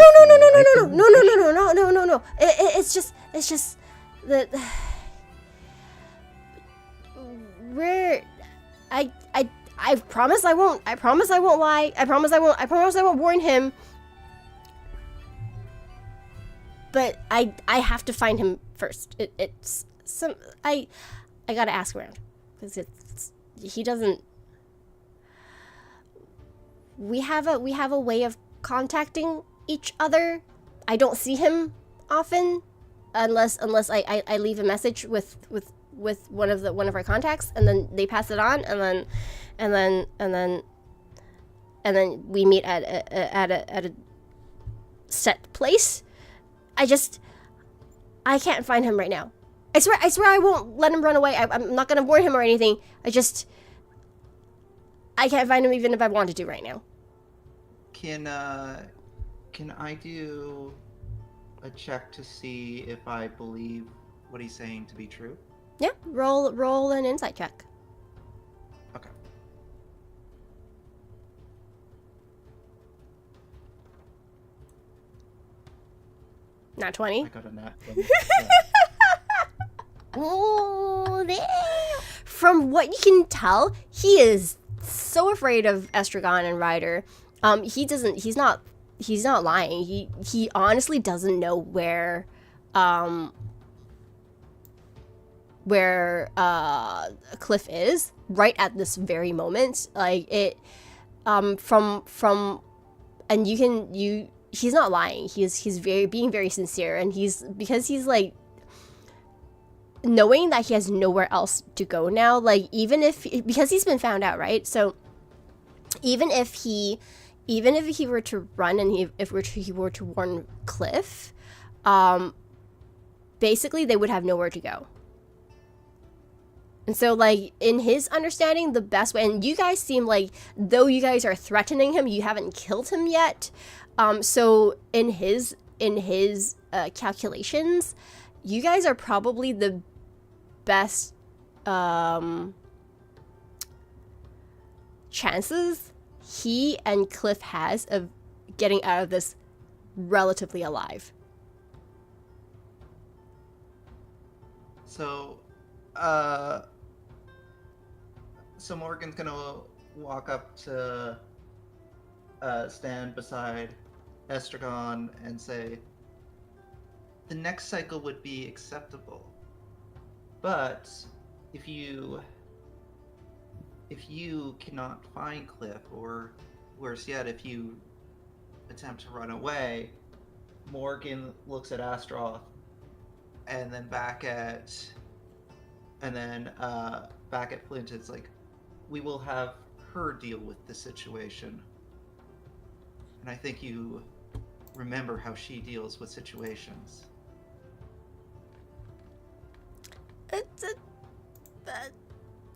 It's just that we're I promise I won't lie. I promise I won't warn him. But I have to find him first. It's some I gotta ask around because he doesn't. We have a way of contacting each other. I don't see him often, unless I leave a message with one of our contacts, and then they pass it on, and then we meet at a set place. I can't find him right now. I swear I won't let him run away. I'm not gonna warn him or anything. I can't find him even if I wanted to right now. Can I do a check to see if I believe what he's saying to be true? Yeah, roll an insight check. Okay. Not 20. I got a nat 20. Oh, damn. From what you can tell, he is so afraid of Estragon and Ryder. He's not lying. He honestly doesn't know where Cliff is right at this very moment. Like it from and he's not lying. He's being very sincere, and because he's like knowing that he has nowhere else to go now, like because he's been found out, right? So even if he were to run and if he were to warn Cliff, basically they would have nowhere to go. And so, like, in his understanding, the best way, and you guys seem like, though you guys are threatening him, you haven't killed him yet. So in his calculations, you guys are probably the best chances he and Cliff has of getting out of this relatively alive. So Morgan's gonna walk up to stand beside Estragon and say, the next cycle would be acceptable, but if you cannot find Cliff, or worse yet, if you attempt to run away, Morgan looks at Astroth and then back at Flint. It's like, we will have her deal with the situation. And I think you remember how she deals with situations.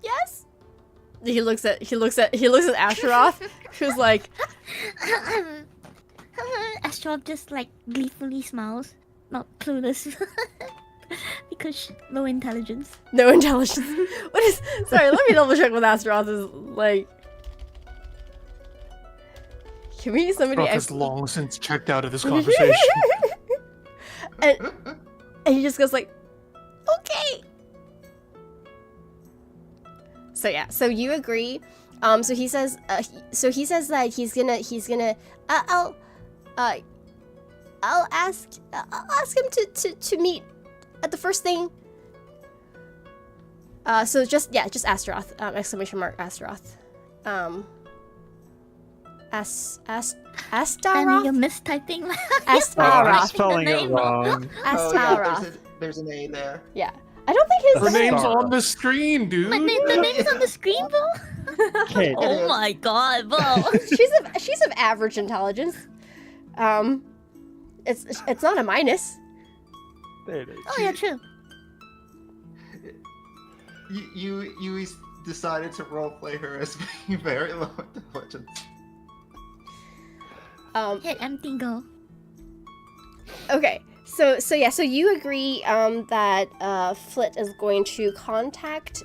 Yes. He looks at Asheroth, who's like, Astrop just like gleefully smiles, not clueless. Because low intelligence. no intelligence. What is? Sorry, let me double check what Asheroth is like. Can we somebody? Roth has long since checked out of this conversation. and he just goes like, okay. So yeah, so you agree. So he says that he's gonna. I'll ask him to meet at the first thing. So just Astaroth. Exclamation mark Astaroth. Danny, you're Astaroth. mistyping. I'm Astaroth. spelling it wrong. Astaroth. There's an A there. Yeah, I don't think Her his name's Sarah. on the screen, dude. The name's on the screen, bro. Okay. Oh my god, bro. she's of average intelligence. It's not a minus. There it is. Oh yeah, true. You decided to roleplay her as being very low intelligence. Hit empty go. Okay, so you agree that Flit is going to contact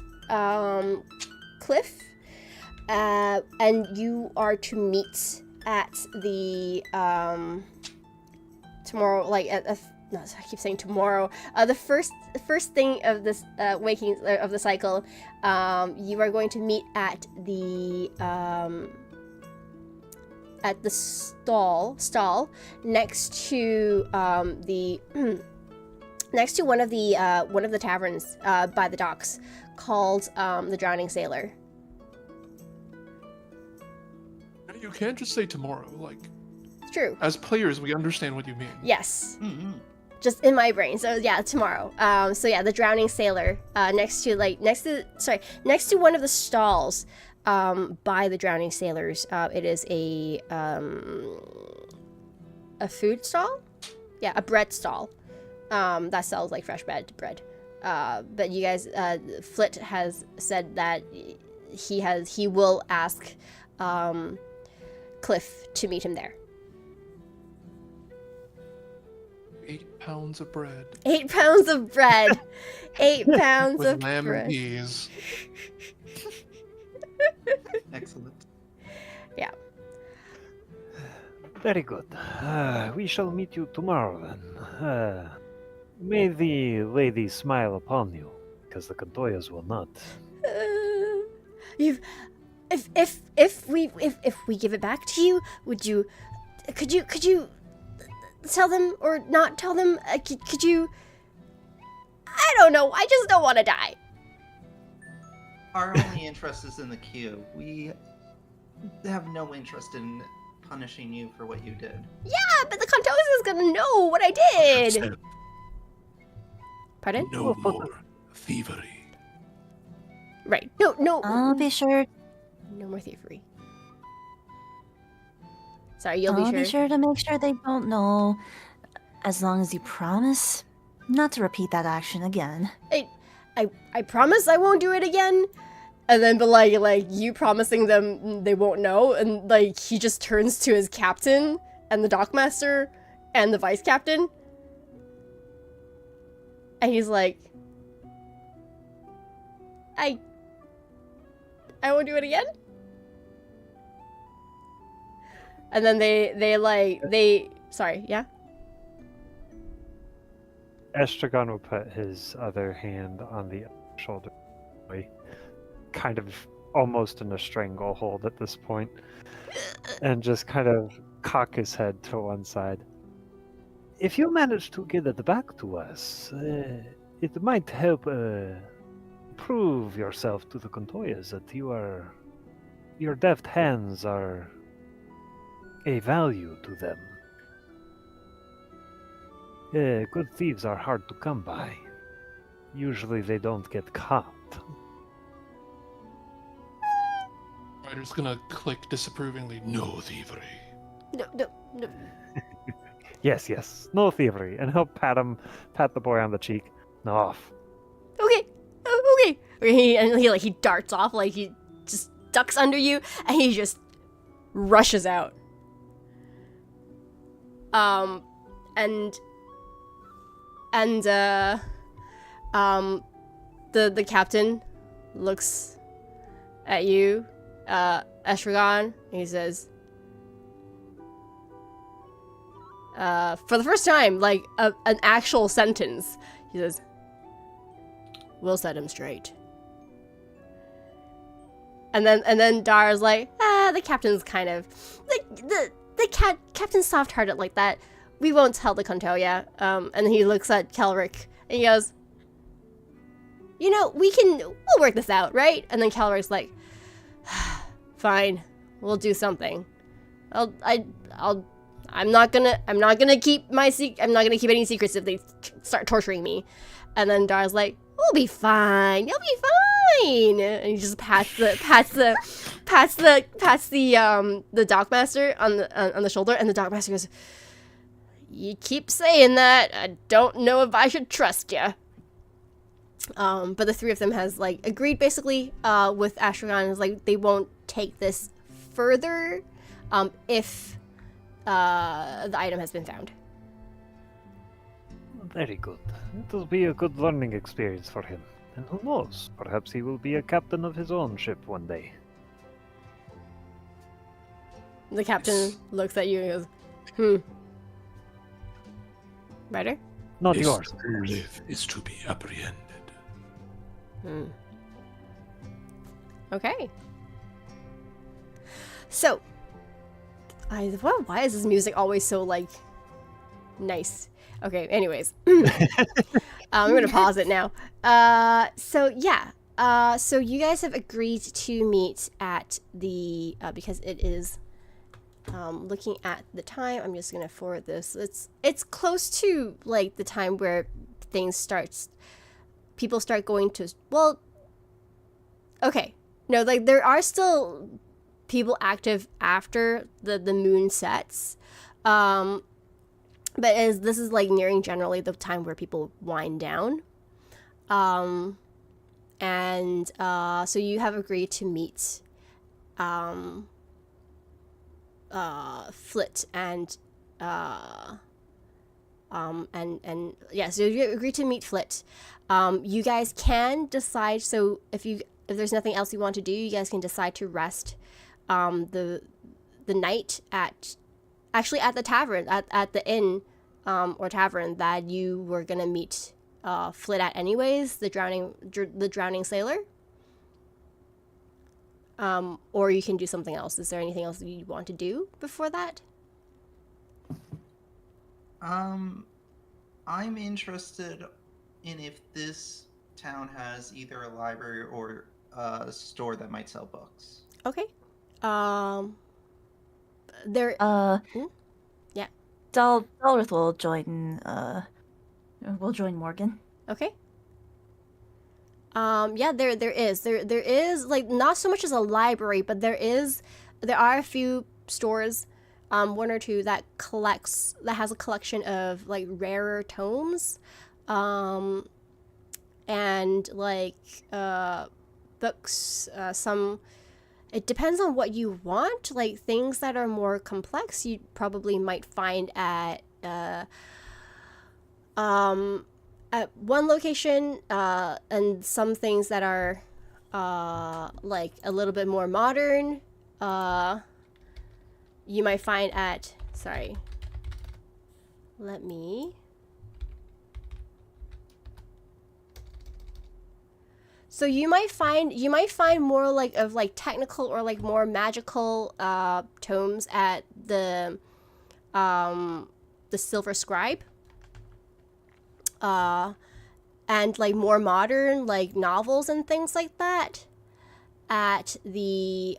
Cliff, and you are to meet at the tomorrow, like no, I keep saying tomorrow. The first thing of this waking of the cycle, you are going to meet at the stall next to the next to one of the taverns by the docks called the Drowning Sailor. You can't just say tomorrow. Like, It's true. as players, we understand what you mean. Yes. Mm-hmm. Just in my brain. So yeah, tomorrow. So yeah, the Drowning Sailor. Next to one of the stalls. By the Drowning Sailors. It is a food stall. Yeah, a bread stall. That sells like fresh bread. But you guys, Flit has said that he will ask Cliff to meet him there. 8 pounds of bread 8 pounds of bread. 8 pounds with of lamb and bread. peas. Excellent. Yeah. Very good. We shall meet you tomorrow then. May the lady smile upon you, because the Kantoyas will not. You've if we give it back to you, could you tell them or not tell them? Could you? I don't know. I just don't want to die. Our only interest is in the queue. We have no interest in punishing you for what you did. Yeah, but the Kantoyas is gonna know what I did. Pardon? No more thievery. Right. No. I'll be sure. No more thievery. Sorry, you'll I'll be be sure. sure to make sure they don't know. As long as you promise not to repeat that action again. I promise I won't do it again. And then, but like you promising them they won't know, and like he just turns to his captain and the dockmaster and the vice captain, and he's like, I won't do it again. And then they sorry, yeah. Estragon will put his other hand on the shoulder, kind of almost in a stranglehold at this point, and just kind of cock his head to one side. If you manage to get it back to us, it might help prove yourself to the Kantoyas that your deft hands are a value to them. Good thieves are hard to come by. Usually they don't get caught. Ryder's gonna click disapprovingly. No thievery. No. Yes, no thievery. And he'll pat the boy on the cheek. Off. Okay. He darts off, like he just ducks under you, and he just rushes out. The captain looks at you, Estragon, and he says, for the first time, like an actual sentence, he says, "We'll set him straight." And then Dara's like, the captain's kind of captain's soft-hearted like that. We won't tell the Kantoya. And he looks at Kelric and he goes, we'll work this out, right? And then Kelric's like, fine, we'll do something. I'm not gonna keep any secrets if they start torturing me. And then Dara's like, we'll be fine. You'll be fine. And he just pats the dockmaster on the shoulder, and the dockmaster goes, "You keep saying that. I don't know if I should trust you." But the three of them has like agreed basically with Astragon is like they won't take this further if the item has been found. Very good. It will be a good learning experience for him. And who knows, perhaps he will be a captain of his own ship one day. The captain looks at you and goes, Ryder? Not This yours. who live is to be apprehended. Okay. So, why is this music always so, like, nice? Okay, anyways. I'm gonna pause it now. So you guys have agreed to meet at the, because it is, looking at the time, I'm just gonna forward this. It's close to, like, the time where people start going to, well, okay. No, like, there are still people active after the moon sets. But this is like nearing generally the time where people wind down. So you have agreed to meet Flit and And yeah, so you agree to meet Flit. You guys can decide. So if there's nothing else you want to do, you guys can decide to rest the night at the tavern, at the inn or tavern that you were gonna meet Flit at anyways, the drowning sailor. Or you can do something else. Is there anything else you want to do before that? I'm interested in if this town has either a library or a store that might sell books. Okay. There. Yeah. Dalrith will join. Will join Morgan. Okay. Yeah, there is like not so much as a library, but there are a few stores, one or two that has a collection of like rarer tomes, and like books. Some it depends on what you want. Like things that are more complex, you probably might find at one location, and some things that are like a little bit more modern, you might find at so you might find more like of like technical or like more magical tomes at the Silver Scribe. And like more modern like novels and things like that at the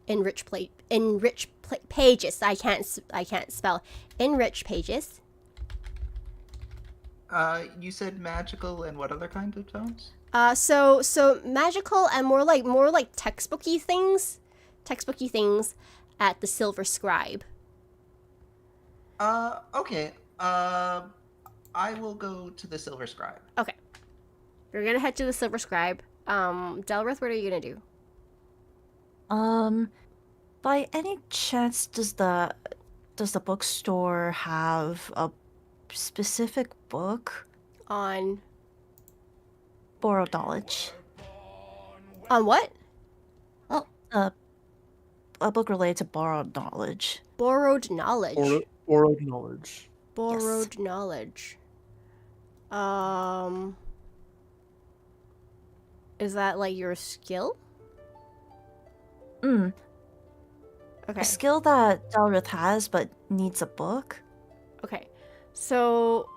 enrich pages. I can't spell enrich pages. You said magical and what other kind of tomes? So magical and more like textbooky things at the Silver Scribe. Okay. I will go to the Silver Scribe. Okay. We're gonna head to the Silver Scribe. Delrith, what are you gonna do? By any chance, does the bookstore have a specific book On borrowed knowledge? On what? Oh, a book related to borrowed knowledge. Borrowed knowledge. Borrowed knowledge. Borrowed knowledge. Is that like your skill? Okay. Okay. A skill that Dalrith has but needs a book? Okay. So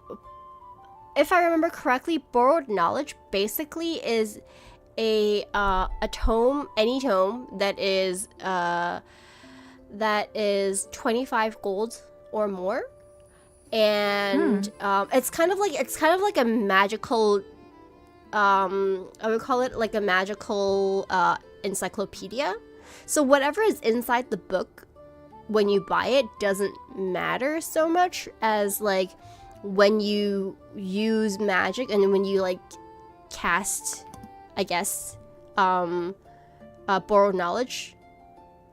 if I remember correctly, borrowed knowledge basically is a tome, any tome that is 25 gold or more. And it's kind of like a magical I would call it like a magical encyclopedia. So whatever is inside the book when you buy it doesn't matter so much as like when you use magic and when you like cast, I guess, borrowed knowledge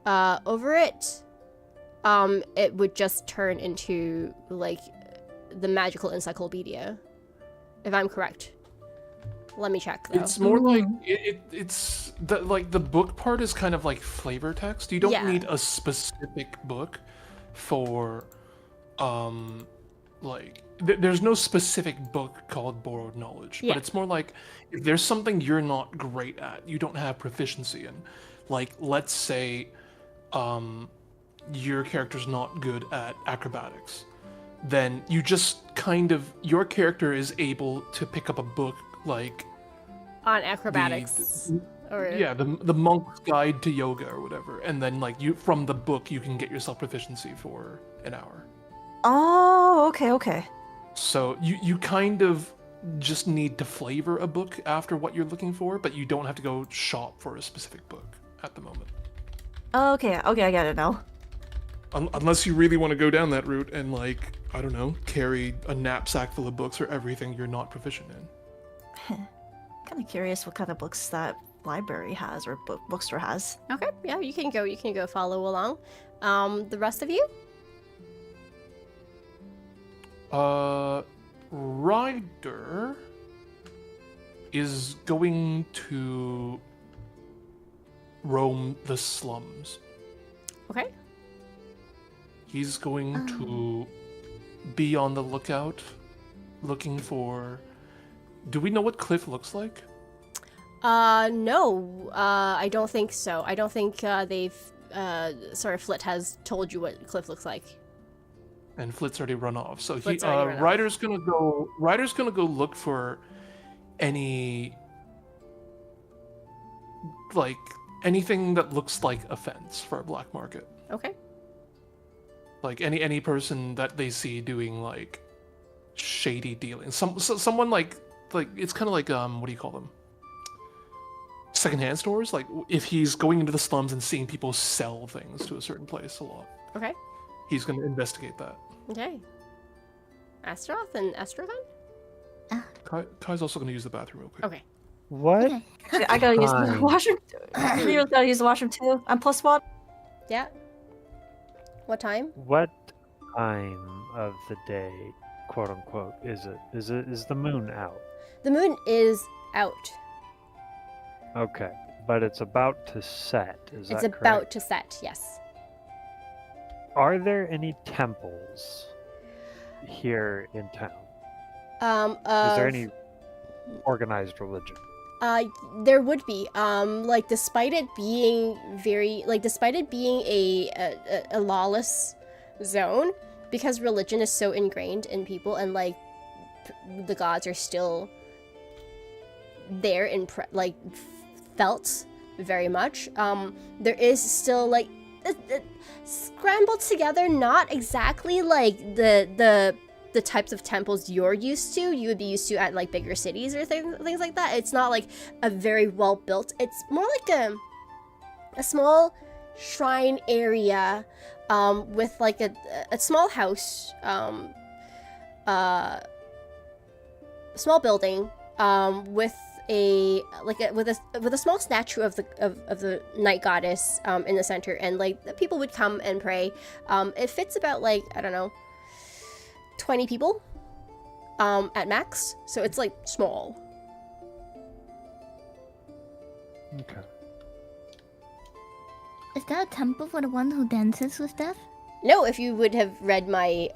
over it, it would just turn into like the magical encyclopedia, if I'm correct. Let me check though. It's more like it's the book part is kind of like flavor text. You don't need a specific book for there's no specific book called borrowed knowledge, but it's more like if there's something you're not great at, you don't have proficiency in. Like let's say your character's not good at acrobatics, then you just kind of your character is able to pick up a book like on acrobatics the Monk's Guide to Yoga or whatever, and then like you from the book you can get yourself proficiency for an hour. Oh, okay. So you kind of just need to flavor a book after what you're looking for, but you don't have to go shop for a specific book at the moment. Okay, I get it now. Unless you really want to go down that route and like, I don't know, carry a knapsack full of books or everything you're not proficient in. Kind of curious what kind of books that library has or bookstore has. Okay, yeah, you can go follow along. The rest of you? Ryder is going to roam the slums. Okay. He's going to be on the lookout, looking for... Do we know what Cliff looks like? No. I don't think so. I don't think they've... Flit has told you what Cliff looks like. And Flit's already run off. So Flit's already run off. Ryder's gonna go look for any anything that looks like a fence for a black market. Okay. Like any person that they see doing like shady dealing. Someone like it's kind of like what do you call them? Secondhand stores. Like if he's going into the slums and seeing people sell things to a certain place a lot. Okay. He's going to investigate that. Okay. Astaroth and Astrovan? Kai's also going to use the bathroom real quick. Okay. What? Okay. I gotta use the Fine. washroom. Rio's gotta use the washroom too. I'm +1. Yeah. What time? What time of the day, quote unquote, is it? Is the moon out? The moon is out. Okay, but it's about to set. Is It's that about correct? to set, yes. Are there any temples here in town? Is there any organized religion? There would be. Despite it being a lawless zone, because religion is so ingrained in people, and the gods are still there and felt very much. There is still scrambled together, not exactly like the types of temples you're used to. You would be used to at bigger cities or things like that. It's not like a very well built. It's more like a small shrine area with a small house, small building with a small statue of the night goddess in the center, and the people would come and pray. It fits about I don't know, 20 people at max, so it's small. Okay. Is there a temple for the one who dances with death? No, if you would have read my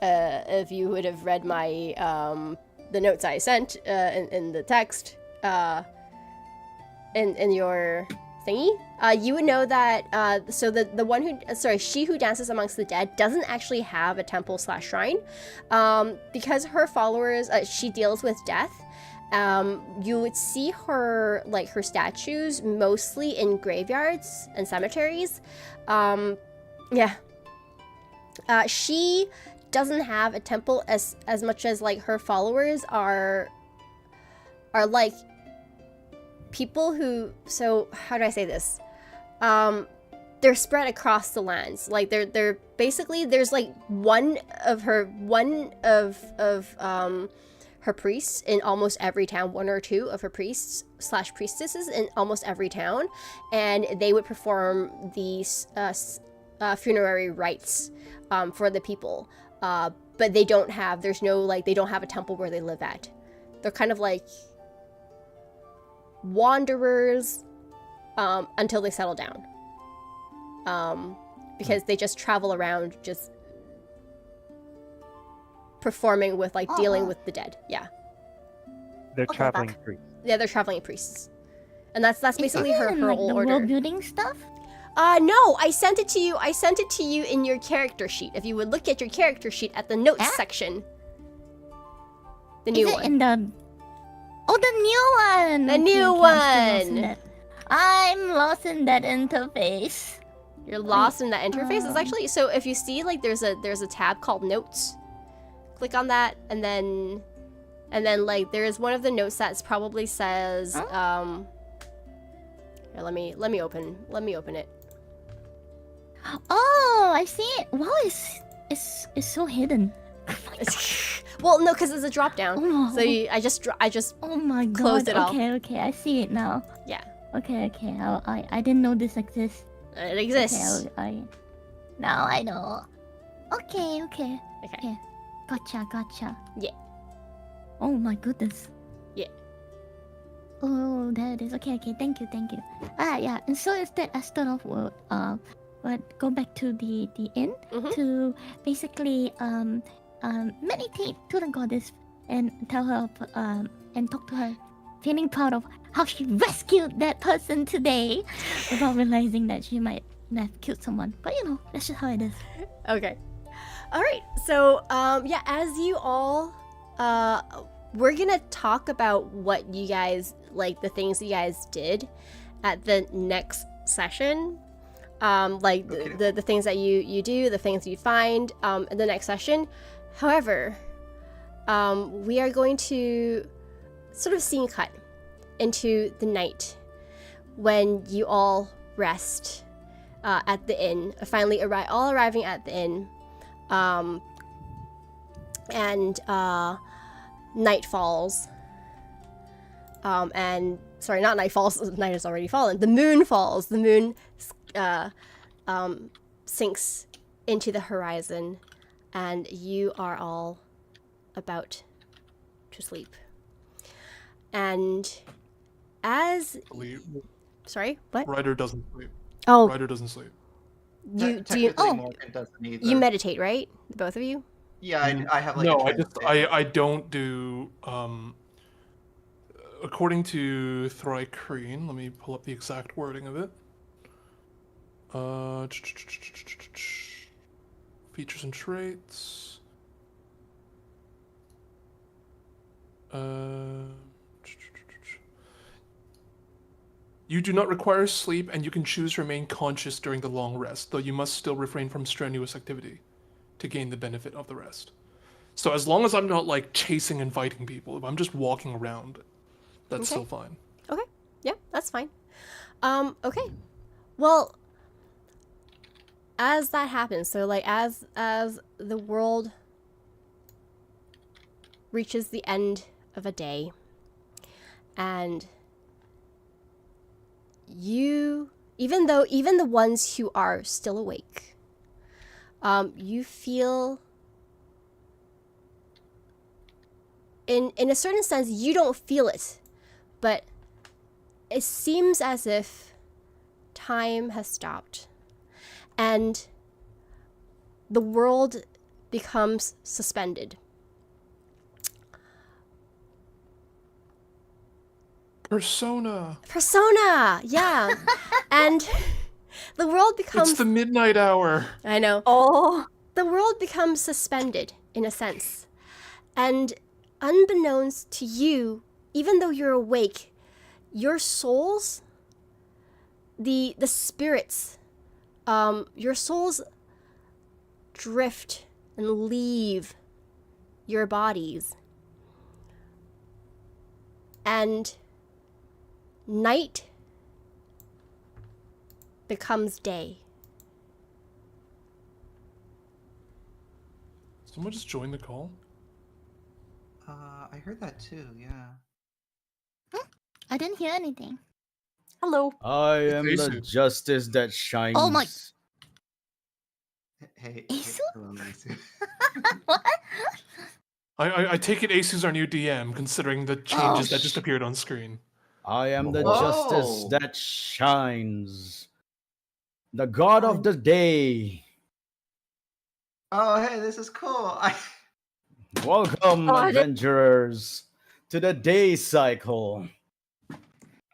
the notes I sent in the text in your thingy, you would know that she who dances amongst the dead doesn't actually have a temple / shrine, because her followers, she deals with death. You would see her her statues mostly in graveyards and cemeteries. She doesn't have a temple as much as her followers are people who, so how do I say this? They're spread across the lands. They're basically, there's one of her priests in almost every town, one or two of her priests / priestesses in almost every town, and they would perform these funerary rites for the people. But they don't have, they don't have a temple where they live at. They're kind of wanderers until they settle down. Because they just travel around just performing with dealing with the dead. Yeah. They're Okay, traveling back. priests. Yeah, they're traveling priests. And that's basically her Isn't it whole the order. world building stuff? No, I sent it to you in your character sheet. If you would look at your character sheet at the notes section. The new Is it one. in the... Oh, the new one! The new I'm still lost in one! that. I'm lost in that interface. You're lost in that interface. It's actually, so if you see there's a tab called notes. Click on that, and then there's one of the notes that probably says here, let me open it. Oh, I see it. Wow, it's so hidden. Well, no, because it's a drop down. Oh. So I just Oh my god. Closed it all. Okay, I see it now. Yeah, Okay. I didn't know this exists. it exists. Okay, now I know. Okay. Okay. Gotcha. Yeah. Oh my goodness. Yeah. Oh, there it is. Okay. Thank you. Yeah. And so instead, I start off with go back to the inn Mhm. to basically meditate to the goddess and tell her and talk to her, feeling proud of how she rescued that person today, without realizing that she might have killed someone. But you know, that's just how it is. Okay. All right. So, yeah, as you all, we're gonna talk about what you guys like, the things you guys did at the next session. Like Okay. the things that you do, the things you find in the next session. However, we are going to sort of scene cut into the night when you all rest at the inn, finally arriving at the inn, and night falls. And sorry, not night falls. Night has already fallen. The moon falls. The moon sinks into the horizon, and you are all about to sleep. And as sorry, what? Ryder doesn't sleep. Oh, Ryder doesn't sleep. you Technically, Morgan doesn't either. you meditate, right? The both of you. Yeah, I have like. No, a I trance just state. I don't do according to Thrycreen, let me pull up the exact wording of it. Features and traits. You do not require sleep, and you can choose to remain conscious during the long rest, though you must still refrain from strenuous activity to gain the benefit of the rest. So as long as I'm not like chasing and fighting people, if I'm just walking around, that's Okay. still fine. Okay. Yeah, that's fine. Okay. Well, as that happens, so like as the world reaches the end of a day, and you, even the ones who are still awake, you feel, in a certain sense, you don't feel it, but it seems as if time has stopped and the world becomes suspended. Persona. Yeah. And the world becomes, It's the midnight hour. I know. Oh, The world becomes suspended in a sense. And unbeknownst to you, even though you're awake, your souls, the spirits, your souls drift and leave your bodies. And night becomes day. Someone just joined the call. I heard that too. Yeah. I didn't hear anything. hello. I It's am the Asu. justice that shines. Oh my- Hey. Isu? Hello, Isu. What? I take it Asu's our new DM, considering the changes that just appeared on screen. I am the Oh. justice that shines. The god of the day. Oh, hey, this is cool. Welcome, Oh, I didn't- adventurers, to the day cycle.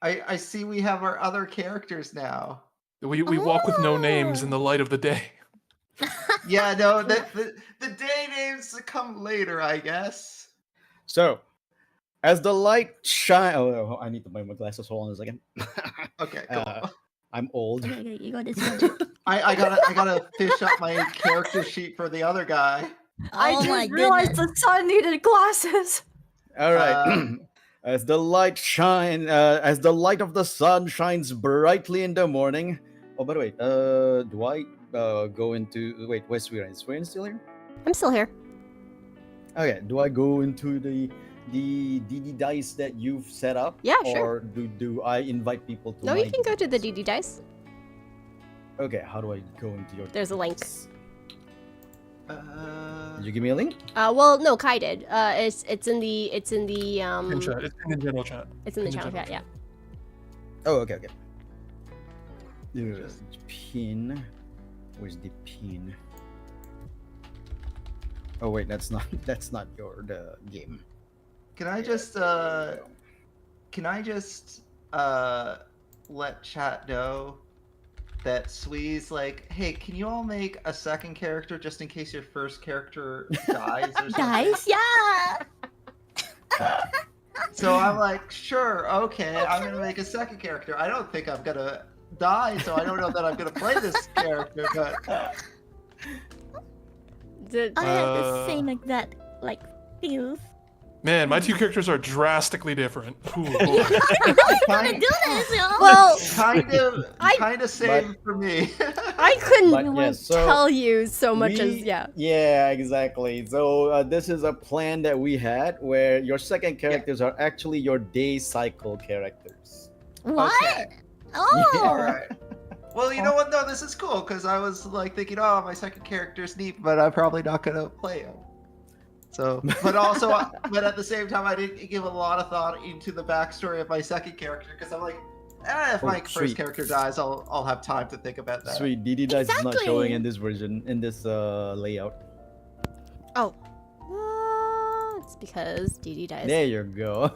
I see we have our other characters now. We walk with no names in the light of the day. Yeah, no, the day names come later, I guess. So, as the light shine. Oh, I need to buy my glasses. Hold on a second. Okay, cool. I'm old. Okay, you got this. You got this. I gotta fish up my character sheet for the other guy. I Oh my didn't realize goodness. the sun needed glasses. All right. As the light as the light of the sun shines brightly in the morning. Oh, by the way, do I go into? Wait, where's Sweeran? Is Sweeran still here? I'm still here. Okay. Do I go into the DD dice that you've set up? Yeah, sure. Or do I invite people to? No, my you can go to the dice? DD dice. Okay. How do I go into your? There's a link. Did you give me a link? Well, no, Kai did. It's in the In chat. It's in the general chat. it's in the channel chat. Yeah. Oh, okay. Just- Pin. Where's the pin? Oh wait, that's not the game. Can I just let chat know that Swee's like, hey, can you all make a second character just in case your first character dies or something? Guys, yeah. So I'm like, sure, okay, I'm gonna make a second character. I don't think I'm gonna die, so I don't know that I'm gonna play this character, but Did, I had the same exact like feels. Man, my two characters are drastically different. Ooh, boy. Gonna do this, yo. well, kind of same for me. I couldn't But, yeah, so tell you so much as yeah. Yeah, exactly. So this is a plan that we had where your second characters are actually your day cycle characters. What? Okay. Oh. All right. Well, you know what? No, this is cool because I was like thinking, oh, my second character's neat, but I'm probably not gonna play him. So, but also, but at the same time, I didn't give a lot of thought into the backstory of my second character because I'm like, if my sweet. first character dies, I'll have time to think about that. Sweet, DD Dice is not Exactly. showing in this version, in this layout. Oh. It's because DD dies. There you go.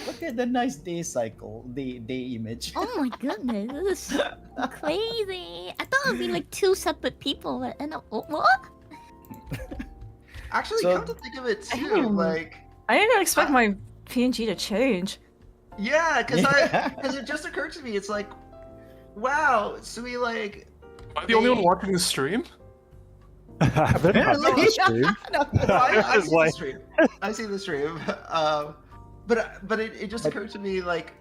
Look at the nice day cycle, day image. Oh my goodness, this is crazy. I thought it would be like two separate people, but what? Actually, So- come to think of it too, Damn. like, I didn't expect my PNG to change. yeah, because Yeah. because it just occurred to me, it's like, wow, so we like. Am I the only one watching the stream? I haven't had Apparently. the stream. I see the Like- stream. I see the stream. But it just occurred to me like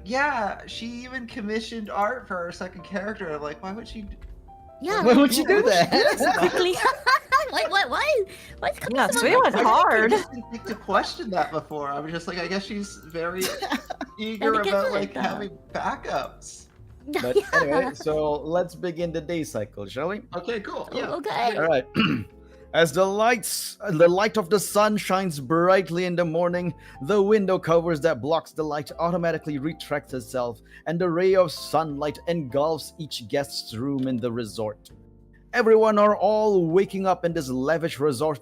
yeah, she even commissioned art for our second character. I'm like, why would she? Yeah. Why would you do that? Quickly. Why is Yeah, so Sui much- went I hard. just didn't think to question that before. I was just like, I guess she's very eager Gotta get about it, like though. having backups. But anyway, so let's begin the day cycle, shall we? Okay, cool. Yeah. Okay. All right. As the light of the sun shines brightly in the morning, the window covers that blocks the light automatically retracts itself, and the ray of sunlight engulfs each guest's room in the resort. Everyone are all waking up in this lavish resort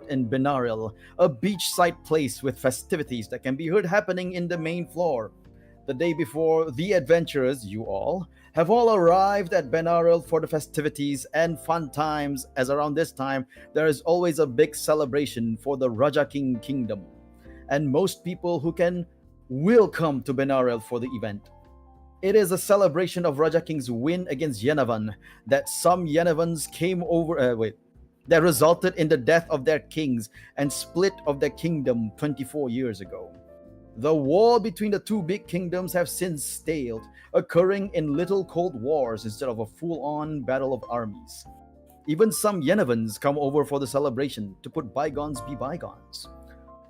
in Benaril, a beachside place with festivities that can be heard happening in the main floor. The day before, the adventurers, you all, have all arrived at Benaril for the festivities and fun times, as around this time, there is always a big celebration for the Raja King Kingdom. And most people who can will come to Benaril for the event. It is a celebration of Raja King's win against Yenavan, that some Yenavans came over, that resulted in the death of their kings and split of their kingdom 24 years ago. The war between the two big kingdoms have since staled, occurring in little cold wars instead of a full-on battle of armies. Even some Yenavans come over for the celebration to put bygones be bygones.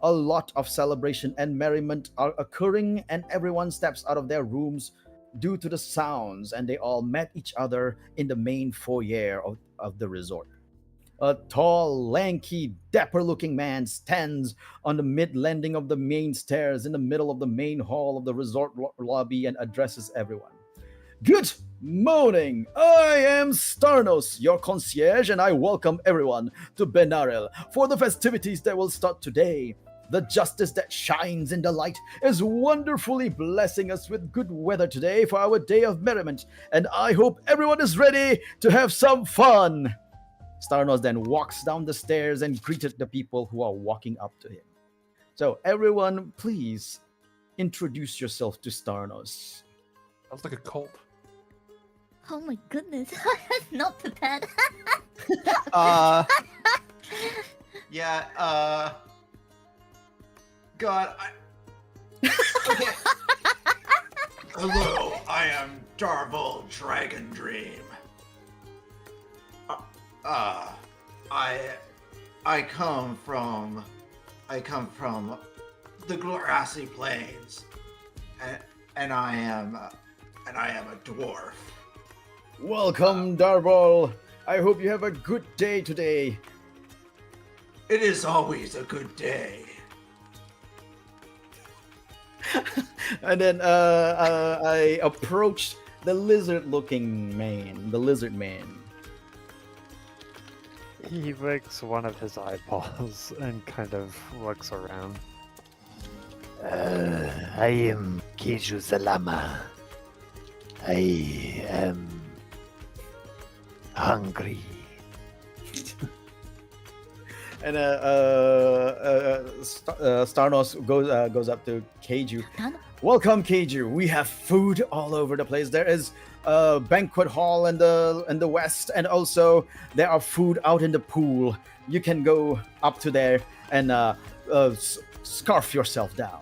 A lot of celebration and merriment are occurring, and everyone steps out of their rooms due to the sounds, and they all met each other in the main foyer of the resort. A tall, lanky, dapper-looking man stands on the mid-landing of the main stairs in the middle of the main hall of the resort lobby and addresses everyone. Good morning! I am Starnos, your concierge, and I welcome everyone to Benaril for the festivities that will start today. The justice that shines in the light is wonderfully blessing us with good weather today for our day of merriment, and I hope everyone is ready to have some fun. Starnos then walks down the stairs and greeted the people who are walking up to him. So everyone, please introduce yourself to Starnos. Sounds like a cult. Oh my goodness. Not prepared. Yeah, God, okay. Hello, I am Darvel Dragon Dream. I come from the grassy plains, and I am a dwarf. Welcome, Darbol. I hope you have a good day today. It is always a good day. And then I approached the lizard-looking man, the lizard man. He winks one of his eyeballs and kind of looks around. I am Keiju Salama. I am hungry. And Starnos goes up to Keiju. Done? Welcome, Keiju. We have food all over the place. There is a banquet hall in the west, and also there are food out in the pool. You can go up to there and scarf yourself down.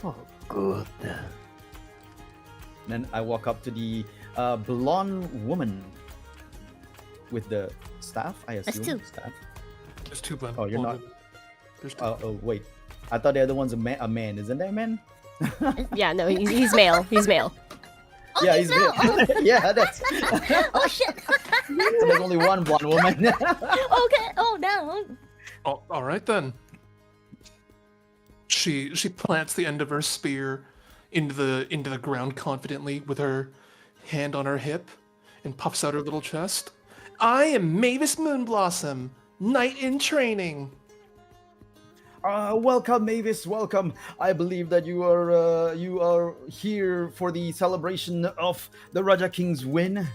Oh, good. Then I walk up to the blonde woman with the staff. I assume two. staff. There's two blend. Oh, you're not. There's two. Oh, wait. I thought the other one's a man. Isn't there a man? Yeah, no, he's male. He's male. Oh, Yeah, he's male. male. Yeah, that's. Oh shit. So there's only one blonde woman. Okay. Oh no. Oh, all right then. She plants the end of her spear into the ground confidently with her hand on her hip and puffs out her little chest. I am Mavis Moonblossom, knight in training. Welcome, Mavis. Welcome. I believe that you are here for the celebration of the Raja King's win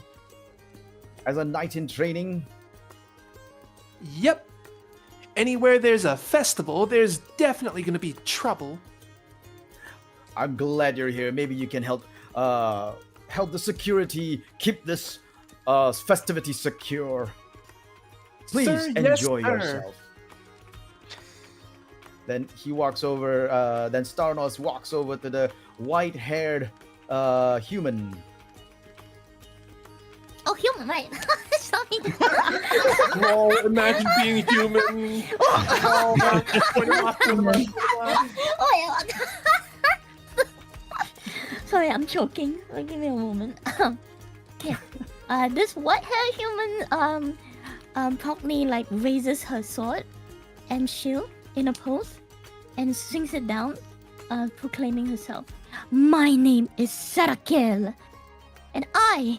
as a knight in training. Yep. Anywhere there's a festival, there's definitely going to be trouble. I'm glad you're here. Maybe you can help the security keep this festivity secure. Please Sir, yes, enjoy sir. yourself. Then he walks over. Then Starnos walks over to the white-haired human. Oh, human, right? Sorry. Oh, imagine being human. Oh, Oh yeah. Sorry, I'm choking. Give me a moment. Okay. This white-haired human promptly like raises her sword and shield in a pose and swings it down, proclaiming herself. My name is Sarakil, and I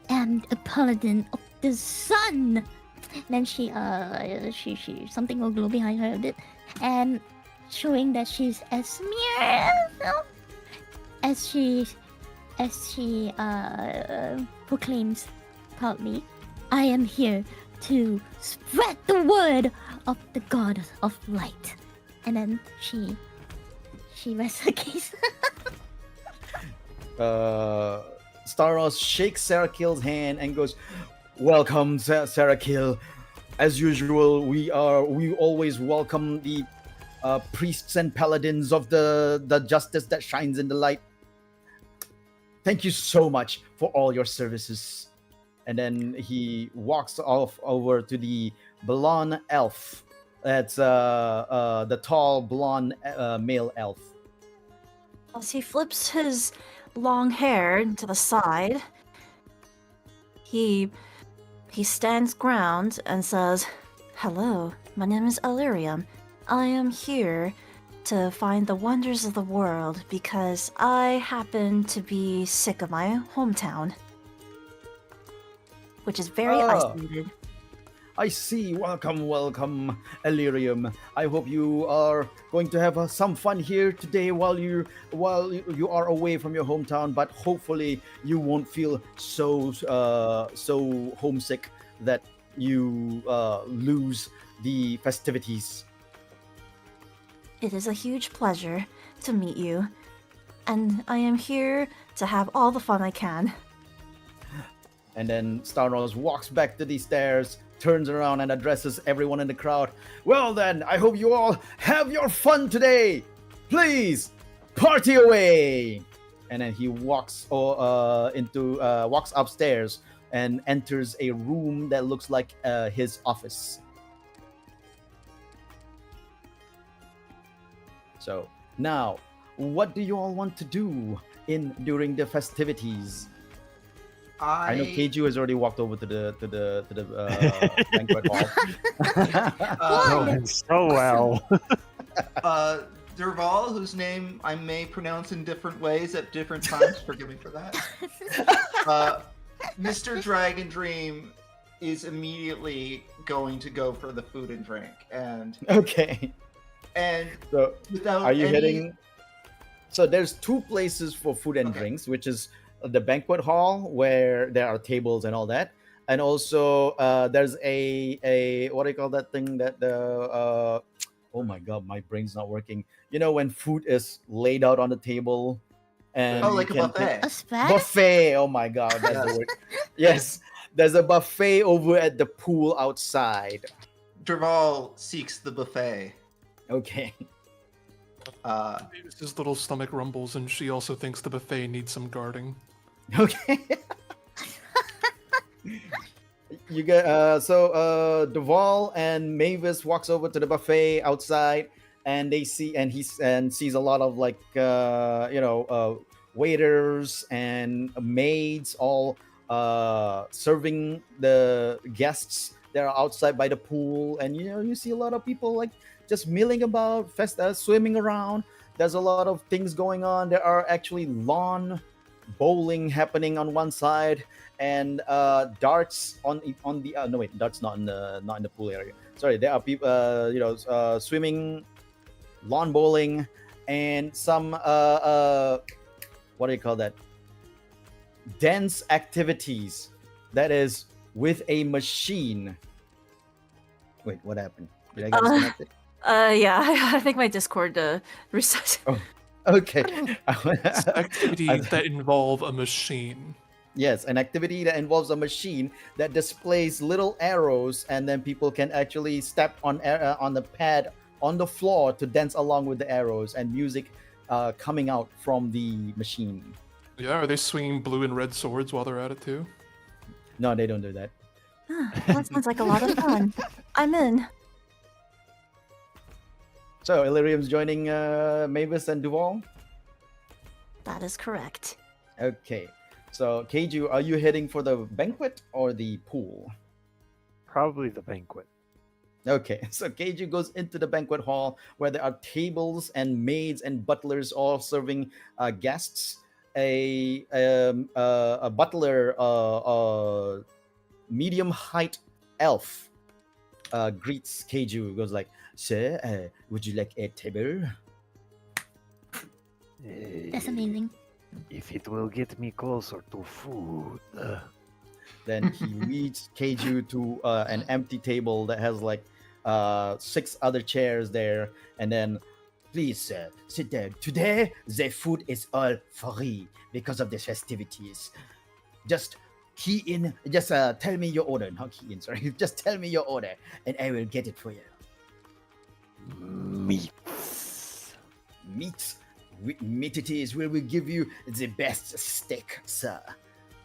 am a paladin of the sun. Then she something will glow behind her a bit, and showing that she's as mere as she proclaims proudly, I am here to spread the word of the god of light. And then she rests her case. Staros shakes Sarakil's hand and goes, "Welcome, Sarakil. As usual, we always welcome the priests and paladins of the justice that shines in the light. Thank you so much for all your services." And then he walks off over to the blonde elf. That's the tall blonde male elf. As he flips his long hair to the side, he stands ground and says, "Hello, my name is Illyrium. I am here to find the wonders of the world because I happen to be sick of my hometown, which is very isolated." I see. Welcome, Illyrium. I hope you are going to have some fun here today while you are away from your hometown. But hopefully, you won't feel so homesick that you lose the festivities. It is a huge pleasure to meet you, and I am here to have all the fun I can. And then Starnos walks back to the stairs, turns around and addresses everyone in the crowd. Well then, I hope you all have your fun today. Please, party away. And then he walks walks upstairs and enters a room that looks like his office. So now, what do you all want to do during the festivities? I know Keiju has already walked over to the banquet hall. Going so well. Derval, whose name I may pronounce in different ways at different times, forgive me for that. Mr. Dragon Dream is immediately going to go for the food and drink, and Okay. So without are you any- heading? So there's two places for food and Okay. drinks, which is the banquet hall where there are tables and all that, and also there's a what do you call that thing that the oh my god, my brain's not working. You know when food is laid out on the table, and Oh, you like a can buffet. A spat? buffet. Oh my god, that's the Yes. word. Yes, there's a buffet over at the pool outside. Derval seeks the buffet. Okay. Mavis's little stomach rumbles, and she also thinks the buffet needs some guarding. Okay. You get Duval and Mavis walks over to the buffet outside, and they see and sees a lot of like waiters and maids all serving the guests that are outside by the pool, and you see a lot of people like just milling about, swimming around. There's a lot of things going on. There are actually lawn bowling happening on one side, and darts on the no wait, darts not in the pool area. Sorry, there are people swimming, lawn bowling, and some what do you call that? Dance activities that is with a machine. Wait, what happened? Did I get disconnected? Yeah, I think my Discord reset. Okay. Activities that involve a machine. Yes, an activity that involves a machine that displays little arrows, and then people can actually step on the pad on the floor to dance along with the arrows, and music coming out from the machine. Yeah, are they swinging blue and red swords while they're at it too? No, they don't do that. That sounds like a lot of fun. I'm in. So Illyrium's joining Mavis and Duval. That is correct. Okay. So Keiju, are you heading for the banquet or the pool? Probably the banquet. Okay, so Keiju goes into the banquet hall where there are tables and maids and butlers all serving guests. A butler, medium height elf, greets Keiju. Goes like, "Sir, would you like a table?" That's amazing. If it will get me closer to food. Then he leads Keiju to an empty table that has like 6 other chairs there, and then, "Please, sir, sit down. Today, the food is all free because of the festivities. Just key in. Just tell me your order. Not key in. Sorry. Just tell me your order, and I will get it for you. Meats. Meat. Meat it is. We will give you the best steak, sir."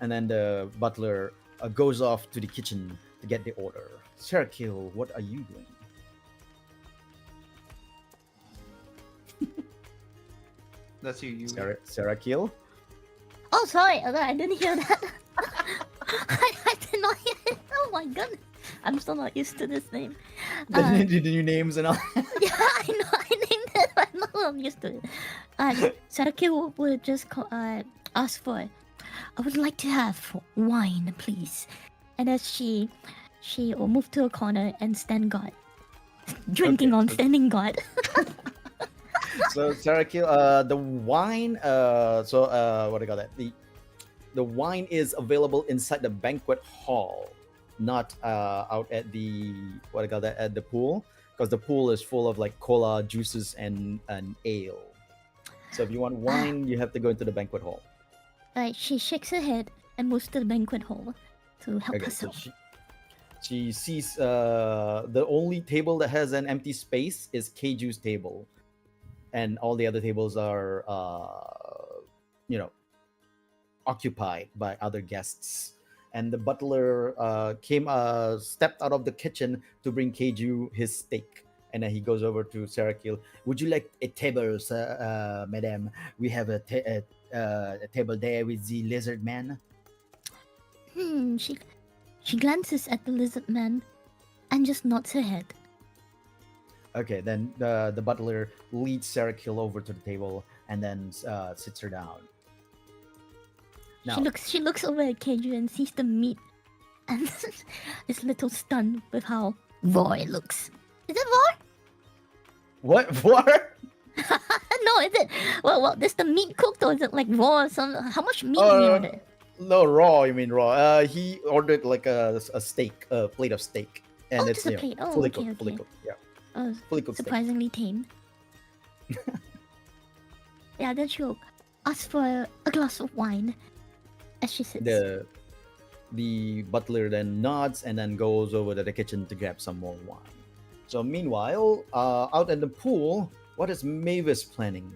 And then the butler goes off to the kitchen to get the order. Serkiel, what are you doing? That's you. Serkiel? Oh, sorry, I didn't hear that. I did not hear it. Oh my goodness. I'm still not used to this name. The new names and all. Yeah, I know, I named it. I know I'm used to it. Saraki would just ask for, "I would like to have wine, please." And as she will move to a corner and stand guard. Drinking on standing guard. So Sarakil, the wine, what do you call that? The wine is available inside the banquet hall, not out at the what do you call that, at the pool, because the pool is full of like cola, juices, and ale. So if you want wine, you have to go into the banquet hall. She shakes her head and moves to the banquet hall to help Okay, so herself. she sees the only table that has an empty space is Keiju's table, and all the other tables are occupied by other guests. And the butler stepped out of the kitchen to bring Keiju his steak. And then he goes over to Sarakil. "Would you like a table, sir, madam? We have a table there with the lizard man." She glances at the lizard man and just nods her head. Okay, then the butler leads Sarah Kill over to the table and then sits her down. Now, She looks over at Keiju and sees the meat and is a little stunned with how raw it looks. Is it raw? what? What? No, is it? Well, is the meat cooked or is it like raw? How much meat Oh, do you no, order? no, raw. You mean raw? He ordered like a steak, a plate of steak, and Oh, it's just a plate. Oh, fully okay, cooked, fully okay. cooked. Yeah, Oh, fully cooked steak. surprisingly tame. Yeah, then she'll ask for a glass of wine as she sits. The butler then nods and then goes over to the kitchen to grab some more wine. So meanwhile, out in the pool, what is Mavis planning?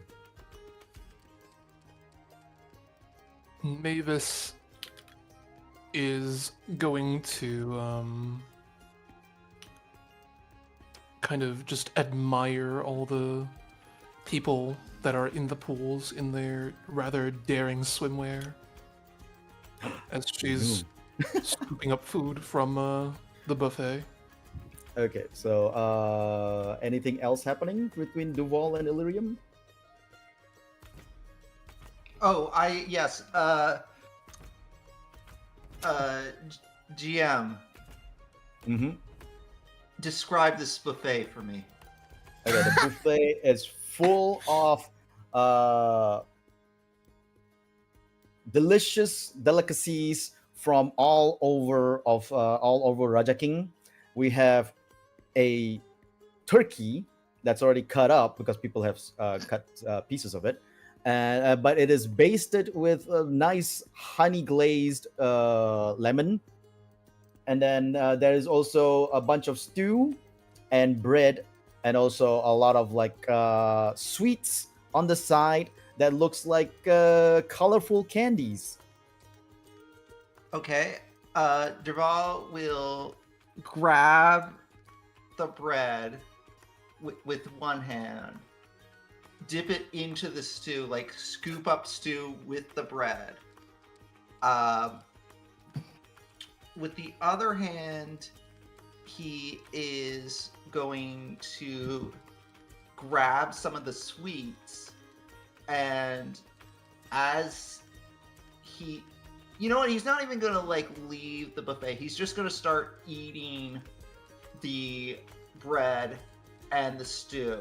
Mavis is going to kind of just admire all the people that are in the pools in their rather daring swimwear as she's scooping up food from the buffet. Okay, so anything else happening between Duval and Illyrium? Oh, yes. GM, Mm-hmm. describe this buffet for me. Okay, the buffet is full of delicious delicacies from all over Raja King. We have a turkey that's already cut up because people have cut pieces of it, but it is basted with a nice honey glazed lemon, and then there is also a bunch of stew and bread, and also a lot of like sweets on the side that looks like colorful candies. Okay. Duval will grab the bread with one hand, dip it into the stew, like scoop up stew with the bread. With the other hand, he is going to grab some of the sweets, and as he, you know what, he's not even gonna like leave the buffet, he's just gonna start eating the bread and the stew,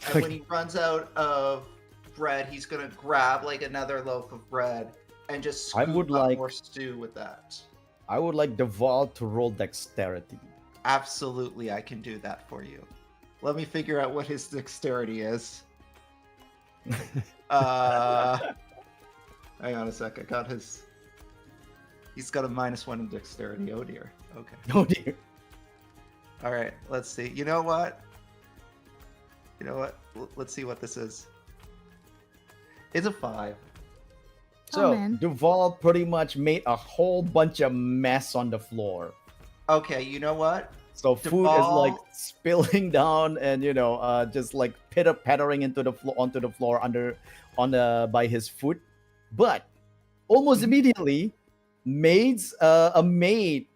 and when he runs out of bread, he's gonna grab like another loaf of bread and just scoop up more stew with that. I would like Duval to roll dexterity. Absolutely, I can do that for you. Let me figure out what his dexterity is. Hang on a sec. I got his. He's got a -1 in dexterity. Oh dear. Okay. Oh dear. All right. Let's see. You know what? Let's see what this is. It's a 5. So man. Duval pretty much made a whole bunch of mess on the floor. Okay. You know what? So food is like Duval- spilling down, and just like pattering onto the floor by his foot. But almost immediately, a maid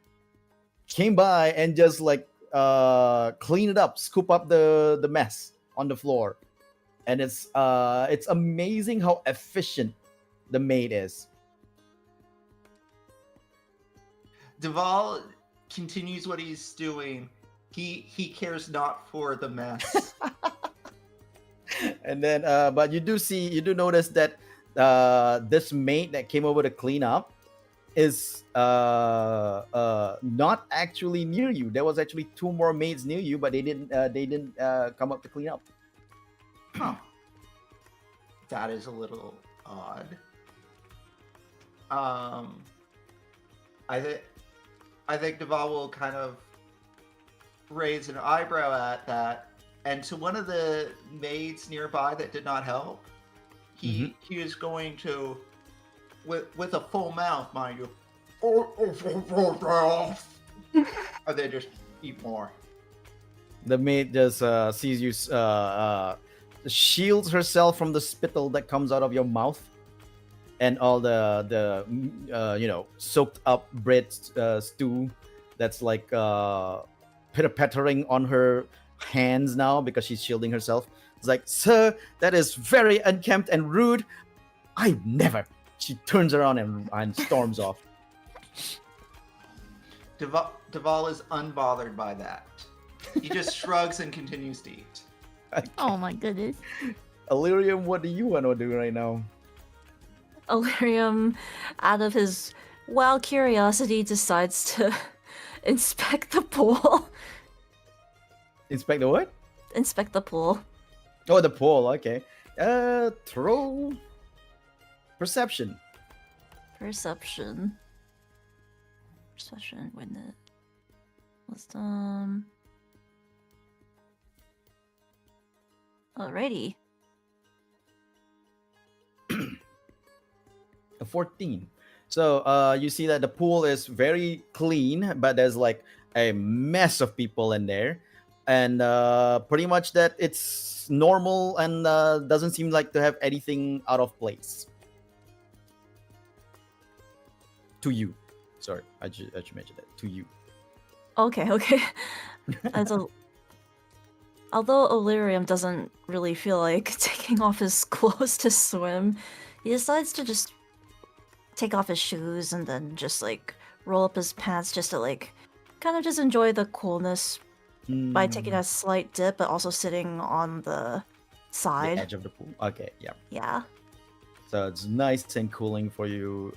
came by and just like clean it up, scoop up the mess on the floor, and it's amazing how efficient the maid is. Duval continues what he's doing. He cares not for the mess. And then but you do notice that this maid that came over to clean up is not actually near you. There was actually 2 more maids near you, but they didn't come up to clean up. Huh. That is a little odd. I think Duval will kind of raise an eyebrow at that, and to one of the maids nearby that did not help, he is going to, with a full mouth, mind you, and then just eat more. The maid just sees you, shields herself from the spittle that comes out of your mouth, and all the soaked up bread stew that's like pitter pattering on her hands now because she's shielding herself. It's like, sir, that is very unkempt and rude. I never. She turns around and storms off. Duval is unbothered by that. He just shrugs and continues to eat. Oh my goodness. Illyrium, what do you want to do right now? Illyrium, out of his wild curiosity, decides to inspect the pool. Inspect the what? Inspect the pool. Oh, the pool. Okay. Throw perception. Perception. When it. Wisdom. Alrighty. A 14. So you see that the pool is very clean, but there's like a mess of people in there, and pretty much that it's normal and doesn't seem like to have anything out of place. To you, sorry, I should mention that to you. Okay. Although Illyrium doesn't really feel like taking off his clothes to swim, he decides to just take off his shoes and then just like roll up his pants just to like kind of just enjoy the coolness by taking a slight dip, but also sitting on the side. The edge of the pool. Okay, yeah. Yeah. So it's nice and cooling for you.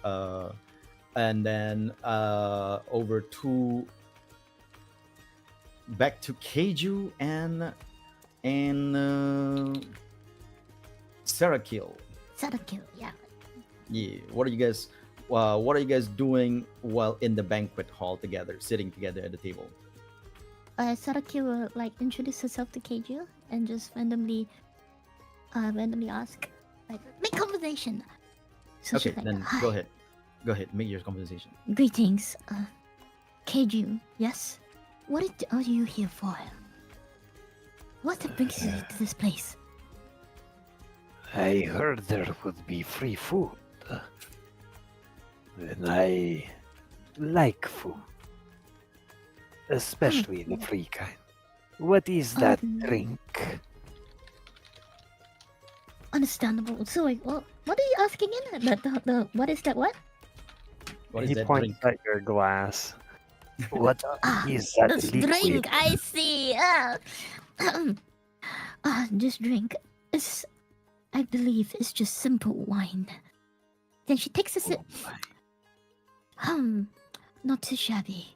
And then over to back to Keiju and Sarakil. Sadakil, yeah. Yeah. What are you guys doing while in the banquet hall together, sitting together at the table? Sadakil will like introduce herself to Keiju and just randomly ask, like, make conversation. So Okay, she's like, then "Hi, go ahead, make your conversation. greetings, Keiju, yes? What are you here for? What brings you to this place? I heard there would be free food. And I like food. Especially the free kind. What is that drink? Understandable. So, like, what are you asking in? The what is that? What? What is He that points drink? at your glass. What is that This liquid? drink. I see. This drink is, I believe, is just simple wine. Then she takes a sip. Oh my. Not too shabby.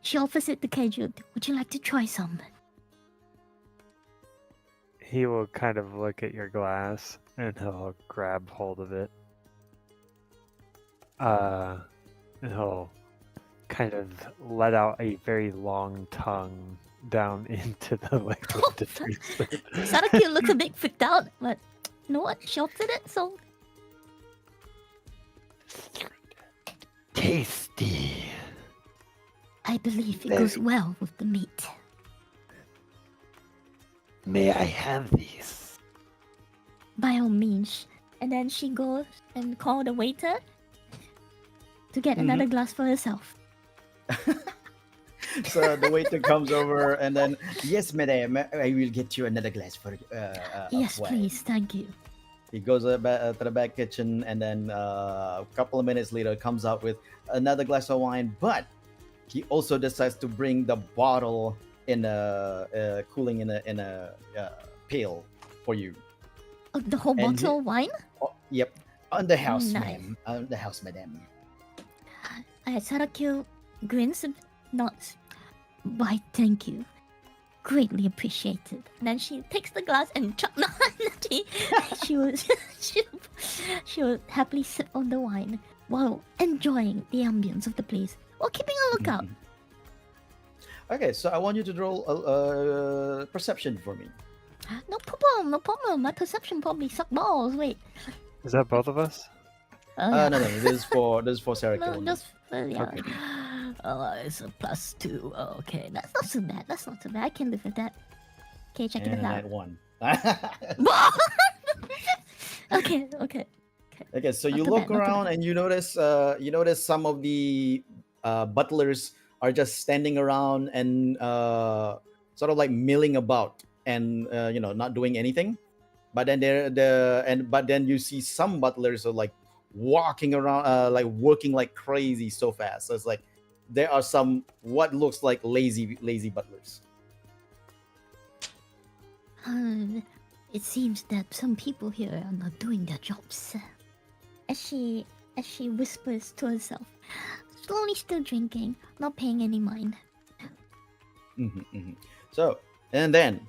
She offers it to Keiju. Would you like to try some? He will kind of look at your glass and he'll grab hold of it. And he'll kind of let out a very long tongue down into the liquid to taste it. Sadaki looks a bit freaked out, but you know what? She offers it, so Tasty. I believe it goes well with the meat. May I have this? By all means. And then she goes and calls the waiter to get another glass for herself. So the waiter comes over and then, yes, madam, I will get you another glass for Yes, of wine." please, thank you. He goes to the back kitchen and then a couple of minutes later comes out with another glass of wine, but he also decides to bring the bottle in a cooling in a pail for you. Oh, the whole And bottle of wine? Oh, yep, on the house, Nice. ma'am. On the house, madam. Sadaki grins, nods. Why, thank you. Greatly appreciated. And then she takes the glass and she will happily sip on the wine while enjoying the ambience of the place while keeping a lookout. Okay, so I want you to roll a perception for me. No problem. My perception probably suck balls. Wait. Is that both of us? No, this is for Sarah. No, just yeah. Okay. It's a +2. Okay, that's not so bad. I can live with that. Okay, check it and out. that one. Okay. Okay, so Not you too look bad, not too around bad. and you notice some of the butlers are just standing around and sort of like milling about and not doing anything. But then but then you see some butlers are like walking around, like working like crazy so fast. So it's like there are some what looks like lazy butlers. It seems that some people here are not doing their jobs. As she whispers to herself, slowly still drinking, not paying any mind. So and then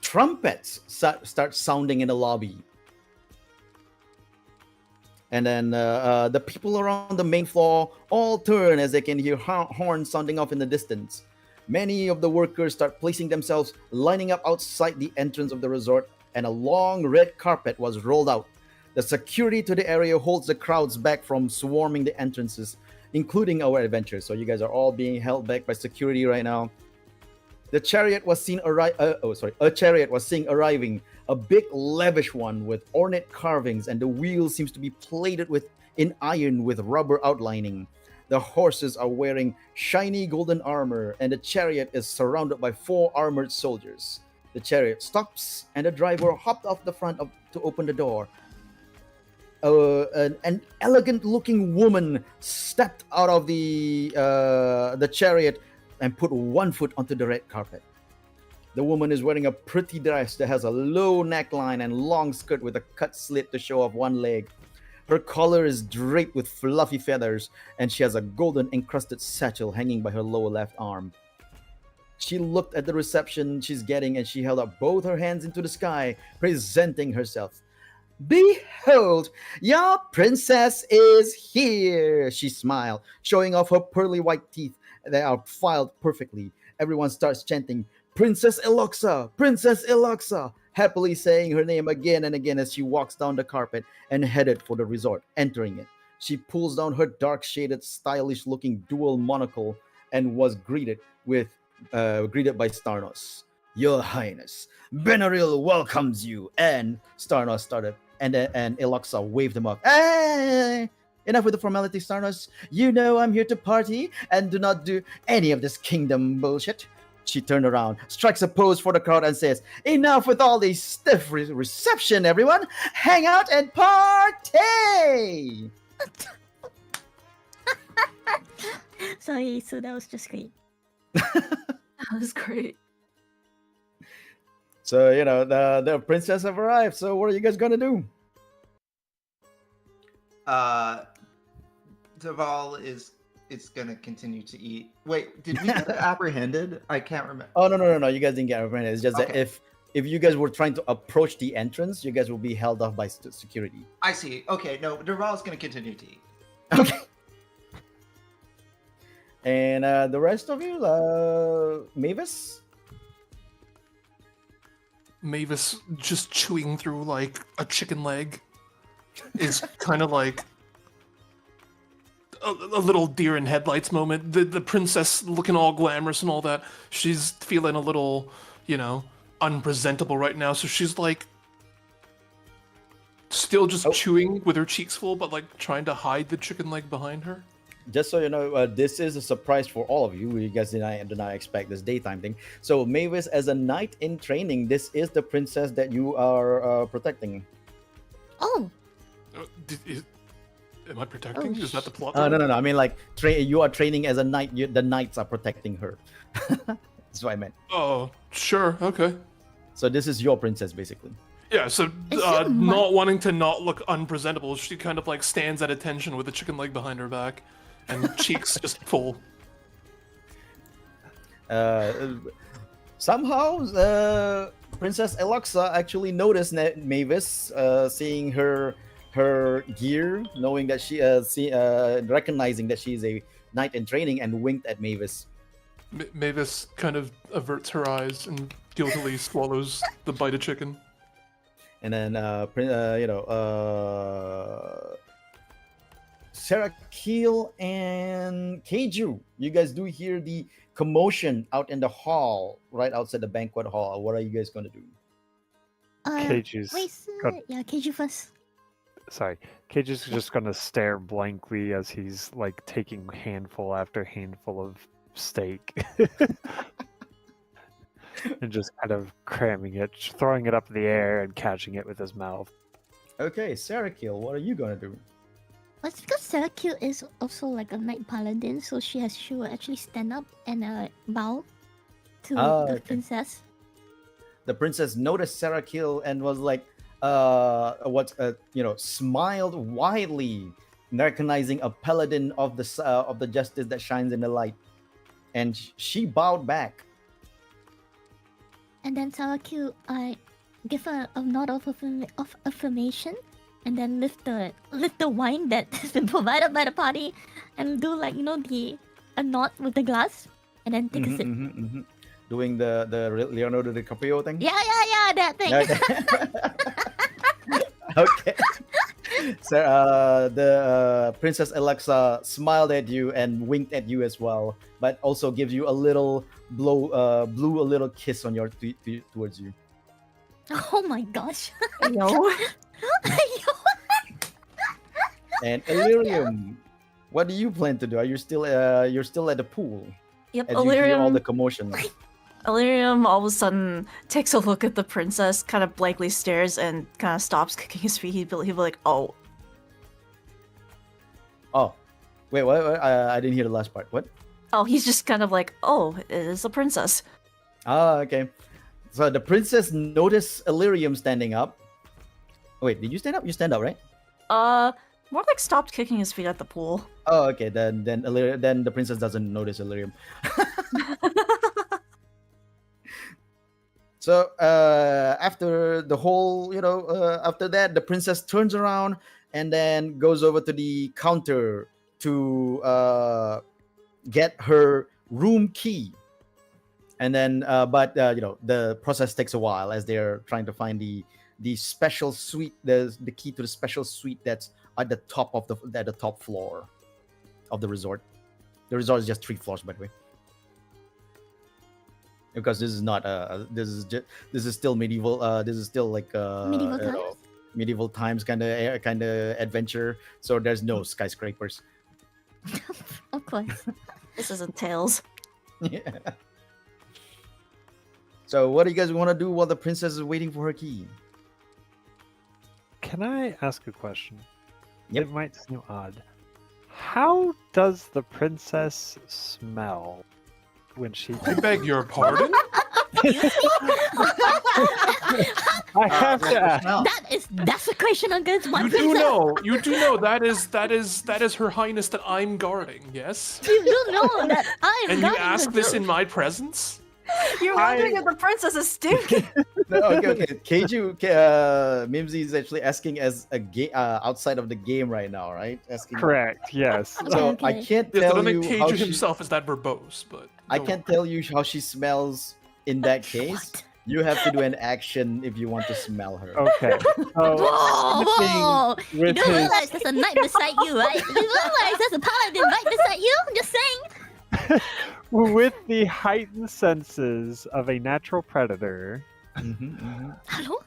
trumpets start sounding in the lobby. And then the people around the main floor all turn as they can hear horns sounding off in the distance. Many of the workers start placing themselves, lining up outside the entrance of the resort, and a long red carpet was rolled out. The security to the area holds the crowds back from swarming the entrances, including our adventurers. So you guys are all being held back by security right now. The chariot was seen a chariot was seen arriving, a big lavish one with ornate carvings, and the wheel seems to be plated in iron with rubber outlining. The horses are wearing shiny golden armor, and the chariot is surrounded by 4 armored soldiers. The chariot stops, and the driver hopped off the front to open the door. An elegant-looking woman stepped out of the chariot and put one foot onto the red carpet. The woman is wearing a pretty dress that has a low neckline and long skirt with a cut slit to show off one leg. Her collar is draped with fluffy feathers, and she has a golden encrusted satchel hanging by her lower left arm. She looked at the reception she's getting, and she held up both her hands into the sky, presenting herself. Behold, your princess is here, she smiled, showing off her pearly white teeth that are filed perfectly. Everyone starts chanting, Princess Eloxa, Princess Eloxa, happily saying her name again and again as she walks down the carpet and headed for the resort, entering it. She pulls down her dark-shaded, stylish-looking dual monocle and was greeted by Starnos. Your Highness, Benaril welcomes you. And Starnos started, and Eloxa waved him off. Hey! Enough with the formality, Starnos. You know I'm here to party and do not do any of this kingdom bullshit. She turned around, strikes a pose for the crowd, and says, Enough with all this stiff reception, everyone. Hang out and party! Sorry, so that was just great. That was great. So, the princess have arrived. So what are you guys going to do? Deval is gonna continue to eat. Wait, did we get apprehended? I can't remember. Oh, no. You guys didn't get apprehended. It's just that Okay. if you guys were trying to approach the entrance, you guys will be held off by security. I see. Okay, no, Deval's gonna continue to eat. Okay. And the rest of you, Mavis? Mavis just chewing through like a chicken leg is kind of like a little deer in headlights moment. The princess looking all glamorous and all that. She's feeling a little, unpresentable right now. So she's like still just chewing with her cheeks full, but like trying to hide the chicken leg behind her. Just so you know, this is a surprise for all of you. You guys did not expect this daytime thing. So Mavis, as a knight in training, this is the princess that you are protecting. Oh, Am I protecting? Is that the plot? No. I mean, like, you are training as a knight. The knights are protecting her. That's what I meant. Oh, sure. Okay. So this is your princess, basically. Yeah, so your not wanting to not look unpresentable, she kind of like stands at attention with a chicken leg behind her back and cheeks just full. Somehow, Princess Eloxa actually noticed Mavis, seeing her gear, knowing that recognizing that she is a knight in training, and winked at Mavis. Mavis kind of averts her eyes and guiltily swallows the bite of chicken. And then, Sarah Keel and Keiju, you guys do hear the commotion out in the hall, right outside the banquet hall. What are you guys going to do? Keiju's Wait, got- yeah, Keiju first. sorry, Keiju's just gonna stare blankly as he's like taking handful after handful of steak. And just kind of cramming it, throwing it up in the air and catching it with his mouth. Okay, Sarakil, what are you gonna do? Well, it's because Sarakil is also like a knight paladin, so she will actually stand up and bow to Ah, the okay. princess. The princess noticed Sarakil and was like, smiled widely, recognizing a paladin of the justice that shines in the light, and she bowed back. And then Sarakil give her a nod of affirmation, and then lift the wine that has been provided by the party, and do like a nod with the glass, and then take a sip. Doing the Leonardo DiCaprio thing. Yeah, that thing. Okay. So the Princess Alexa smiled at you and winked at you as well, but also gives you a little blew a little kiss on your towards you. Oh my gosh. Yo. And Illyrium, what do you plan to do? Are you still you're still at the pool? Yep, As you hear all the Illyrium. commotion. Illyrium all of a sudden takes a look at the princess, kind of blankly stares, and kind of stops kicking his feet. He'd be like, "Oh, Oh, wait, what? I didn't hear the last part. What? oh." He's just kind of like, "Oh, it is a princess." Ah, okay. So the princess noticed Illyrium standing up. Wait, did you stand up? You stand up, right? More like stopped kicking his feet at the pool. Oh, okay. Then the princess doesn't notice Illyrium. So after the whole, after that, the princess turns around and then goes over to the counter to get her room key. And then, the process takes a while as they're trying to find the special suite, the key to the special suite that's at the top of the top floor of the resort. The resort is just 3 floors, by the way. Because this is not this is still medieval. This is still like Medieval times? medieval times kind of adventure. So there's no skyscrapers. Of course. This isn't Tales. Yeah. So what do you guys want to do while the princess is waiting for her key? Can I ask a question? Yep. It might seem odd. How does the princess smell when she? I beg your pardon? I have to ask. No. That is desecration against my You princess. do know that is her highness that I'm guarding, yes? You do know that I'm And you guarding ask her this too. in my presence? You're wondering if the princess is stinky. No, okay. Keiju, Mimsy is actually asking as a outside of the game right now, right? Asking. Correct. Yes. So Okay. I can't Yes, I tell don't you think how Keiju she. himself is that verbose, but I go can't on. tell you how she smells in that case. What? You have to do an action if you want to smell her. Okay. So Whoa! You with don't his realize there's a knight beside you, right? You realize there's a paladin right beside you? I'm just saying. with the heightened senses of a natural predator. Hello?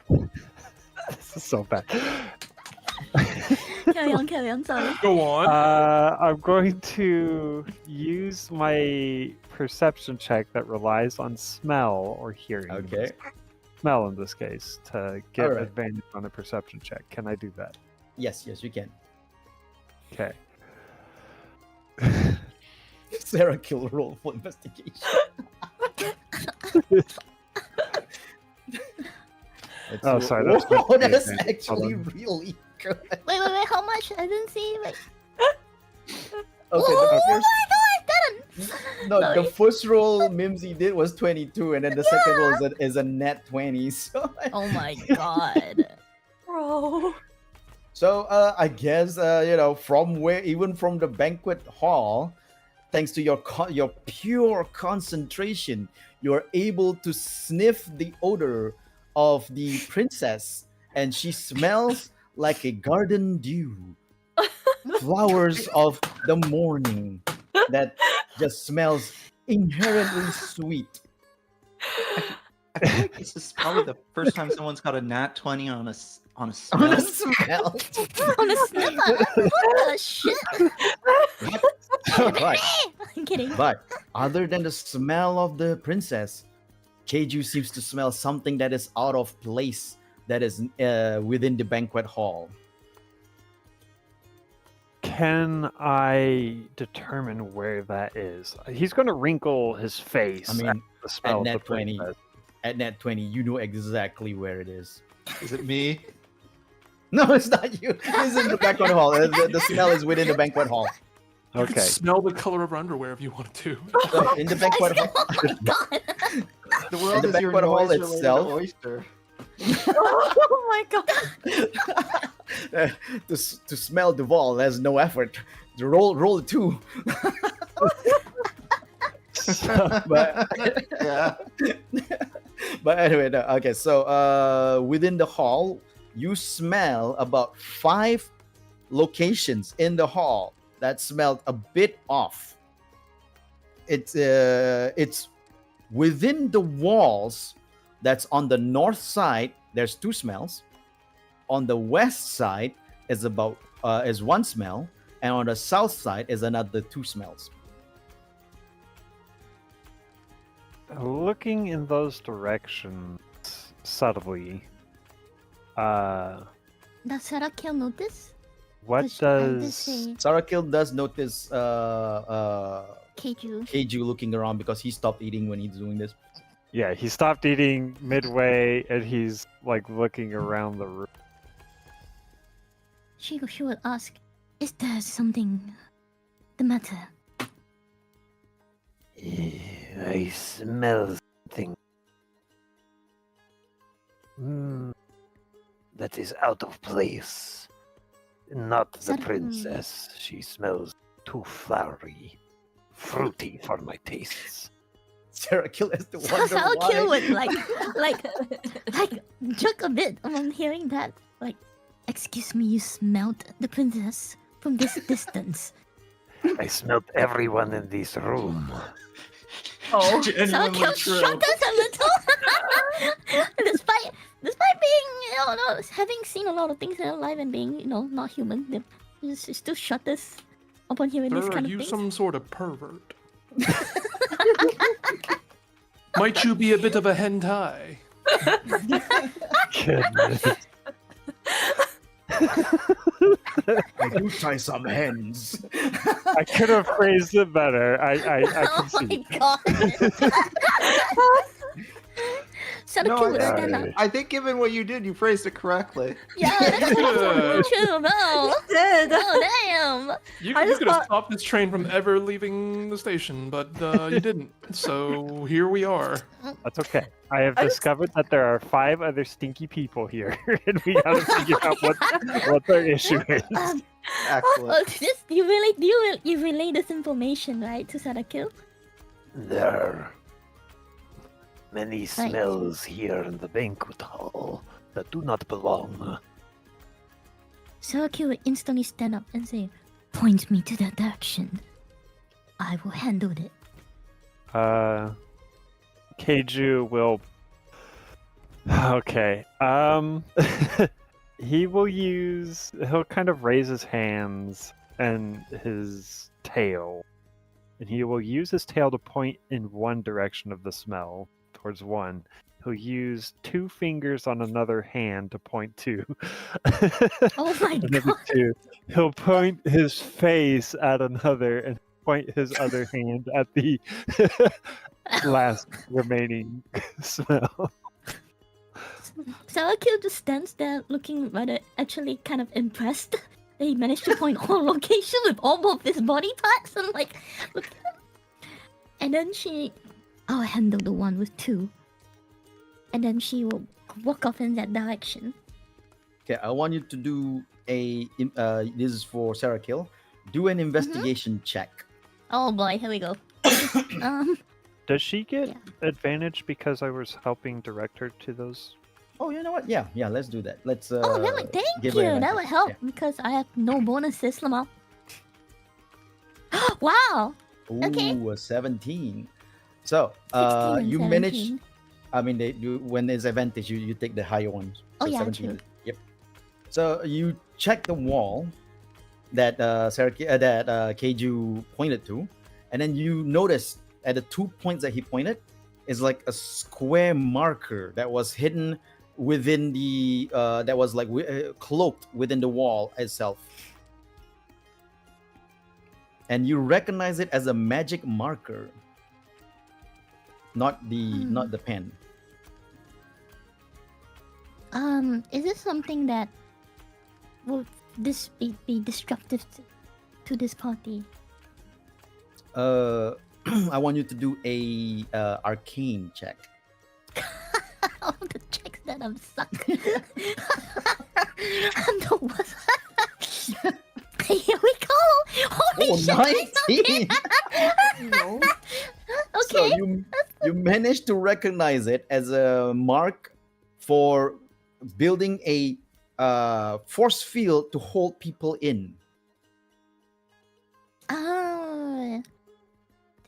This is so bad. Carry on, sorry. Go on. I'm going to use my perception check that relies on smell or hearing. Okay. Smell in this case to get Alright. advantage on a perception check. Can I do that? Yes, you can. Okay. Sarah kill roll for investigation. Oh, sorry, that's Whoa, meant to be that's advantage. actually Hold on. really good. Wait, how much? I didn't see. Wait. Okay, Oh the my first, god, no, the Sorry. first roll Mimsy did was 22, and then the second roll is a net 20. So, oh my god. Bro. I guess even from the banquet hall, thanks to your your pure concentration, you're able to sniff the odor of the princess, and she smells like a garden dew, flowers of the morning that just smells inherently sweet. I feel like this is probably the first time someone's got a nat 20 on a On smell. a smell. On a sniffer. What the shit? Right. I'm kidding. But other than the smell of the princess, Keiju seems to smell something that is out of place that is within the banquet hall. Can I determine where that is? He's going to wrinkle his face. I mean, at the smell at of the nat 20, princess. at nat 20, you know exactly where it is. Is it me? No, it's not you. It's in the banquet hall. The smell is within the banquet hall. You could Okay. smell the color of her underwear if you wanted to. So in the banquet hall, Oh my god. The world the is your banquet hall noise-related itself. oyster. Oh my god. to smell the wall, there's no effort. The roll 2. But Yeah. but anyway, no, okay. So within the hall, you smell about 5 locations in the hall that smelled a bit off. It's within the walls. That's on the north side. There's 2 smells. On the west side is is 1 smell, and on the south side is another 2 smells. Looking in those directions subtly, Does Sarakil notice? what I just does say Sarakil does notice Keiju. Keiju looking around because he stopped eating when he's doing this. Yeah, he stopped eating midway and he's like looking around the room. She would ask, is there something the matter? I smell something. That is out of place. Not the Sir- princess. She smells too flowery, fruity for my tastes. Sarakil has to wonder Sarakil why. would like jerk a bit on hearing that. Like, excuse me, you smelled the princess from this distance. I smelled everyone in this room. Oh. Genuinely Sarakil true. shot us a little. Despite being, having seen a lot of things in her life and being, not human, they still shut us upon hearing this Sir, are kind of you things. some sort of pervert? Might you be a bit of a hentai? Goodness. I do try some hens. I could have phrased it better. I Oh can my see. god. Sarakil No, would stand up. I think given what you did, you phrased it correctly. Yeah, that's totally true, no. Did. Oh, damn. You I just could have thought- stopped this train from ever leaving the station, but you didn't. So here we are. That's okay. I have I just- discovered that there are 5 other stinky people here, and we gotta figure out what their issue is. Excellent. You relay this information, right, to Sarakil? There are many smells here in the banquet hall that do not belong. Sarakil would instantly stand up and say, point me to that direction. I will handle it. Keiju will. Okay. He'll kind of raise his hands and his tail, and he will use his tail to point in one direction of the smell, towards one. He'll use 2 fingers on another hand to point to. Oh my another god. 2. He'll point his face at another and point his other hand at the last remaining smell. Sarakil just stands there looking rather actually kind of impressed that he managed to point all location with all of his body parts and like look at him. And then I'll handle the one with 2. And then she will walk off in that direction. Okay, I want you to do this is for Sarakil. Do an investigation check. Oh boy, here we go. Does she get Yeah. advantage because I was helping direct her to those? Oh, you know what? Yeah, let's do that. Let's Oh, that would, thank give you. her an That would advantage. help because I have no bonuses, Lamar. Wow. Yeah. Okay. Ooh, a 17. So, 16 and you 17. I mean, they do when there's advantage, you take the higher ones. Oh, So yeah, 17. true. Yep. So you check the wall that Keiju pointed to, and then you notice at the 2 points that he pointed is like a square marker that was hidden within the that was like cloaked within the wall itself, and you recognize it as a magic marker, not the pen. Is it something that will this be destructive to this party? I want you to do a arcane check. All the checks that I'm suck. I'm the worst. Here we go. Holy shit. 19. Okay. So you managed to recognize it as a mark for building a force field to hold people in. Ah.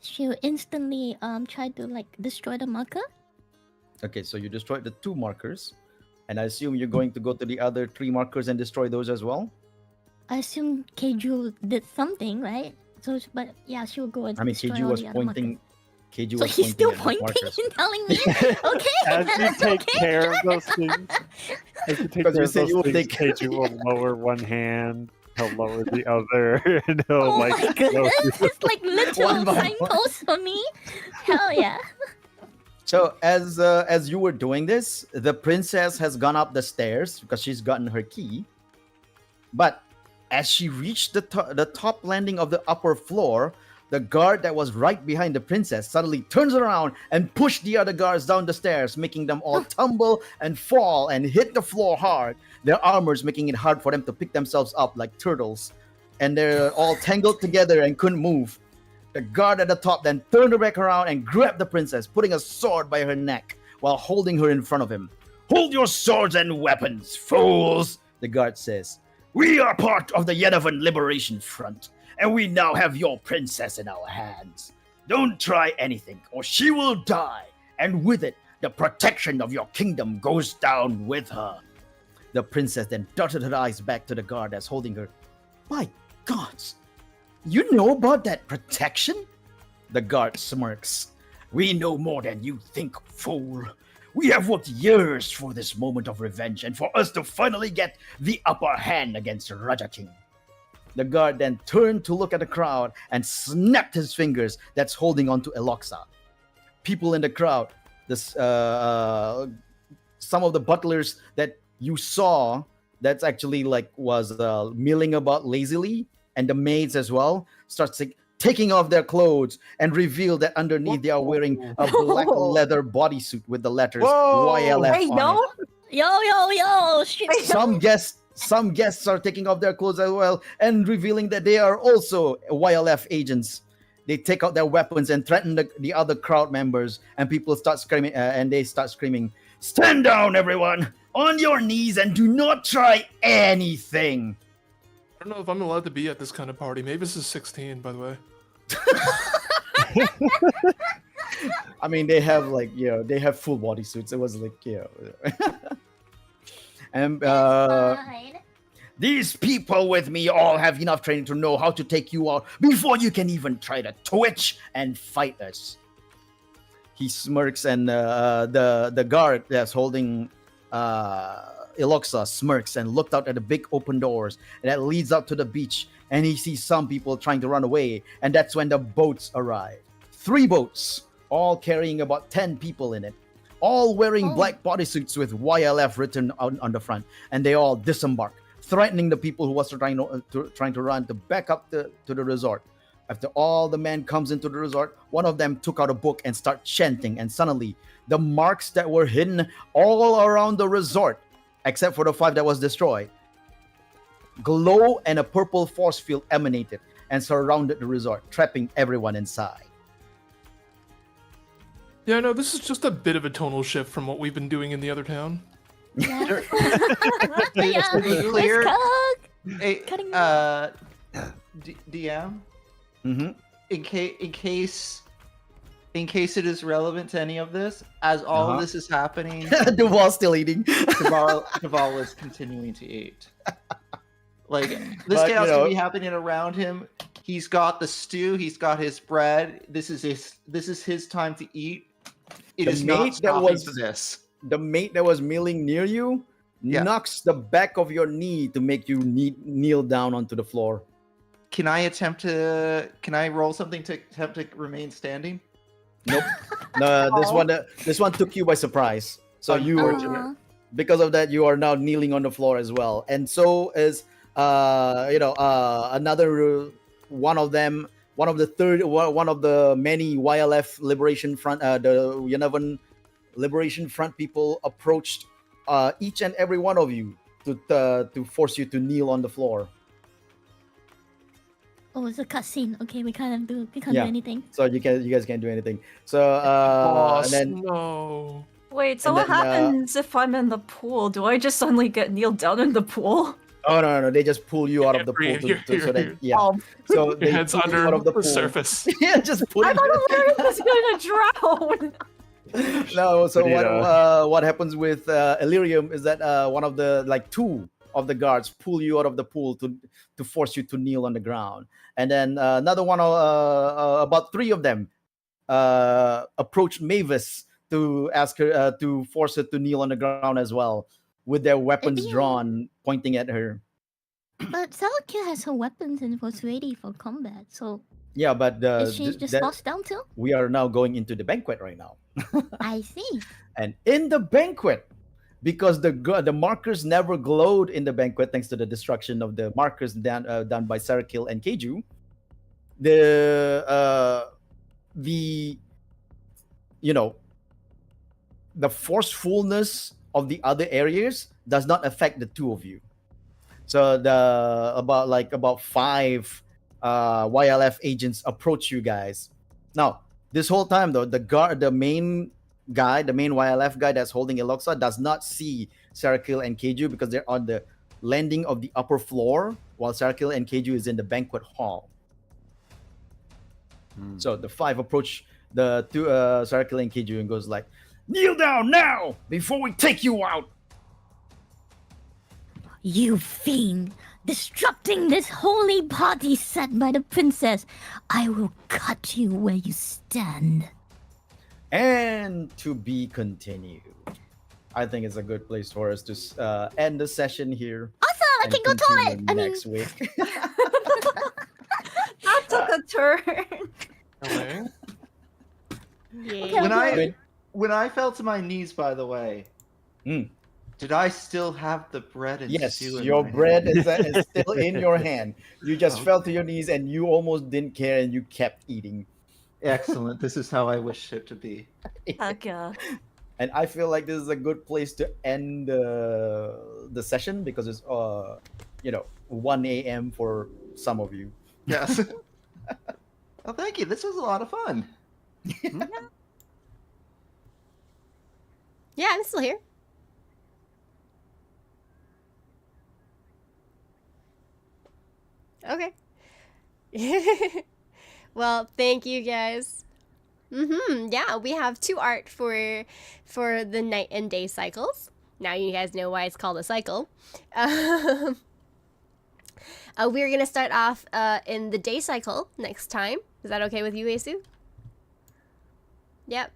She'll instantly try to like destroy the marker. Okay, so you destroyed the 2 markers, and I assume you're going to go to the other 3 markers and destroy those as well. I assume Keiju did something, right? So, but yeah, she'll go and I mean, destroy Keiju all was the other pointing. markers. Keiju So was he's still at the pointing markers. and telling me, okay, As you that's take okay. care of those things, as you take Because care you of said those you will things, take- Keiju will lower one hand, he'll lower the other, and he'll Oh like my goodness, it's like literal One by one. signposts for me. Hell yeah. So as you were doing this, the princess has gone up the stairs because she's gotten her key. But as she reached the top landing of the upper floor, the guard that was right behind the princess suddenly turns around and pushed the other guards down the stairs, making them all tumble and fall and hit the floor hard. Their armors making it hard for them to pick themselves up like turtles. And they're all tangled together and couldn't move. The guard at the top then turned back around and grabbed the princess, putting a sword by her neck while holding her in front of him. "Hold your swords and weapons, fools," the guard says. "We are part of the Yerevan Liberation Front, and we now have your princess in our hands. Don't try anything, or she will die, and with it, the protection of your kingdom goes down with her." The princess then darted her eyes back to the guard that's holding her. "My gods! You know about that protection?" The guard smirks. "We know more than you think, fool. We have worked years for this moment of revenge and for us to finally get the upper hand against Raja King." The guard then turned to look at the crowd and snapped his fingers that's holding onto Eloxa. People in the crowd, some of the butlers that you saw that's actually like was milling about lazily, and the maids as well, starts taking off their clothes and reveal that underneath they are wearing a black leather bodysuit with the letters YLF Wait, on no? it. Yo, shit. Some guests are taking off their clothes as well and revealing that they are also YLF agents. They take out their weapons and threaten the other crowd members, and people start screaming, "Stand down, everyone! On your knees and do not try anything!" I don't know if I'm allowed to be at this kind of party. Maybe this is 16, by the way. I mean, they have they have full bodysuits. It was like, and Fine. "These people with me all have enough training to know how to take you out before you can even try to twitch and fight us." He smirks, and the guard that's holding Eloxa smirks and looked out at the big open doors that leads up to the beach, and he sees some people trying to run away, and that's when the boats arrive. 3 boats, all carrying about 10 people in it, all wearing black bodysuits with YLF written on the front, and they all disembark, threatening the people who was trying to run to back up to the resort. After all the men comes into the resort, one of them took out a book and start chanting, and suddenly the marks that were hidden all around the resort, except for the 5 that was destroyed, glow, and a purple force field emanated and surrounded the resort, trapping everyone inside. Yeah, no, this is just a bit of a tonal shift from what we've been doing in the other town. Yeah. To be clear, Let's go. Cutting DM, Mm-hmm. in case in case it is relevant to any of this, as all of this is happening, Duval's still eating. Duval is continuing to eat. Like this But, chaos you could know- be happening around him. He's got the stew. He's got his bread. This is his time to eat. It The is mate not that stopping was- for this. The mate that was milling near you Yeah. knocks the back of your knee to make you kneel down onto the floor. Can I roll something to attempt to remain standing? Nope. No, this one took you by surprise. So you were Aw. because of that you are now kneeling on the floor as well. And so is another one of them, one of the many YLF Liberation Front, the Yanavan Liberation Front people approached each and every one of you to force you to kneel on the floor. Oh, it's a cutscene. Okay, we can't do Yeah. anything. So you guys can't do anything. So Boss, and then no. Wait, so And what then, happens if I'm in the pool? Do I just suddenly get kneeled down in the pool? no, they just pull you out of the pool so that so Your they head's pull you under out of the the pool. surface. Yeah, just put I it. thought Larry was gonna drown. No, so But, what happens with Illyrium is that one of the two of the guards pull you out of the pool to force you to kneel on the ground, and then another one, about three of them, approached Mavis to ask her to force her to kneel on the ground as well, with their weapons Yeah. drawn, pointing at her. But Salakir has her weapons and was ready for combat. So Yeah, but is she just lost down too? we are now going into the banquet right now. I see. And in the banquet, because the markers never glowed in the banquet thanks to the destruction of the markers done by Sarakil and Keiju, the forcefulness of the other areas does not affect the two of you. So about 5 YLF agents approach you guys. Now, this whole time though, the main YLF guy that's holding Eloxa does not see Sarakil and Keiju because they're on the landing of the upper floor, while Sarakil and Keiju is in the banquet hall. So the 5 approach the two Sarakil and Keiju and goes like, "Kneel down now before we take you out." You fiend! Disrupting this holy party set by the princess! I will cut you where you stand. And to be continued. I think it's a good place for us to end the session here. Awesome! I and can go continue toilet! I mean, next week. That took a turn. Okay. Yeah. When I fell to my knees, by the way, did I still have the bread and Yes, stew in your my bread hand? is still in your hand. You just fell to your knees and you almost didn't care and you kept eating. Excellent. This is how I wish it to be. Heck yeah. And I feel like this is a good place to end the session because it's 1 a.m. for some of you. Yes. Well, thank you. This was a lot of fun. Yeah, I'm still here. Okay. Well, thank you guys. Yeah, we have 2 art for the night and day cycles. Now you guys know why it's called a cycle. We're gonna start off in the day cycle next time. Is that okay with you, Asu? Yep.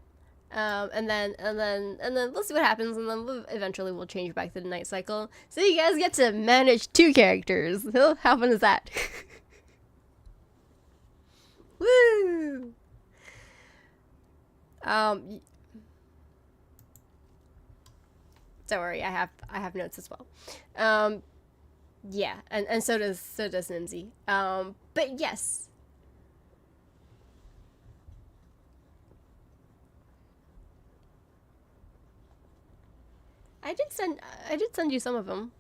And then we'll see what happens, and then eventually we'll change back to the night cycle. So you guys get to manage 2 characters. How fun is that? Woo! Don't worry, I have notes as well. Yeah, and so does Nimsy. But yes. I did send you some of them.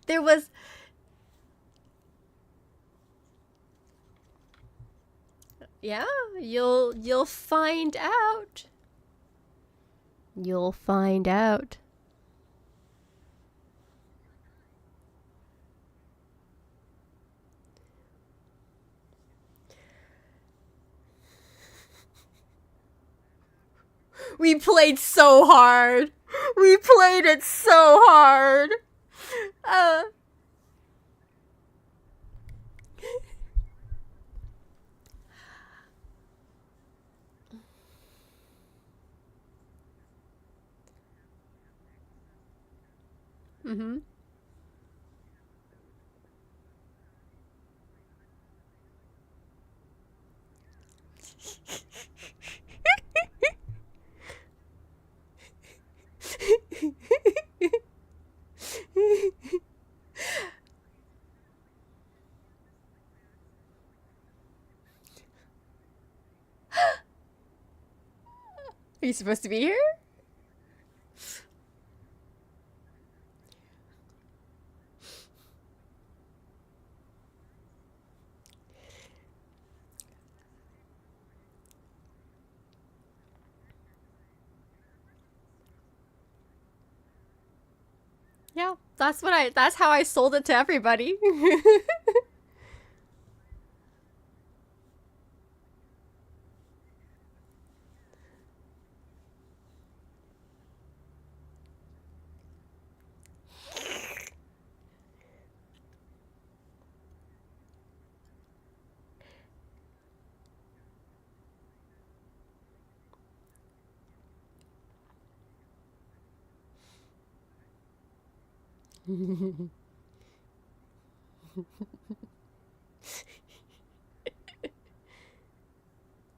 There was. Yeah, you'll find out. You'll find out. We played so hard. We played it so hard. Mm-hmm. Are you supposed to be here? Yeah, that's how I sold it to everybody.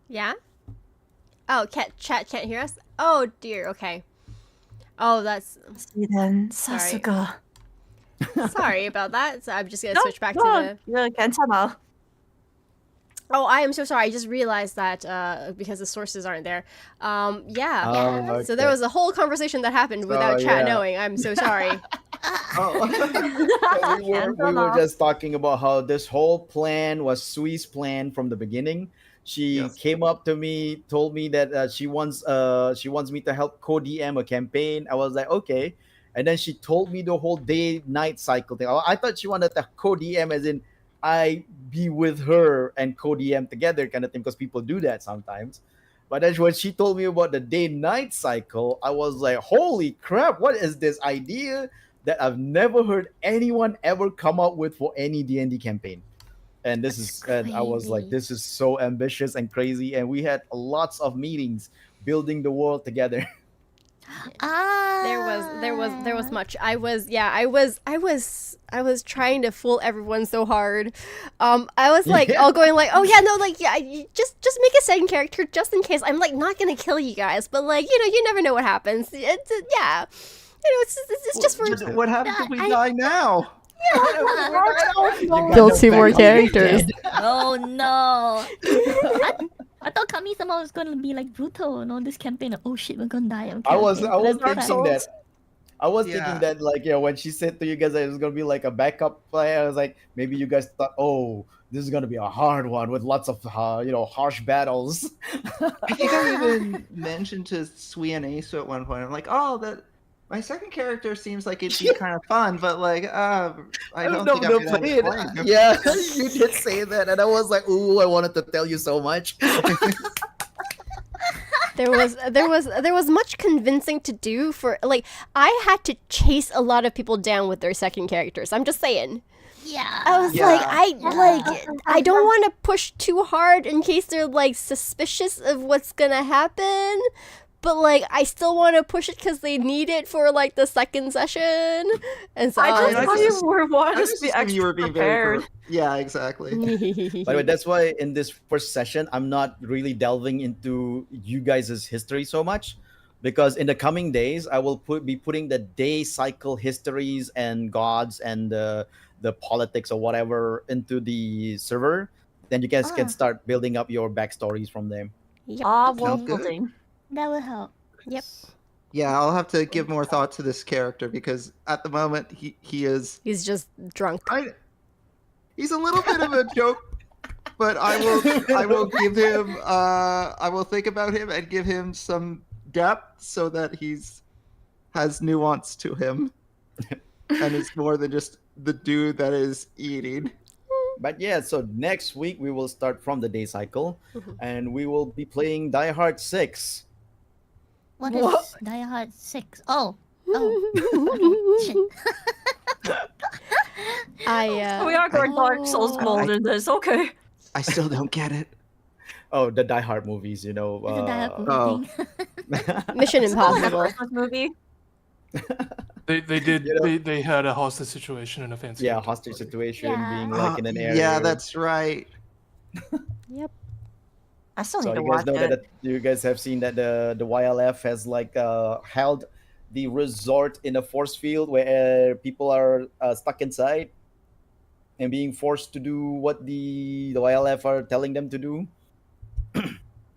Yeah? Oh, chat can't hear us? Oh dear, okay. Oh, that's See then, Sorry. Sasuga. sorry about that. So I'm just gonna No, switch back to no, the yeah, 괜찮아. Oh, I am so sorry. I just realized that because the sources aren't there. Yeah. So there was a whole conversation that happened without chat knowing. I'm so sorry. Oh. we were just talking about how this whole plan was Sui's plan from the beginning. She came up to me, told me that she wants me to help co-DM a campaign. I was like, okay. And then she told me the whole day-night cycle thing. I thought she wanted to co-DM as in I be with her and co-DM together kind of thing, because people do that sometimes. But then when she told me about the day-night cycle, I was like, holy crap, what is this idea that I've never heard anyone ever come up with for any D&D campaign? And I was like, this is so ambitious and crazy. And we had lots of meetings building the world together. There was much. I was trying to fool everyone so hard. I was like all going like, oh yeah, no, like yeah, just make a second character just in case. I'm like not gonna kill you guys, but like you never know what happens. Yeah, it's just for. What happens if we die now? Build 2 more characters. Oh no! I thought Kami-sama was gonna be like brutal and all this campaign. Oh shit, we're gonna die. Okay, I was okay. thinking that. I was thinking that, like, when she said to you guys that it was gonna be like a backup plan, I was like, maybe you guys thought, oh, this is gonna be a hard one with lots of, harsh battles. I think I even mentioned to Sui and Ace at one point. I'm like, oh, that my second character seems like it'd be kind of fun, but like, I don't think I'm gonna play it. Yeah, you did say that, and I was like, ooh, I wanted to tell you so much. There was much convincing to do for like I had to chase a lot of people down with their second characters. I'm just saying. Yeah. I was like, I don't want to push too hard in case they're like suspicious of what's gonna happen. But like, I still want to push it because they need it for like the second session, and so I just thought you were wanting to be extra you were being prepared. Yeah, exactly. By the way, that's why in this first session, I'm not really delving into you guys' history so much. because in the coming days I will be putting the day cycle histories and gods and the politics or whatever into the server. Then you guys can Ah. start building up your backstories from them. Yep. Ah, Okay. world Sounds good. building. That will help. Yep. Yeah, I'll have to give more thought to this character because at the moment he is He's just drunk. he's a little bit of a joke, but I will give him I will think about him and give him some depth so that has nuance to him and it's more than just the dude that is eating. But yeah, so next week we will start from the day cycle, Mhm. and we will be playing Die Hard 6. What What? is Die Hard 6? Oh. Okay. Shit. We are going Dark Souls Oh. mode in this. Okay. I still don't get it. Oh, the Die Hard movies, you know. It's a Die Hard movie oh. thing. Mission It's not like a Impossible. Christmas movie. They did You know- they had a hostage situation in a fancy Yeah, hotel hostage party. situation, Yeah. being like in an area. Yeah, that's right. Yep. I still So need to you guys watch know it. that you guys have seen that the YLF has like held the resort in a force field where people are stuck inside and being forced to do what the YLF are telling them to do.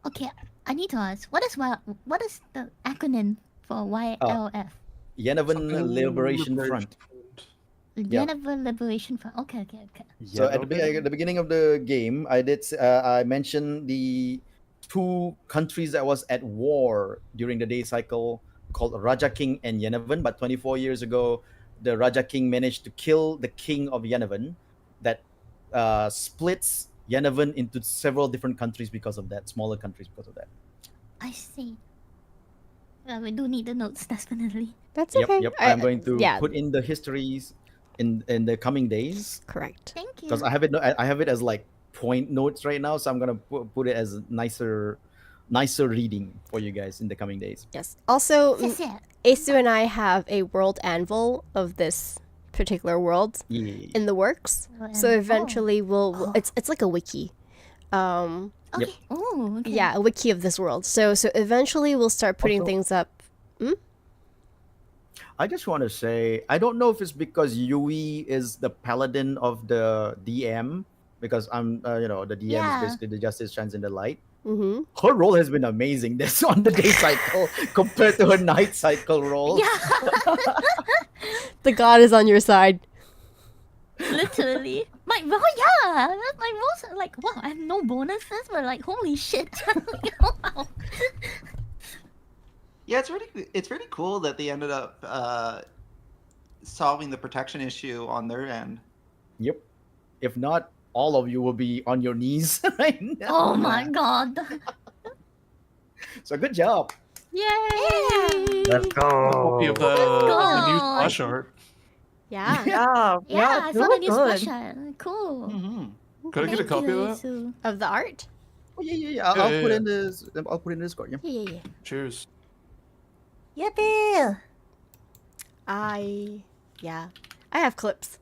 Okay, I need to ask. What is the acronym for YLF? Yenavan Something Liberation Front. Yeah. Geneva Liberation Front. Okay. So at the beginning of the game, I mentioned the two countries that was at war during the day cycle called Raja King and Yenavan. But 24 years ago, the Raja King managed to kill the king of Yenavan. That splits Yenavan into several different countries because of that, smaller countries because of that. I see. We do need the notes, definitely. That's okay. Yep. I'm going to yeah, put in the histories in the coming days. correct. Thank you. Because I have it as like point notes right now, so I'm gonna put it as nicer reading for you guys in the coming days. Yes. Also, 谢谢. Asu and I have a world anvil of this particular world Yeah. in the works. So eventually we'll it's like a wiki. Okay. Oh, okay. Yeah, a wiki of this world. So eventually we'll start putting Also- things up. I just want to say, I don't know if it's because Yui is the paladin of the DM, because I'm, the DM Yeah. is basically the Justice Shines in the Light. Mm-hmm. Her role has been amazing this on the day cycle compared to her night cycle role. Yeah, The god is on your side. literally. My roles are like, wow, I have no bonuses, but like, holy shit. Wow. Yeah, it's really cool that they ended up solving the protection issue on their end. Yep. If not, all of you will be on your knees right now. Oh my god. So good job. Yay! Let's Copy of go. the new go. splash art. Yeah. Yeah, I it saw the looked new good. splash art. Cool. Mm-hmm. Could I get a Thank copy you, of that? Isu. Of the art? Oh, yeah. I'll Yeah, put yeah. in this. I'll put in the Discord. Yeah. Yeah. Cheers. Yippee! I have clips.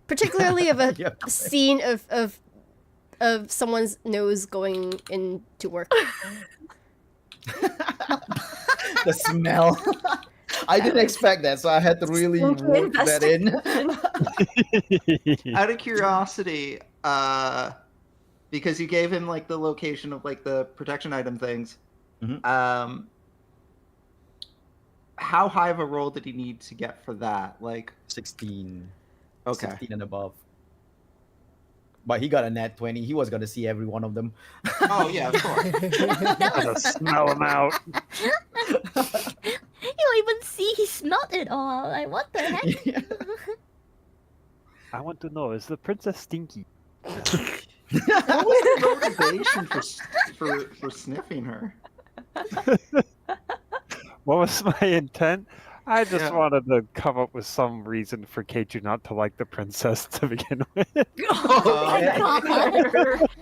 Particularly of a Yeah. scene of someone's nose going into work. The smell. I didn't expect that, so I had to really Spooky work that in. Out of curiosity, because you gave him like the location of like the protection item things, Mhm. how high of a roll did he need to get for that? Like, 16. okay. 16 and above. But he got a nat 20. He was going to see every one of them. Oh yeah, of course. Gonna smell them out. You don't even see he smelled it all. Like, what the heck? Yeah. I want to know, is the princess stinky? What was the motivation for sniffing her? What was my intent? I just Yeah. wanted to come up with some reason for Keiju not to like the princess to begin with. Oh my god.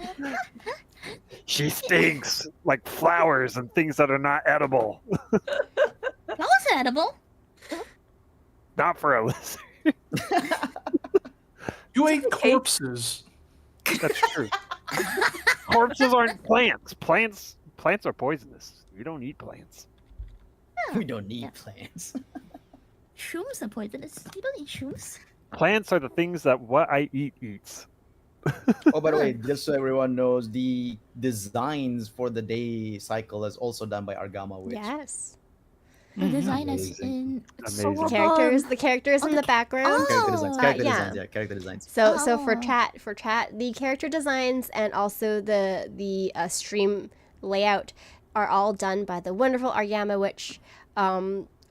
She stinks like flowers and things that are not edible. That was edible. Not for a lizard. You ate corpses. That's true. Corpses aren't plants. Plants are poisonous. We don't eat plants. We don't need plants. Shrooms are poisonous. You don't eat shrooms. Plants are the things that what I eat eats. Oh, by the way, just so everyone knows, the designs for the day cycle is also done by Argama Witch. Yes. The design is Amazing. in. It's so Amazing. well Characters, done. the characters in the background. Character designs, Oh, character yeah. designs, yeah, character designs. So for Oh. chat, the character designs and also the stream layout are all done by the wonderful Aryama Witch.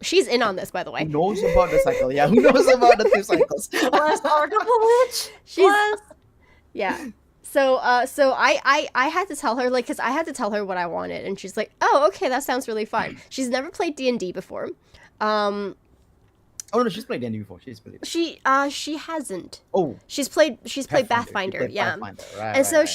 She's in on this, by the Who way. knows about the cycle? Yeah, who knows about the 2 cycles? Bless Argama Witch. She's Bless. yeah. So I had to tell her, like, because I had to tell her what I wanted, and she's like, oh, okay, that sounds really fun. She's never played D&D before. Oh no, she's played D&D before. She's played. She hasn't. Oh, She's played Pathfinder, Pathfinder, yeah. Right, And so right.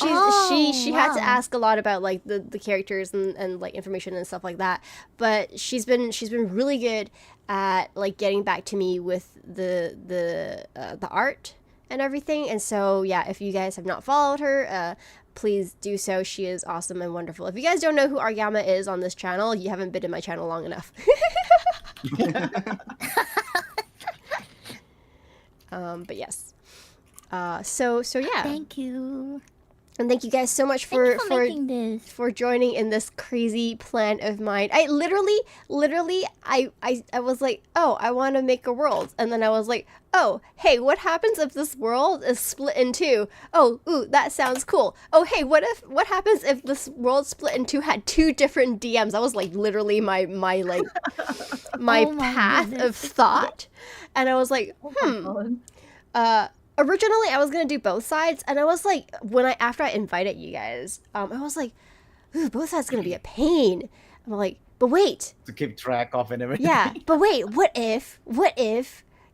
she had to wow. ask a lot about like the characters and like information and stuff like that. But she's been really good at like getting back to me with the art and everything. And so yeah, if you guys have not followed her, please do so. She is awesome and wonderful. If you guys don't know who Aryama is on this channel, you haven't been in my channel long enough. But yes. So yeah. Thank you. And thank you guys so much Thank you for for making this. for joining in this crazy plan of mine. I literally I was like, "Oh, I want to make a world." And then I was like, "Oh, hey, what happens if this world is split in two? Oh, ooh, that sounds cool. Oh, hey, what happens if this world split in two had 2 different DMs?" That was like literally my like my Oh my path of goodness. thought. And I was like, originally I was gonna do both sides, and I was like, after I invited you guys, I was like, ooh, both sides gonna be a pain. I'm like, but wait, To keep track of and everything. yeah, but wait, what if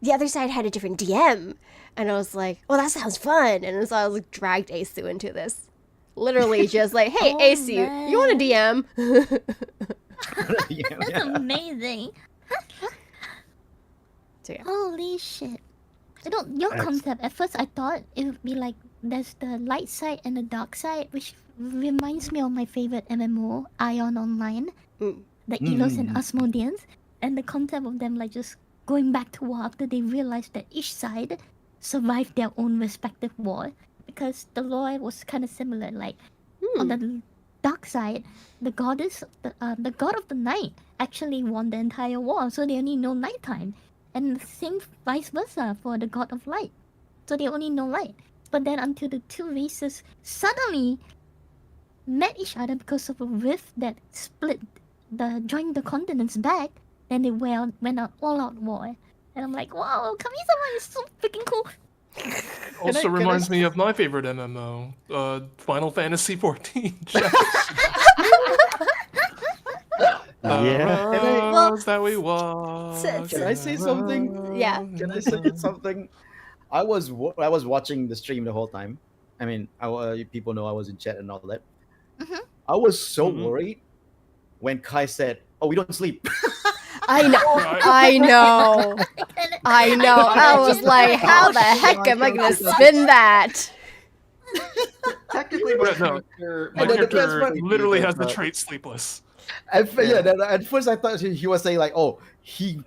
the other side had a different DM? And I was like, well, that sounds fun. And so I was like, dragged Asu into this, literally just like, hey, Oh, Asu, you want a DM? Yeah, That's yeah. amazing. So yeah. Holy shit. I don't. Your concept. At first, I thought it would be like there's the light side and the dark side, which reminds me of my favorite MMO, Ion Online, Mm. the Elos and Asmodeans, and the concept of them like just going back to war after they realized that each side survived their own respective war, because the lore was kind of similar. Like on the dark side, the goddess, the god of the night, actually won the entire war, so they only know nighttime. And the same vice versa for the god of light. So they only know light. But then until the 2 races suddenly met each other because of a rift that joined the continents back, then they went on all-out war. And I'm like, wow, Kami-sama is so freaking cool. Also reminds me of my favorite MMO, Final Fantasy XIV. Yeah. Well, That we walk. Can I say something? Yeah. Can I say something? I was watching the stream the whole time. I mean, people know I was in chat and all that. Mhm. I was so worried when Kai said, "Oh, we don't sleep." I know. I was like, how the heck am I gonna spin that? Technically, my Yeah, no. character, My And then the best character part- literally has the Uh, trait sleepless. At first I thought he was saying like, "Oh, he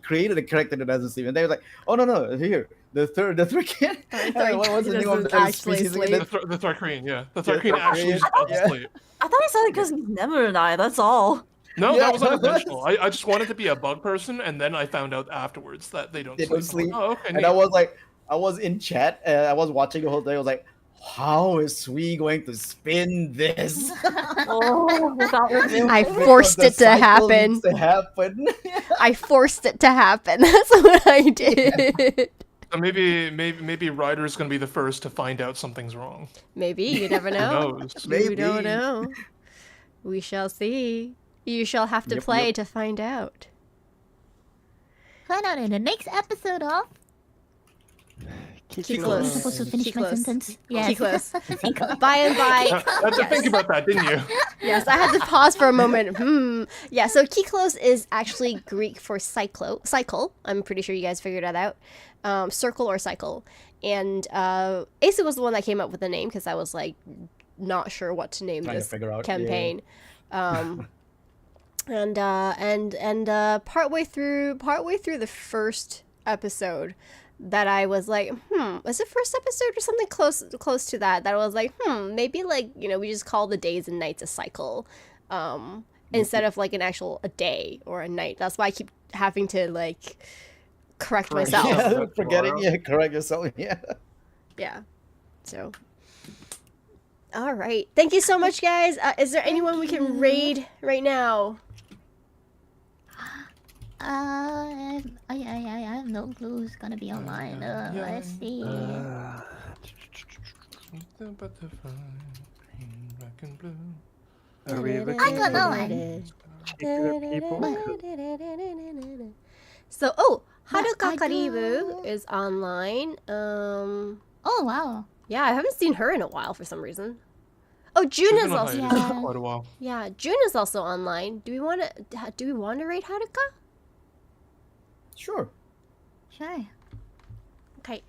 created a character that doesn't sleep," and they were like, "Oh no, here the third kid." What was the name of doesn't the actually species sleep. again? The Tharkreen, yeah. The Yeah, Tharkreen actually Tharkreen, does yeah. sleep. I thought he said it because he's never and I. That's all. No, Yeah, that was that unintentional. was- I just wanted to be a bug person, and then I found out afterwards that they don't They sleep. don't sleep. Oh, okay. And neat. I was like, I was in chat, I was watching the whole day. I was like, how is Sui going to spin this? Oh, without revealing. I forced The it to cycle happen. needs to happen. I forced it to happen. That's what I did. So maybe Ryder's gonna be the first to find out something's wrong. Maybe, you never Who know. knows? You don't Maybe. know. We shall see. You shall have to Yep, play yep. to find out. Find out in the next episode of. Kyklos. I'm supposed to finish my Kyklos. sentence. Yes. Kyklos. By and by. You had to think about that, didn't you? Yes, I had to pause for a moment. Yeah, so Kyklos is actually Greek for cycle. I'm pretty sure you guys figured that out. Circle or cycle. And Asa was the one that came up with the name because I was like not sure what to name Trying to this figure out, yeah. campaign. and partway through the first episode, that I was like, was it first episode or something close to that I was like, maybe like, we just call the days and nights a cycle, instead of like a day or a night. That's why I keep having to like correct myself. Yeah, forgetting. Yeah, correct yourself. Yeah. Yeah. So. All right. Thank you so much, guys. Is there anyone we can raid right now? I have no clue who's gonna be online. Let's see. Are we looking I got for no one. particular people? So, Yeah, Haruka I Karibu do. is online. Oh wow. Yeah, I haven't seen her in a while for some reason. Oh, June She's is been on also. hiatus for Yeah. quite a while. Yeah, June is also online. Do we want to raid Haruka? Sure. Sure. Okay.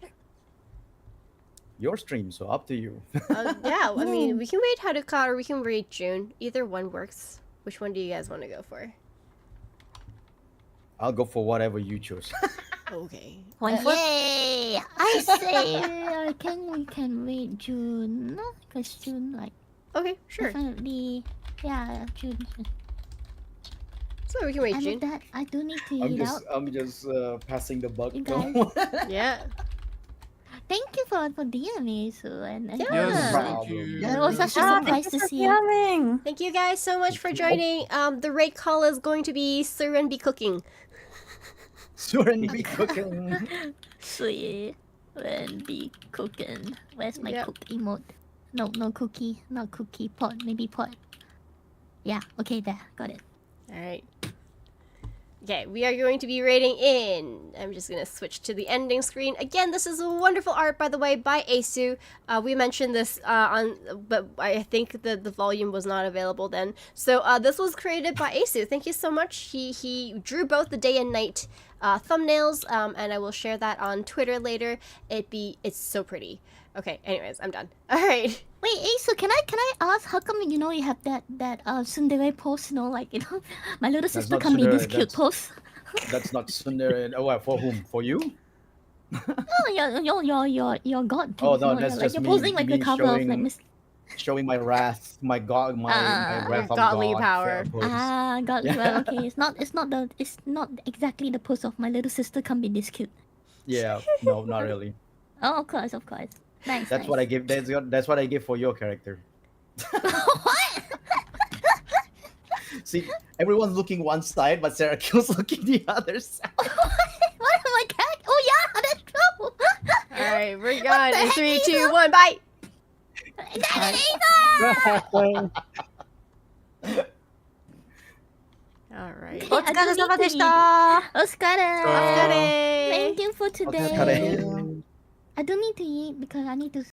Your stream, so up to you. Yeah, I mean, we can raid Haruka or we can raid June. Either one works. Which one do you guys want to go for? I'll go for whatever you choose. Okay. Coin flip? Yay! I say we can read June, because June like Okay, sure. definitely, yeah, June. So we can raid And with June. that, I do need to eat out. I'm just passing the buck. You guys. Yeah. Thank you for DMing me, Sue, and Yeah. Yes, No thank problem. you. Yeah. it was such a Ah, surprise thank to you for see you. DMing. Thank you guys so much for joining. The raid call is going to be Suren be cooking. Soon be cooking. Sweet, and be cooking. Where's my Yep. cook emote? No, no cookie, not cookie. Pot, maybe pot. Yeah, okay, there, got it. All right. Okay, we are going to be rating in. I'm just going to switch to the ending screen. Again, this is a wonderful art, by the way, by Asu. We mentioned this but I think the volume was not available then. So this was created by Asu. Thank you so much. He drew both the day and night thumbnails, and I will share that on Twitter later. It's so pretty. Okay, anyways, I'm done. All right. Wait, Asu, can I ask how come you have that tsundere pose? Like my little sister not can be this tsundere, cute that's- pose. That's not Sundar. Oh, well, for whom? For you? No, your god Oh, pose. no, no, that's like just you're me- posing like the me cover of like showing- Miss. Showing my wrath, my god, my wrath of godly God. power. pose. God, Yeah. well, okay. It's not exactly the pose of my little sister can be this cute. Yeah, no, not really. Oh, of course. Nice. That's what I give. That's what I give for your character. What? See, everyone's looking one side, but Sarah Kill's looking the other side. What am I cat? Oh yeah, that's true. All right, we're gone in 3, 2, 1, bye. All right. Okay, I do お疲れ様でしneed toた。 Oskara. Oskare. Thank you for today. Oskare. I do need to eat because I need to